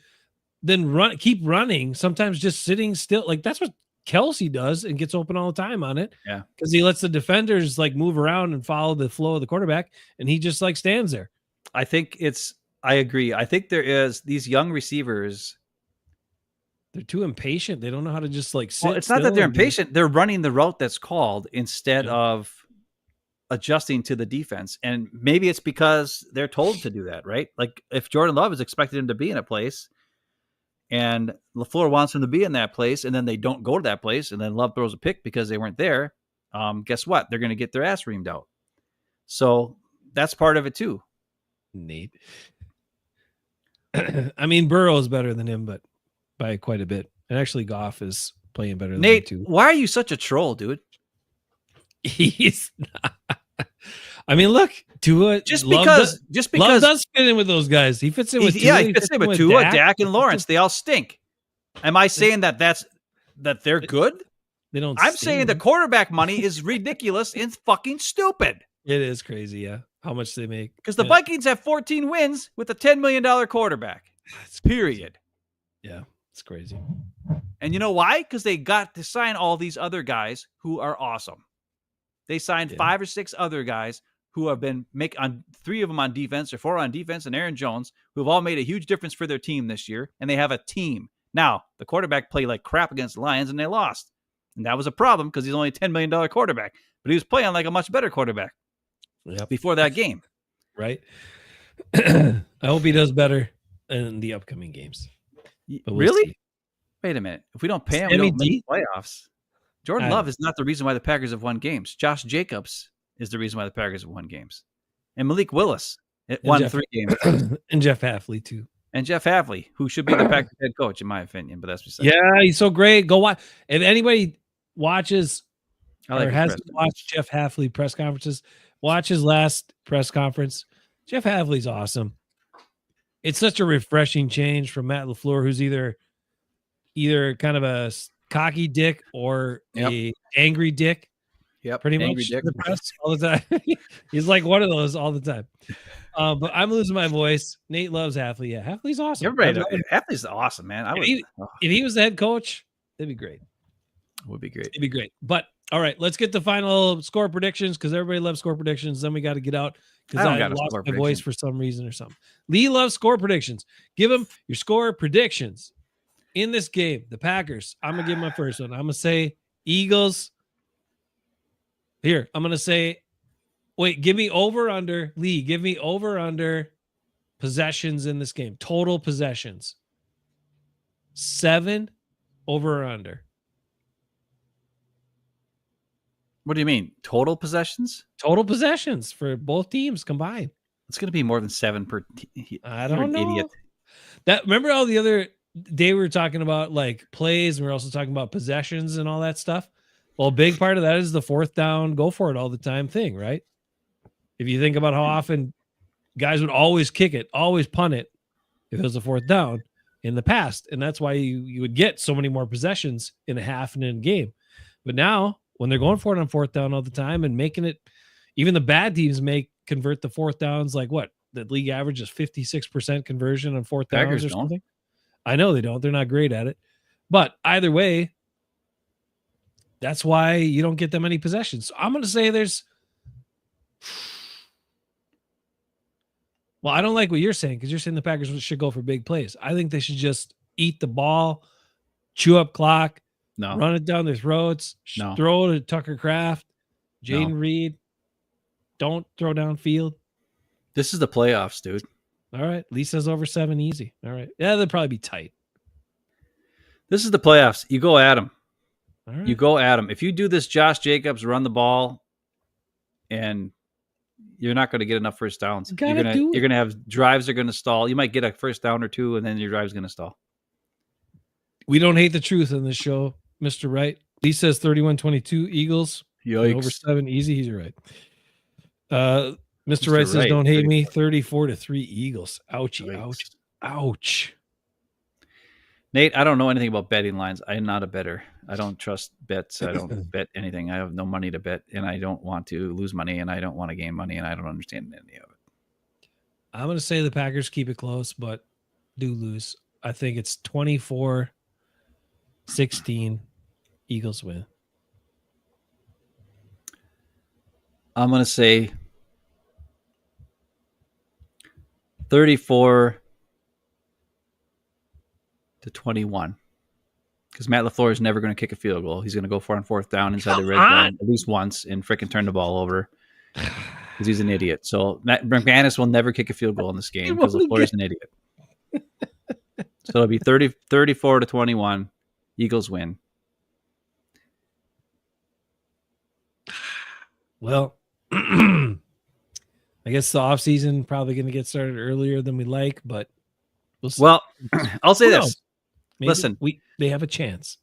B: keep running, sometimes just sitting still. Like that's what Kelsey does and gets open all the time on it.
A: Yeah.
B: Because he lets the defenders like move around and follow the flow of the quarterback, and he just like stands there.
A: I agree. I think there is these young receivers.
B: They're too impatient. They don't know how to just like sit.
A: Well, it's not that they're impatient. They're running the route that's called instead of adjusting to the defense. And maybe it's because they're told to do that, right? Like if Jordan Love is expected him to be in a place and LaFleur wants him to be in that place, and then they don't go to that place, and then Love throws a pick because they weren't there. guess what? They're going to get their ass reamed out. So that's part of it too.
B: Nate. I mean, Burrow is better than him, but by quite a bit. And actually, Goff is playing better than
A: Nate,
B: him too.
A: why are you such a troll, dude?
B: He's not. I mean, look, Tua.
A: Just because
B: Love does fit in with those guys. He fits in with Tua.
A: Yeah, he fits in with Tua, Dak, and Lawrence. They all stink. Am I saying that they're good?
B: They don't.
A: I'm saying the quarterback money is ridiculous and fucking stupid.
B: It is crazy, yeah. How much they make?
A: Because the Vikings have 14 wins with a $10 million quarterback. Period.
B: Yeah, it's crazy.
A: And you know why? Because they got to sign all these other guys who are awesome. They signed 5 or 6 other guys who have been on 3 of them on defense or 4 on defense, and Aaron Jones, who have all made a huge difference for their team this year. And they have a team. Now, the quarterback played like crap against the Lions, and they lost. And that was a problem because he's only a $10 million quarterback. But he was playing like a much better quarterback before that game.
B: Right? I hope he does better in the upcoming games. We'll
A: really?
B: see.
A: Wait a minute. If we don't pay him, we don't make playoffs. Jordan Love is not the reason why the Packers have won games. Josh Jacobs is the reason why the Packers have won games. And Malik Willis won 3 games.
B: And Jeff Hafley, too.
A: And Jeff Hafley, who should be the Packers head coach, in my opinion. But that's besides.
B: Yeah, he's so great. Go watch. If anybody watches or hasn't watched Jeff Hafley press conferences, watch his last press conference. Jeff Hafley's awesome. It's such a refreshing change from Matt LaFleur, who's either kind of a cocky dick or a angry dick.
A: Yep,
B: pretty much
A: dick.
B: The press all the time. He's like one of those all the time. But I'm losing my voice. Nate loves Hafley. Yeah, Hafley's awesome.
A: Hafley's awesome, man.
B: If he was the head coach, it'd be great.
A: Would be great.
B: It'd be great. But all right, let's get the final score predictions because everybody loves score predictions. Then we got to get out because I lost my voice for some reason or something. Lee loves score predictions. Give him your score predictions in this game. The Packers. I'm gonna give my first one. I'm gonna say Eagles. Here, I'm gonna say. Wait, give me over under. Lee, give me over under possessions in this game. Total possessions. 7 over or under.
A: What do you mean? Total possessions?
B: Total possessions for both teams combined.
A: It's going to be more than 7 per.
B: I don't know.
A: Idiot.
B: Remember all the other day we were talking about like plays, and we are also talking about possessions and all that stuff. Well, a big part of that is the 4th down, go for it all the time thing, right? If you think about how often guys would always kick it, always punt it if it was a 4th down in the past, and that's why you would get so many more possessions in a half and in a game. But now, when they're going for it on 4th down all the time and making it, even the bad teams convert the 4th downs like what? The league average is 56% conversion on 4th downs or something. I know they don't. They're not great at it. But either way, that's why you don't get that many possessions. So I'm going to say well, I don't like what you're saying because you're saying the Packers should go for big plays. I think they should just eat the ball, chew up clock, run it down their throats, throw it to Tucker Kraft, Jaden Reed. Don't throw downfield.
A: This is the playoffs, dude.
B: All right. Lee says over 7 easy. All right. Yeah, they'll probably be tight.
A: This is the playoffs. You go at them.
B: All right.
A: You go at them. If you do this, Josh Jacobs, run the ball, and you're not going to get enough first downs. You're going to have drives that are going to stall. You might get a first down or 2, and then your drive's going to stall.
B: We don't hate the truth in this show, Mr. Wright. Lee says 31-22 Eagles.
A: Yikes.
B: Over 7 easy. He's right. Mr. Wright says, don't hate me. 34-3 Eagles. Ouchie. Yikes. Ouch.
A: Nate, I don't know anything about betting lines. I'm not a bettor. I don't trust bets. I don't bet anything. I have no money to bet, and I don't want to lose money, and I don't want to gain money, and I don't understand any of it.
B: I'm going to say the Packers keep it close, but do lose. I think it's 24-16. Eagles win.
A: I'm going to say 34-21 because Matt LaFleur is never going to kick a field goal. He's going to go for on 4th down inside the red zone at least once and freaking turn the ball over because he's an idiot. So Matt McManus will never kick a field goal in this game because LaFleur is an idiot. So it'll be 34-21. Eagles win.
B: Well, I guess the offseason probably going to get started earlier than we like, but we'll see.
A: Well, I'll say
B: Who
A: this.
B: knows? Maybe
A: Listen,
B: they have a chance.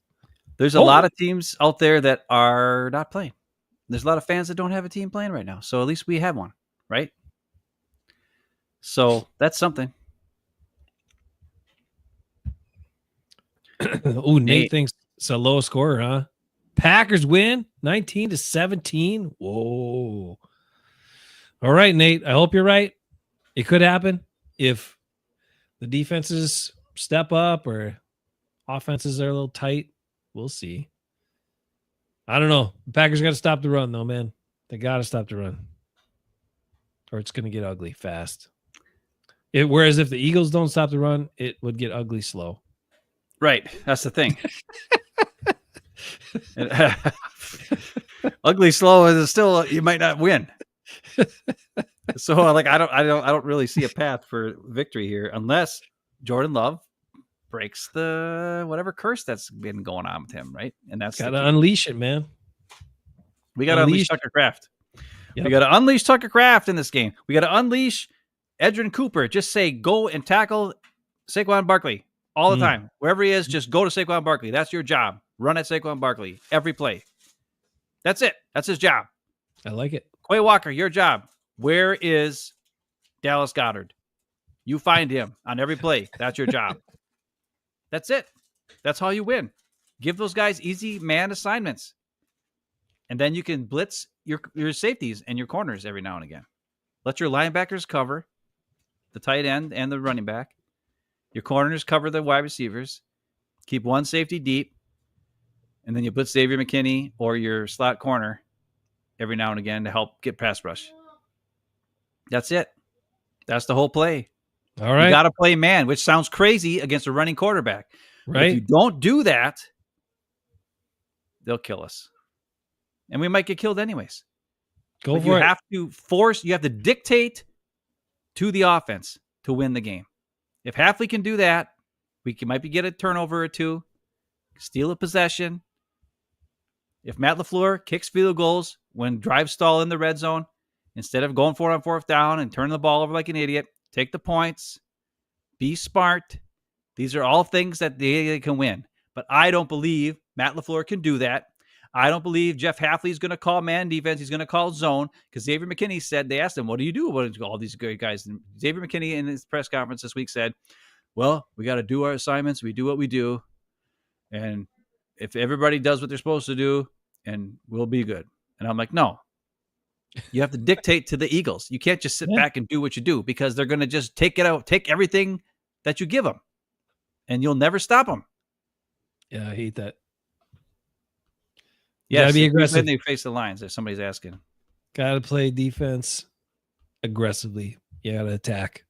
A: there's a lot of teams out there that are not playing. There's a lot of fans that don't have a team playing right now. So at least we have one, right? So that's something.
B: Oh, Nate thinks it's a low score, huh? Packers win 19-17. Whoa. All right, Nate. I hope you're right. It could happen if the defenses step up or offenses are a little tight. We'll see. I don't know. The Packers got to stop the run, though, man. They got to stop the run, or it's going to get ugly fast. Whereas if the Eagles don't stop the run, it would get ugly slow.
A: Right. That's the thing. Ugly slow is still, you might not win. So like I don't really see a path for victory here unless Jordan Love breaks the whatever curse that's been going on with him, right? And that's
B: gotta unleash it, man.
A: We gotta unleash Tucker Kraft.
B: Yep.
A: We gotta unleash Tucker Kraft in this game. We gotta unleash Edrin Cooper. Just say go and tackle Saquon Barkley all the time. Wherever he is, just go to Saquon Barkley. That's your job. Run at Saquon Barkley every play. That's it. That's his job.
B: I like it.
A: Quay Walker, your job. Where is Dallas Goedert? You find him on every play. That's your job. That's it. That's how you win. Give those guys easy man assignments. And then you can blitz your safeties and your corners every now and again. Let your linebackers cover the tight end and the running back. Your corners cover the wide receivers. Keep one safety deep. And then you blitz Xavier McKinney or your slot corner every now and again to help get pass rush. That's it. That's the whole play.
B: All right.
A: You got to play man, which sounds crazy against a running quarterback.
B: Right.
A: But if you don't do that, they'll kill us. And we might get killed anyways.
B: Go
A: but
B: for it.
A: You have to dictate to the offense to win the game. If Hafley can do that, we might get a turnover or two, steal a possession. If Matt LaFleur kicks field goals when drives stall in the red zone, instead of going for it on fourth down and turning the ball over like an idiot, take the points, be smart. These are all things that they can win. But I don't believe Matt LaFleur can do that. I don't believe Jeff Hafley is going to call man defense. He's going to call zone because Xavier McKinney said, they asked him, what do you do about all these great guys? And Xavier McKinney in his press conference this week said, well, we got to do our assignments. We do what we do. And if everybody does what they're supposed to do, and we'll be good. And I'm like, no, you have to dictate to the Eagles. You can't just sit back and do what you do because they're going to just take everything that you give them and you'll never stop them.
B: Yeah. I hate that.
A: Yeah.
B: Gotta be aggressive.
A: When they face the Lions, if somebody's asking.
B: Gotta play defense aggressively. You gotta attack.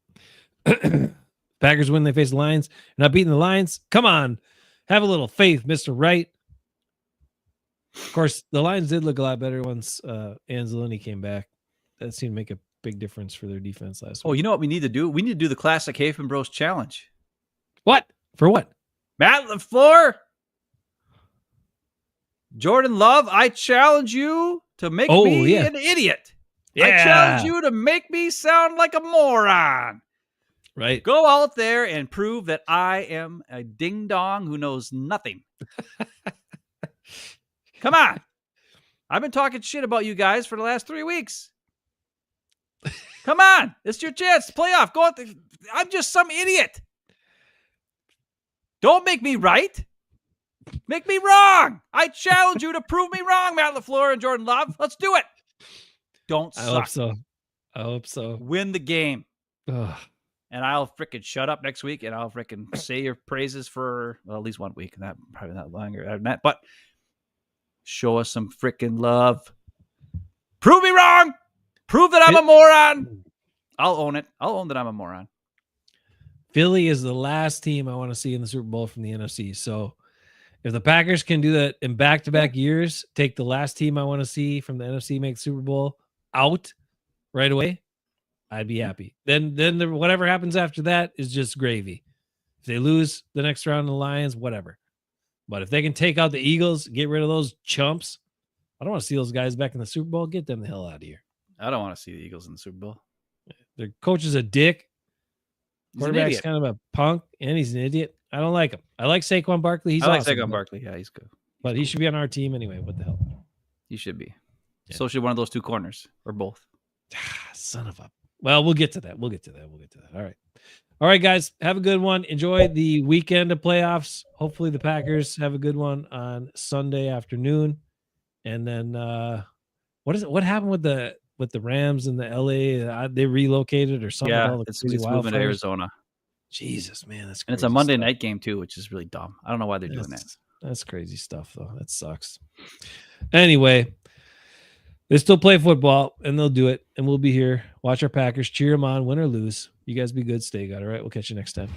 B: Packers win, they face the Lions. You're not beating the Lions. Come on. Have a little faith, Mr. Wright. Of course, the Lions did look a lot better once Anzalone came back. That seemed to make a big difference for their defense last week.
A: Oh, you know what we need to do? We need to do the classic Hafen Bros challenge.
B: What? For what?
A: Matt LaFleur, Jordan Love, I challenge you to make me an idiot. Yeah. I challenge you to make me sound like a moron.
B: Right.
A: Go out there and prove that I am a ding-dong who knows nothing. Come on. I've been talking shit about you guys for the last 3 weeks. Come on. It's your chance to play off. Go out there. I'm just some idiot. Don't make me right. Make me wrong. I challenge you to prove me wrong, Matt LaFleur and Jordan Love. Let's do it. Don't suck.
B: I hope so.
A: Win the game.
B: Ugh.
A: And I'll freaking shut up next week and I'll freaking say your praises for at least 1 week. Probably not longer than that, but show us some freaking love. Prove me wrong. Prove that I'm a moron. I'll own it. I'll own that I'm a moron.
B: Philly is the last team I want to see in the Super Bowl from the NFC. So if the Packers can do that in back-to-back years, take the last team I want to see from the NFC make the Super Bowl out right away, I'd be happy. Then whatever happens after that is just gravy. If they lose the next round of the Lions, whatever. But if they can take out the Eagles, get rid of those chumps, I don't want to see those guys back in the Super Bowl. Get them the hell out of here.
A: I don't want to see the Eagles in the Super Bowl.
B: Their coach is a dick.
A: He's an
B: Quarterback's
A: idiot.
B: kind of a punk, and he's an idiot. I don't like him. I like Saquon Barkley. He's
A: I like
B: awesome,
A: Saquon
B: but-
A: Barkley. Yeah, he's good.
B: but he should be on our team anyway. What the hell?
A: He should be.
B: Yeah.
A: So should one of those two corners or both.
B: Son of a. Well, we'll get to that. We'll get to that. All right. All right, guys. Have a good one. Enjoy the weekend of playoffs. Hopefully the Packers have a good one on Sunday afternoon. And then what happened with the Rams in the LA? They relocated or something. with
A: Yeah,
B: all the
A: it's
B: crazy
A: moving to
B: wildfires?
A: Arizona.
B: Jesus, man, that's
A: And it's a
B: crazy
A: Monday
B: stuff.
A: night game too, which is really dumb. I don't know why they're doing that.
B: That's crazy stuff, though. That sucks. Anyway, they still play football, and they'll do it. And we'll be here. Watch our Packers. Cheer them on, win or lose. You guys be good. Stay good. All right. We'll catch you next time.